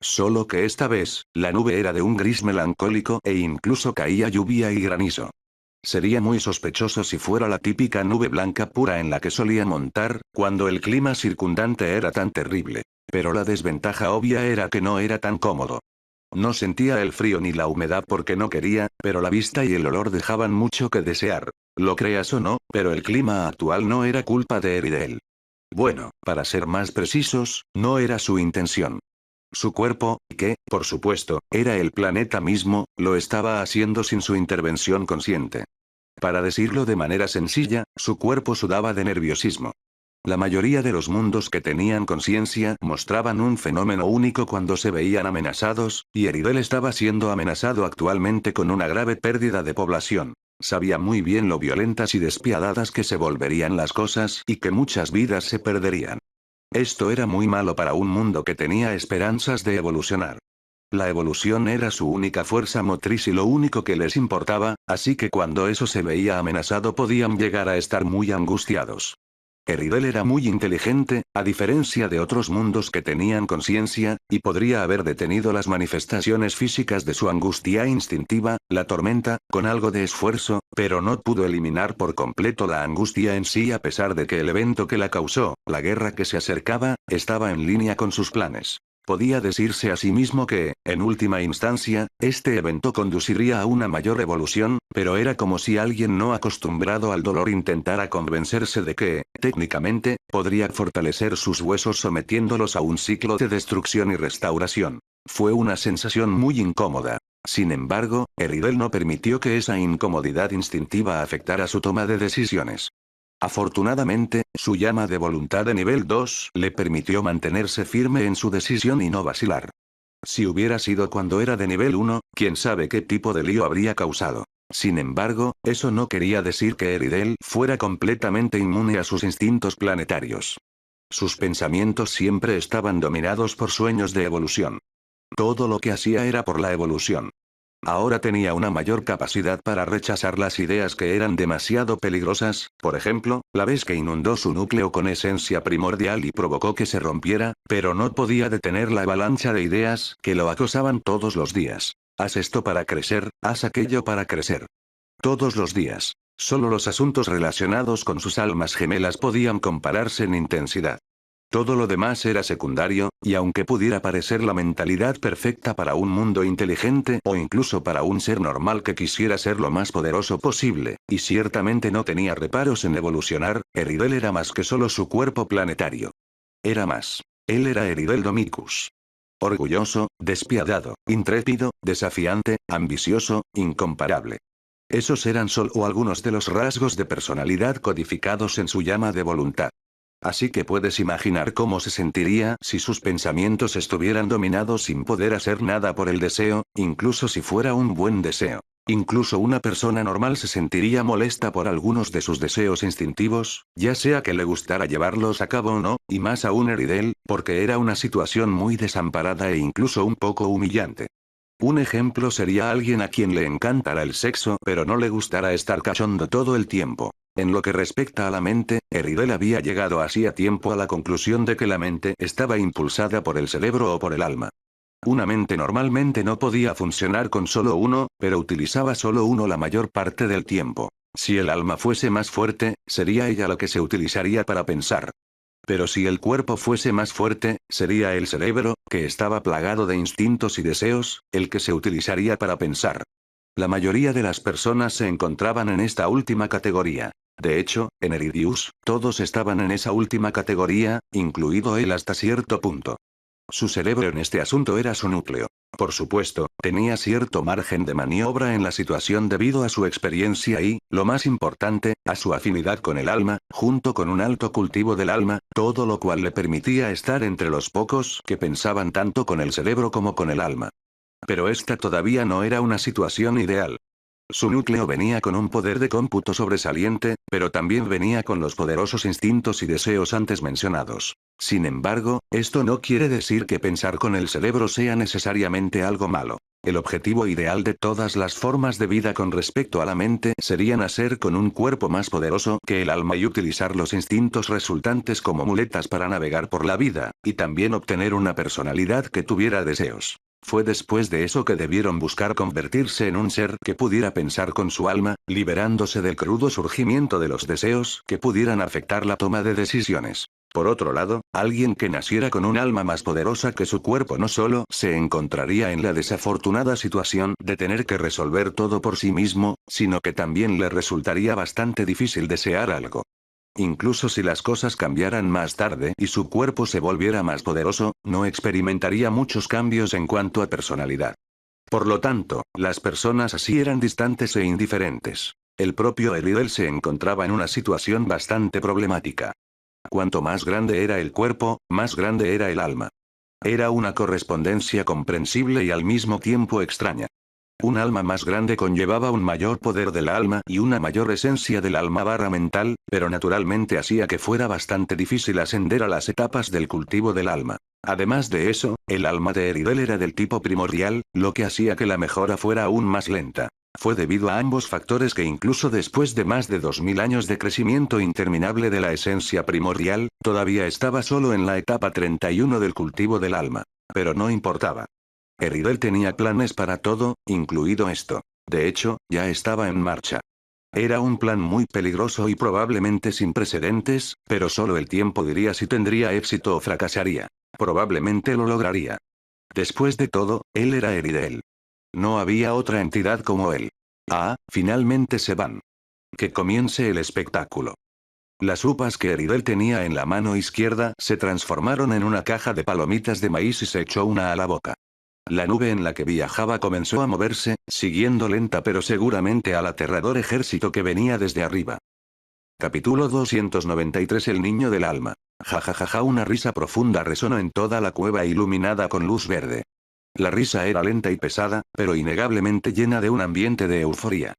Solo que esta vez, la nube era de un gris melancólico e incluso caía lluvia y granizo. Sería muy sospechoso si fuera la típica nube blanca pura en la que solía montar, cuando el clima circundante era tan terrible. Pero la desventaja obvia era que no era tan cómodo. No sentía el frío ni la humedad porque no quería, pero la vista y el olor dejaban mucho que desear. Lo creas o no, pero el clima actual no era culpa de Eridel. Bueno, para ser más precisos, no era su intención. Su cuerpo, que, por supuesto, era el planeta mismo, lo estaba haciendo sin su intervención consciente. Para decirlo de manera sencilla, su cuerpo sudaba de nerviosismo. La mayoría de los mundos que tenían conciencia mostraban un fenómeno único cuando se veían amenazados, y Eridel estaba siendo amenazado actualmente con una grave pérdida de población. Sabía muy bien lo violentas y despiadadas que se volverían las cosas y que muchas vidas se perderían. Esto era muy malo para un mundo que tenía esperanzas de evolucionar. La evolución era su única fuerza motriz y lo único que les importaba, así que cuando eso se veía amenazado podían llegar a estar muy angustiados. Eridel era muy inteligente, a diferencia de otros mundos que tenían conciencia, y podría haber detenido las manifestaciones físicas de su angustia instintiva, la tormenta, con algo de esfuerzo, pero no pudo eliminar por completo la angustia en sí a pesar de que el evento que la causó, la guerra que se acercaba, estaba en línea con sus planes. Podía decirse a sí mismo que, en última instancia, este evento conduciría a una mayor evolución, pero era como si alguien no acostumbrado al dolor intentara convencerse de que, técnicamente, podría fortalecer sus huesos sometiéndolos a un ciclo de destrucción y restauración. Fue una sensación muy incómoda. Sin embargo, Eridel no permitió que esa incomodidad instintiva afectara su toma de decisiones. Afortunadamente, su llama de voluntad de nivel 2 le permitió mantenerse firme en su decisión y no vacilar. Si hubiera sido cuando era de nivel 1, quién sabe qué tipo de lío habría causado. Sin embargo, eso no quería decir que Eridel fuera completamente inmune a sus instintos planetarios. Sus pensamientos siempre estaban dominados por sueños de evolución. Todo lo que hacía era por la evolución. Ahora tenía una mayor capacidad para rechazar las ideas que eran demasiado peligrosas, por ejemplo, la vez que inundó su núcleo con esencia primordial y provocó que se rompiera, pero no podía detener la avalancha de ideas que lo acosaban todos los días. Haz esto para crecer, haz aquello para crecer. Todos los días. Solo los asuntos relacionados con sus almas gemelas podían compararse en intensidad. Todo lo demás era secundario, y aunque pudiera parecer la mentalidad perfecta para un mundo inteligente o incluso para un ser normal que quisiera ser lo más poderoso posible, y ciertamente no tenía reparos en evolucionar, Eridel era más que solo su cuerpo planetario. Era más. Él era Eridel Domicus. Orgulloso, despiadado, intrépido, desafiante, ambicioso, incomparable. Esos eran solo algunos de los rasgos de personalidad codificados en su llama de voluntad. Así que puedes imaginar cómo se sentiría si sus pensamientos estuvieran dominados sin poder hacer nada por el deseo, incluso si fuera un buen deseo. Incluso una persona normal se sentiría molesta por algunos de sus deseos instintivos, ya sea que le gustara llevarlos a cabo o no, y más aún Eridel, porque era una situación muy desamparada e incluso un poco humillante. Un ejemplo sería alguien a quien le encantara el sexo pero no le gustara estar cachondo todo el tiempo. En lo que respecta a la mente, Eridel había llegado hacía tiempo a la conclusión de que la mente estaba impulsada por el cerebro o por el alma. Una mente normalmente no podía funcionar con solo uno, pero utilizaba solo uno la mayor parte del tiempo. Si el alma fuese más fuerte, sería ella la que se utilizaría para pensar. Pero si el cuerpo fuese más fuerte, sería el cerebro, que estaba plagado de instintos y deseos, el que se utilizaría para pensar. La mayoría de las personas se encontraban en esta última categoría. De hecho, en Eridius, todos estaban en esa última categoría, incluido él hasta cierto punto. Su cerebro en este asunto era su núcleo. Por supuesto, tenía cierto margen de maniobra en la situación debido a su experiencia y, lo más importante, a su afinidad con el alma, junto con un alto cultivo del alma, todo lo cual le permitía estar entre los pocos que pensaban tanto con el cerebro como con el alma. Pero esta todavía no era una situación ideal. Su núcleo venía con un poder de cómputo sobresaliente, pero también venía con los poderosos instintos y deseos antes mencionados. Sin embargo, esto no quiere decir que pensar con el cerebro sea necesariamente algo malo. El objetivo ideal de todas las formas de vida con respecto a la mente sería nacer con un cuerpo más poderoso que el alma y utilizar los instintos resultantes como muletas para navegar por la vida, y también obtener una personalidad que tuviera deseos. Fue después de eso que debieron buscar convertirse en un ser que pudiera pensar con su alma, liberándose del crudo surgimiento de los deseos que pudieran afectar la toma de decisiones. Por otro lado, alguien que naciera con un alma más poderosa que su cuerpo no solo se encontraría en la desafortunada situación de tener que resolver todo por sí mismo, sino que también le resultaría bastante difícil desear algo. Incluso si las cosas cambiaran más tarde y su cuerpo se volviera más poderoso, no experimentaría muchos cambios en cuanto a personalidad. Por lo tanto, las personas así eran distantes e indiferentes. El propio Eridel se encontraba en una situación bastante problemática. Cuanto más grande era el cuerpo, más grande era el alma. Era una correspondencia comprensible y al mismo tiempo extraña. Un alma más grande conllevaba un mayor poder del alma y una mayor esencia del alma barra mental, pero naturalmente hacía que fuera bastante difícil ascender a las etapas del cultivo del alma. Además de eso, el alma de Eridel era del tipo primordial, lo que hacía que la mejora fuera aún más lenta. Fue debido a ambos factores que incluso después de más de 2000 años de crecimiento interminable de la esencia primordial, todavía estaba solo en la etapa 31 del cultivo del alma. Pero no importaba. Eridel tenía planes para todo, incluido esto. De hecho, ya estaba en marcha. Era un plan muy peligroso y probablemente sin precedentes, pero solo el tiempo diría si tendría éxito o fracasaría. Probablemente lo lograría. Después de todo, él era Eridel. No había otra entidad como él. Ah, finalmente se van. Que comience el espectáculo. Las uvas que Eridel tenía en la mano izquierda se transformaron en una caja de palomitas de maíz y se echó una a la boca. La nube en la que viajaba comenzó a moverse, siguiendo lenta pero seguramente al aterrador ejército que venía desde arriba. Capítulo 293. El niño del alma. Jajajaja. Una risa profunda resonó en toda la cueva iluminada con luz verde. La risa era lenta y pesada, pero innegablemente llena de un ambiente de euforía.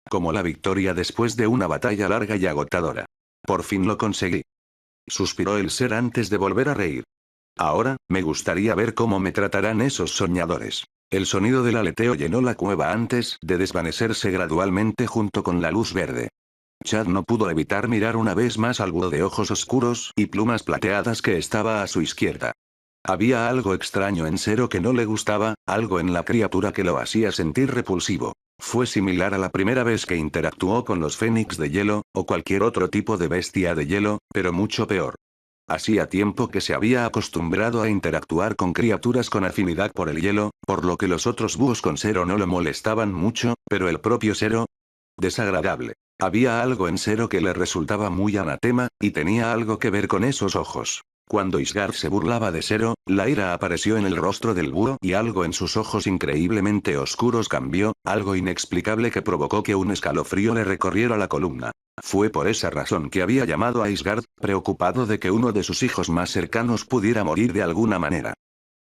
Como la victoria después de una batalla larga y agotadora. Por fin lo conseguí. Suspiró el ser antes de volver a reír. Ahora, me gustaría ver cómo me tratarán esos soñadores. El sonido del aleteo llenó la cueva antes de desvanecerse gradualmente junto con la luz verde. Chad no pudo evitar mirar una vez más al búho de ojos oscuros y plumas plateadas que estaba a su izquierda. Había algo extraño en Zero que no le gustaba, algo en la criatura que lo hacía sentir repulsivo. Fue similar a la primera vez que interactuó con los fénix de hielo, o cualquier otro tipo de bestia de hielo, pero mucho peor. Hacía tiempo que se había acostumbrado a interactuar con criaturas con afinidad por el hielo, por lo que los otros búhos con Zero no lo molestaban mucho, pero el propio Zero... desagradable. Había algo en Zero que le resultaba muy anatema, y tenía algo que ver con esos ojos. Cuando Isgard se burlaba de Zero, la ira apareció en el rostro del búho y algo en sus ojos increíblemente oscuros cambió, algo inexplicable que provocó que un escalofrío le recorriera la columna. Fue por esa razón que había llamado a Isgard, preocupado de que uno de sus hijos más cercanos pudiera morir de alguna manera.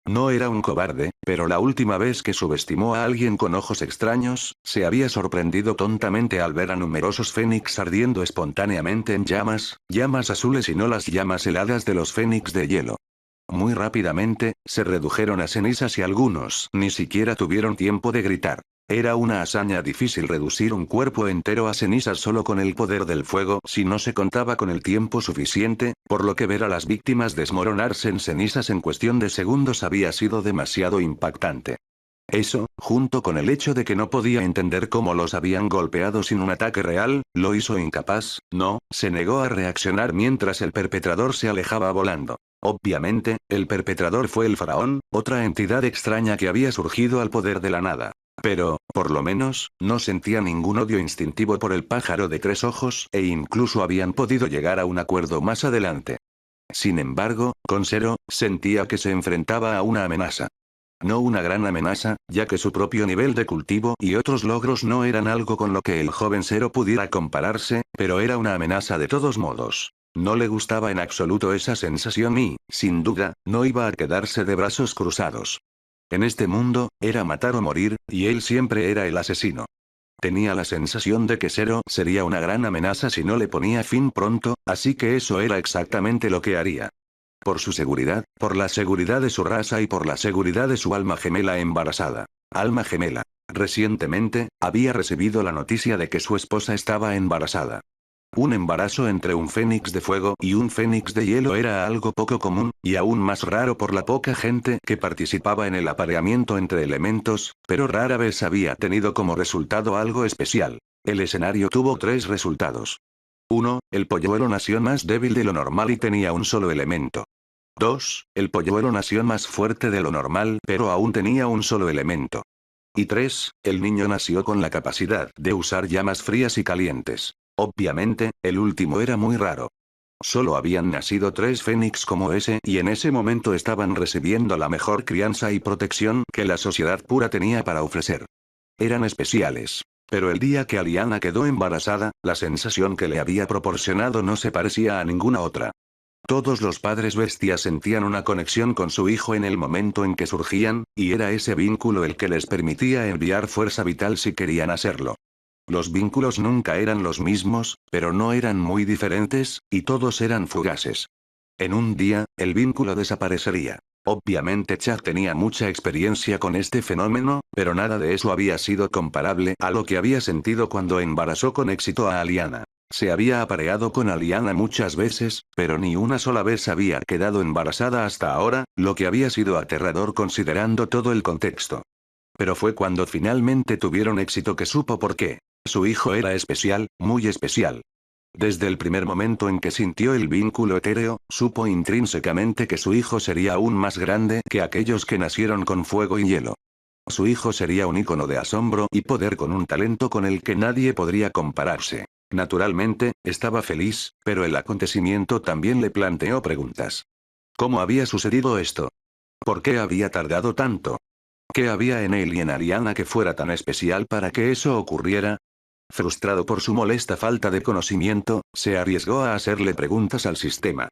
No era un cobarde, pero la última vez que subestimó a alguien con ojos extraños, se había sorprendido tontamente al ver a numerosos fénix ardiendo espontáneamente en llamas, llamas azules y no las llamas heladas de los fénix de hielo. Muy rápidamente, se redujeron a cenizas y algunos ni siquiera tuvieron tiempo de gritar. Era una hazaña difícil reducir un cuerpo entero a cenizas solo con el poder del fuego si no se contaba con el tiempo suficiente, por lo que ver a las víctimas desmoronarse en cenizas en cuestión de segundos había sido demasiado impactante. Eso, junto con el hecho de que no podía entender cómo los habían golpeado sin un ataque real, lo hizo incapaz, se negó a reaccionar mientras el perpetrador se alejaba volando. Obviamente, el perpetrador fue el faraón, otra entidad extraña que había surgido al poder de la nada. Pero, por lo menos, no sentía ningún odio instintivo por el pájaro de tres ojos e incluso habían podido llegar a un acuerdo más adelante. Sin embargo, con Zero, sentía que se enfrentaba a una amenaza. No una gran amenaza, ya que su propio nivel de cultivo y otros logros no eran algo con lo que el joven Zero pudiera compararse, pero era una amenaza de todos modos. No le gustaba en absoluto esa sensación y, sin duda, no iba a quedarse de brazos cruzados. En este mundo, era matar o morir, y él siempre era el asesino. Tenía la sensación de que Zero sería una gran amenaza si no le ponía fin pronto, así que eso era exactamente lo que haría. Por su seguridad, por la seguridad de su raza y por la seguridad de su alma gemela embarazada. Alma gemela. Recientemente, había recibido la noticia de que su esposa estaba embarazada. Un embarazo entre un fénix de fuego y un fénix de hielo era algo poco común, y aún más raro por la poca gente que participaba en el apareamiento entre elementos, pero rara vez había tenido como resultado algo especial. El escenario tuvo tres resultados. 1. El polluelo nació más débil de lo normal y tenía un solo elemento. 2. El polluelo nació más fuerte de lo normal pero aún tenía un solo elemento. Y 3. El niño nació con la capacidad de usar llamas frías y calientes. Obviamente, el último era muy raro. Solo habían nacido 3 fénix como ese y en ese momento estaban recibiendo la mejor crianza y protección que la sociedad pura tenía para ofrecer. Eran especiales. Pero el día que Aliana quedó embarazada, la sensación que le había proporcionado no se parecía a ninguna otra. Todos los padres bestias sentían una conexión con su hijo en el momento en que surgían, y era ese vínculo el que les permitía enviar fuerza vital si querían hacerlo. Los vínculos nunca eran los mismos, pero no eran muy diferentes, y todos eran fugaces. En un día, el vínculo desaparecería. Obviamente Chad tenía mucha experiencia con este fenómeno, pero nada de eso había sido comparable a lo que había sentido cuando embarazó con éxito a Aliana. Se había apareado con Aliana muchas veces, pero ni una sola vez había quedado embarazada hasta ahora, lo que había sido aterrador considerando todo el contexto. Pero fue cuando finalmente tuvieron éxito que supo por qué. Su hijo era especial, muy especial. Desde el primer momento en que sintió el vínculo etéreo, supo intrínsecamente que su hijo sería aún más grande que aquellos que nacieron con fuego y hielo. Su hijo sería un ícono de asombro y poder con un talento con el que nadie podría compararse. Naturalmente, estaba feliz, pero el acontecimiento también le planteó preguntas. ¿Cómo había sucedido esto? ¿Por qué había tardado tanto? ¿Qué había en él y en Ariana que fuera tan especial para que eso ocurriera? Frustrado por su molesta falta de conocimiento, se arriesgó a hacerle preguntas al sistema.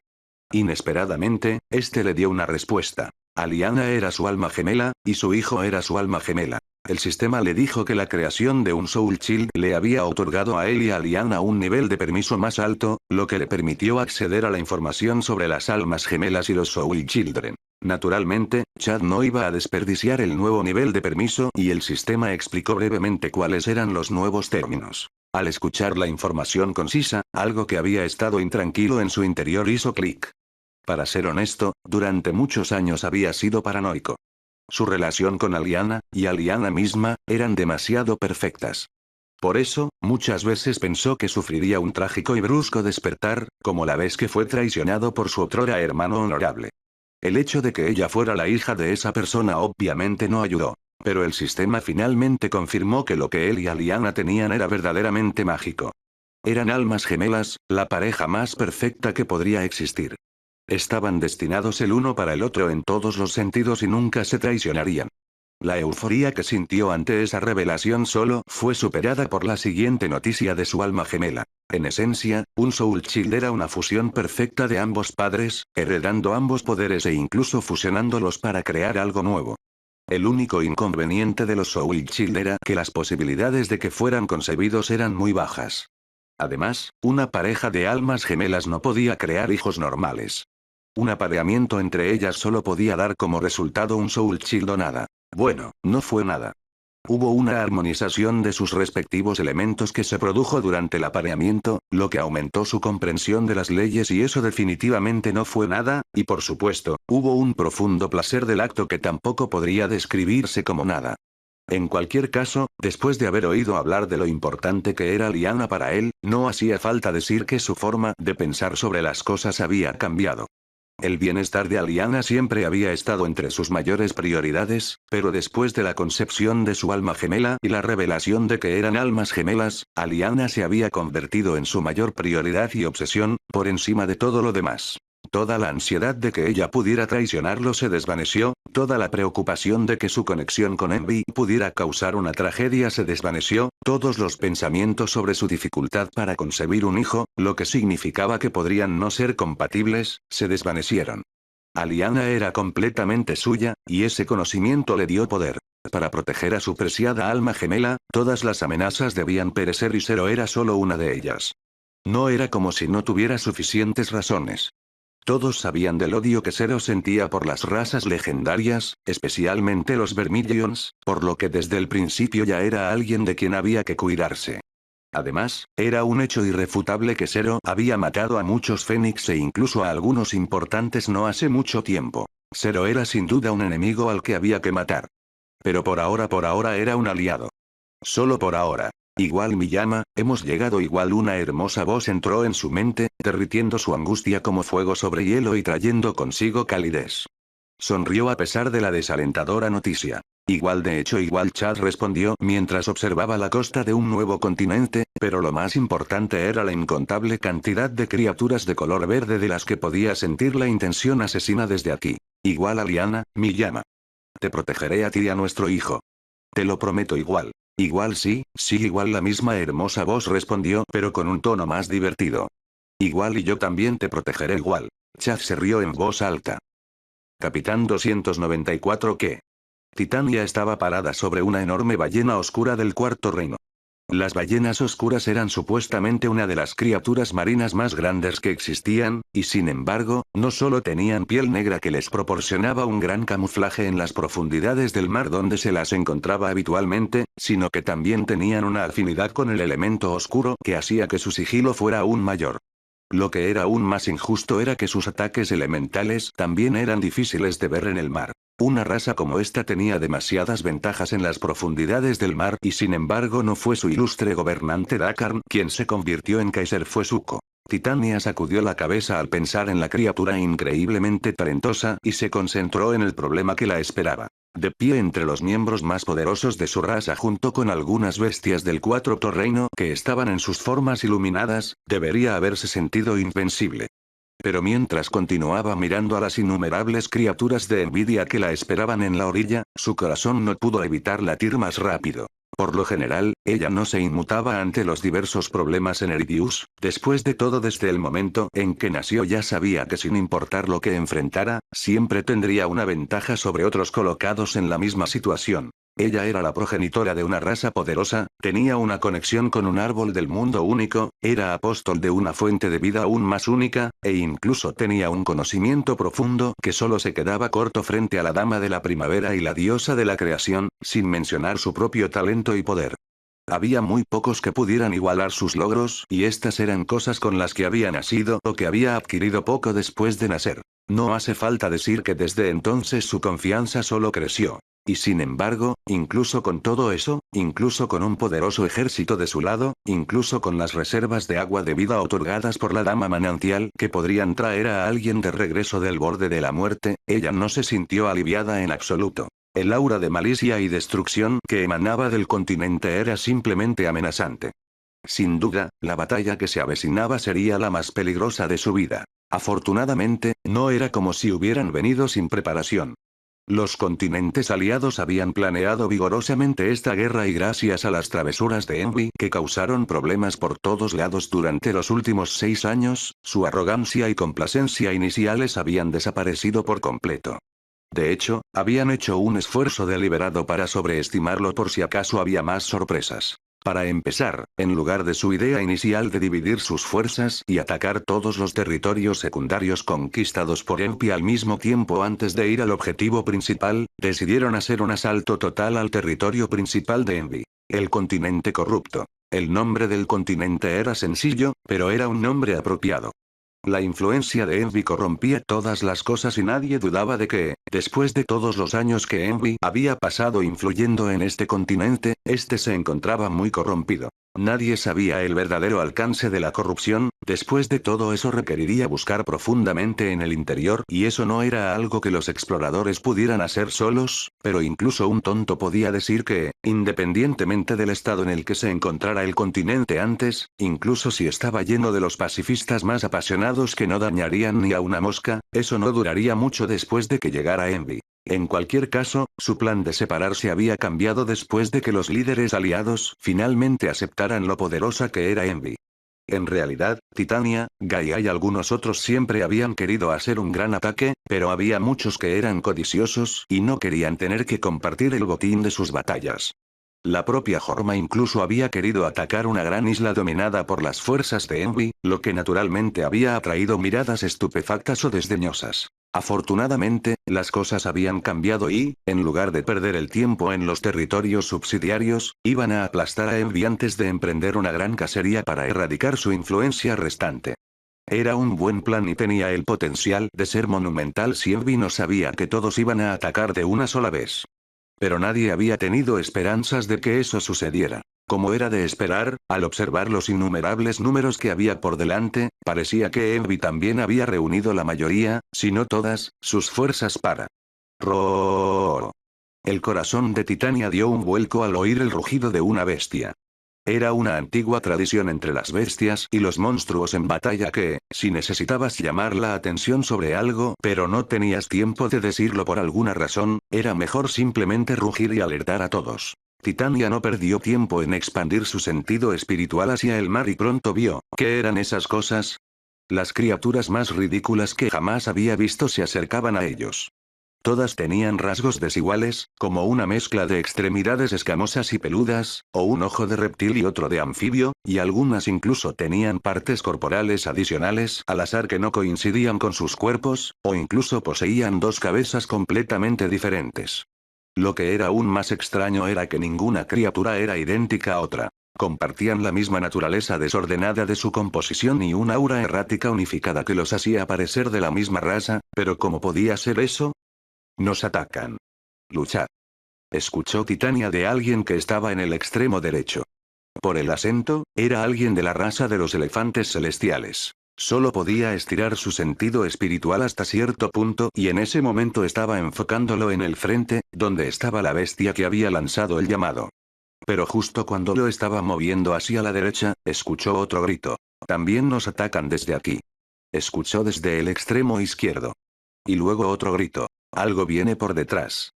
Inesperadamente, este le dio una respuesta. Aliana era su alma gemela, y su hijo era su alma gemela. El sistema le dijo que la creación de un Soul Child le había otorgado a él y a Aliana un nivel de permiso más alto, lo que le permitió acceder a la información sobre las almas gemelas y los Soul Children. Naturalmente, Chad no iba a desperdiciar el nuevo nivel de permiso y el sistema explicó brevemente cuáles eran los nuevos términos. Al escuchar la información concisa, algo que había estado intranquilo en su interior hizo clic. Para ser honesto, durante muchos años había sido paranoico. Su relación con Aliana, y Aliana misma, eran demasiado perfectas. Por eso, muchas veces pensó que sufriría un trágico y brusco despertar, como la vez que fue traicionado por su otrora hermano honorable. El hecho de que ella fuera la hija de esa persona obviamente no ayudó. Pero el sistema finalmente confirmó que lo que él y Aliana tenían era verdaderamente mágico. Eran almas gemelas, la pareja más perfecta que podría existir. Estaban destinados el uno para el otro en todos los sentidos y nunca se traicionarían. La euforía que sintió ante esa revelación solo fue superada por la siguiente noticia de su alma gemela. En esencia, un Soul Child era una fusión perfecta de ambos padres, heredando ambos poderes e incluso fusionándolos para crear algo nuevo. El único inconveniente de los Soul Child era que las posibilidades de que fueran concebidos eran muy bajas. Además, una pareja de almas gemelas no podía crear hijos normales. Un apareamiento entre ellas solo podía dar como resultado un Soul Child o nada. Bueno, no fue nada. Hubo una armonización de sus respectivos elementos que se produjo durante el apareamiento, lo que aumentó su comprensión de las leyes y eso definitivamente no fue nada, y por supuesto, hubo un profundo placer del acto que tampoco podría describirse como nada. En cualquier caso, después de haber oído hablar de lo importante que era Liana para él, no hacía falta decir que su forma de pensar sobre las cosas había cambiado. El bienestar de Aliana siempre había estado entre sus mayores prioridades, pero después de la concepción de su alma gemela y la revelación de que eran almas gemelas, Aliana se había convertido en su mayor prioridad y obsesión, por encima de todo lo demás. Toda la ansiedad de que ella pudiera traicionarlo se desvaneció, toda la preocupación de que su conexión con Envy pudiera causar una tragedia se desvaneció, todos los pensamientos sobre su dificultad para concebir un hijo, lo que significaba que podrían no ser compatibles, se desvanecieron. Aliana era completamente suya, y ese conocimiento le dio poder. Para proteger a su preciada alma gemela, todas las amenazas debían perecer y Zero era solo una de ellas. No era como si no tuviera suficientes razones. Todos sabían del odio que Zero sentía por las razas legendarias, especialmente los Vermillions, por lo que desde el principio ya era alguien de quien había que cuidarse. Además, era un hecho irrefutable que Zero había matado a muchos Fénix e incluso a algunos importantes no hace mucho tiempo. Zero era sin duda un enemigo al que había que matar. Pero por ahora era un aliado. Solo por ahora. Igual Miyama, hemos llegado igual una hermosa voz entró en su mente, derritiendo su angustia como fuego sobre hielo y trayendo consigo calidez. Sonrió a pesar de la desalentadora noticia. Igual de hecho igual Chad respondió mientras observaba la costa de un nuevo continente, pero lo más importante era la incontable cantidad de criaturas de color verde de las que podía sentir la intención asesina desde aquí. Igual Aliana, Miyama. Te protegeré a ti y a nuestro hijo. Te lo prometo igual. Igual sí, igual la misma hermosa voz respondió pero con un tono más divertido. Igual y yo también te protegeré igual. Chad se rió en voz alta. Capitán 294 ¿qué? Titania estaba parada sobre una enorme ballena oscura del cuarto reino. Las ballenas oscuras eran supuestamente una de las criaturas marinas más grandes que existían, y sin embargo, no solo tenían piel negra que les proporcionaba un gran camuflaje en las profundidades del mar donde se las encontraba habitualmente, sino que también tenían una afinidad con el elemento oscuro que hacía que su sigilo fuera aún mayor. Lo que era aún más injusto era que sus ataques elementales también eran difíciles de ver en el mar. Una raza como esta tenía demasiadas ventajas en las profundidades del mar y sin embargo no fue su ilustre gobernante Dakarn quien se convirtió en Kaiser, fue Zuko. Titania sacudió la cabeza al pensar en la criatura increíblemente talentosa y se concentró en el problema que la esperaba. De pie entre los miembros más poderosos de su raza junto con algunas bestias del Cuarto Reino que estaban en sus formas iluminadas, debería haberse sentido invencible. Pero mientras continuaba mirando a las innumerables criaturas de envidia que la esperaban en la orilla, su corazón no pudo evitar latir más rápido. Por lo general, ella no se inmutaba ante los diversos problemas en Eridius, después de todo desde el momento en que nació ya sabía que sin importar lo que enfrentara, siempre tendría una ventaja sobre otros colocados en la misma situación. Ella era la progenitora de una raza poderosa, tenía una conexión con un árbol del mundo único, era apóstol de una fuente de vida aún más única, e incluso tenía un conocimiento profundo que solo se quedaba corto frente a la dama de la primavera y la diosa de la creación, sin mencionar su propio talento y poder. Había muy pocos que pudieran igualar sus logros, y estas eran cosas con las que había nacido o que había adquirido poco después de nacer. No hace falta decir que desde entonces su confianza solo creció. Y sin embargo, incluso con todo eso, incluso con un poderoso ejército de su lado, incluso con las reservas de agua de vida otorgadas por la dama manantial que podrían traer a alguien de regreso del borde de la muerte, ella no se sintió aliviada en absoluto. El aura de malicia y destrucción que emanaba del continente era simplemente amenazante. Sin duda, la batalla que se avecinaba sería la más peligrosa de su vida. Afortunadamente, no era como si hubieran venido sin preparación. Los continentes aliados habían planeado vigorosamente esta guerra y gracias a las travesuras de Envy que causaron problemas por todos lados durante los últimos 6 años, su arrogancia y complacencia iniciales habían desaparecido por completo. De hecho, habían hecho un esfuerzo deliberado para sobreestimarlo por si acaso había más sorpresas. Para empezar, en lugar de su idea inicial de dividir sus fuerzas y atacar todos los territorios secundarios conquistados por Envy al mismo tiempo antes de ir al objetivo principal, decidieron hacer un asalto total al territorio principal de Envy. El continente corrupto. El nombre del continente era sencillo, pero era un nombre apropiado. La influencia de Envy corrompía todas las cosas y nadie dudaba de que, después de todos los años que Envy había pasado influyendo en este continente, este se encontraba muy corrompido. Nadie sabía el verdadero alcance de la corrupción, después de todo eso requeriría buscar profundamente en el interior y eso no era algo que los exploradores pudieran hacer solos, pero incluso un tonto podía decir que, independientemente del estado en el que se encontrara el continente antes, incluso si estaba lleno de los pacifistas más apasionados que no dañarían ni a una mosca, eso no duraría mucho después de que llegara Envy. En cualquier caso, su plan de separarse había cambiado después de que los líderes aliados finalmente aceptaran lo poderosa que era Envy. En realidad, Titania, Gaia y algunos otros siempre habían querido hacer un gran ataque, pero había muchos que eran codiciosos y no querían tener que compartir el botín de sus batallas. La propia Jorma incluso había querido atacar una gran isla dominada por las fuerzas de Envy, lo que naturalmente había atraído miradas estupefactas o desdeñosas. Afortunadamente, las cosas habían cambiado y, en lugar de perder el tiempo en los territorios subsidiarios, iban a aplastar a Envy antes de emprender una gran cacería para erradicar su influencia restante. Era un buen plan y tenía el potencial de ser monumental si Envy no sabía que todos iban a atacar de una sola vez. Pero nadie había tenido esperanzas de que eso sucediera. Como era de esperar, al observar los innumerables números que había por delante, parecía que Envy también había reunido la mayoría, si no todas, sus fuerzas para roar. El corazón de Titania dio un vuelco al oír el rugido de una bestia. Era una antigua tradición entre las bestias y los monstruos en batalla que, si necesitabas llamar la atención sobre algo pero no tenías tiempo de decirlo por alguna razón, era mejor simplemente rugir y alertar a todos. Titania no perdió tiempo en expandir su sentido espiritual hacia el mar y pronto vio, ¿qué eran esas cosas? Las criaturas más ridículas que jamás había visto se acercaban a ellos. Todas tenían rasgos desiguales, como una mezcla de extremidades escamosas y peludas, o un ojo de reptil y otro de anfibio, y algunas incluso tenían partes corporales adicionales al azar que no coincidían con sus cuerpos, o incluso poseían 2 cabezas completamente diferentes. Lo que era aún más extraño era que ninguna criatura era idéntica a otra. Compartían la misma naturaleza desordenada de su composición y una aura errática unificada que los hacía parecer de la misma raza, pero ¿cómo podía ser eso? Nos atacan. Luchad. Escuchó Titania de alguien que estaba en el extremo derecho. Por el acento, era alguien de la raza de los elefantes celestiales. Solo podía estirar su sentido espiritual hasta cierto punto y en ese momento estaba enfocándolo en el frente, donde estaba la bestia que había lanzado el llamado. Pero justo cuando lo estaba moviendo hacia la derecha, escuchó otro grito. También nos atacan desde aquí. Escuchó desde el extremo izquierdo. Y luego otro grito. Algo viene por detrás.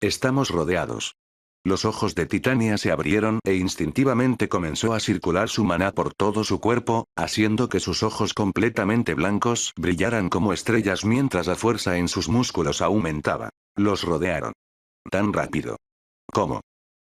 Estamos rodeados. Los ojos de Titania se abrieron e instintivamente comenzó a circular su maná por todo su cuerpo, haciendo que sus ojos completamente blancos brillaran como estrellas mientras la fuerza en sus músculos aumentaba. Los rodearon. Tan rápido. ¿Cómo?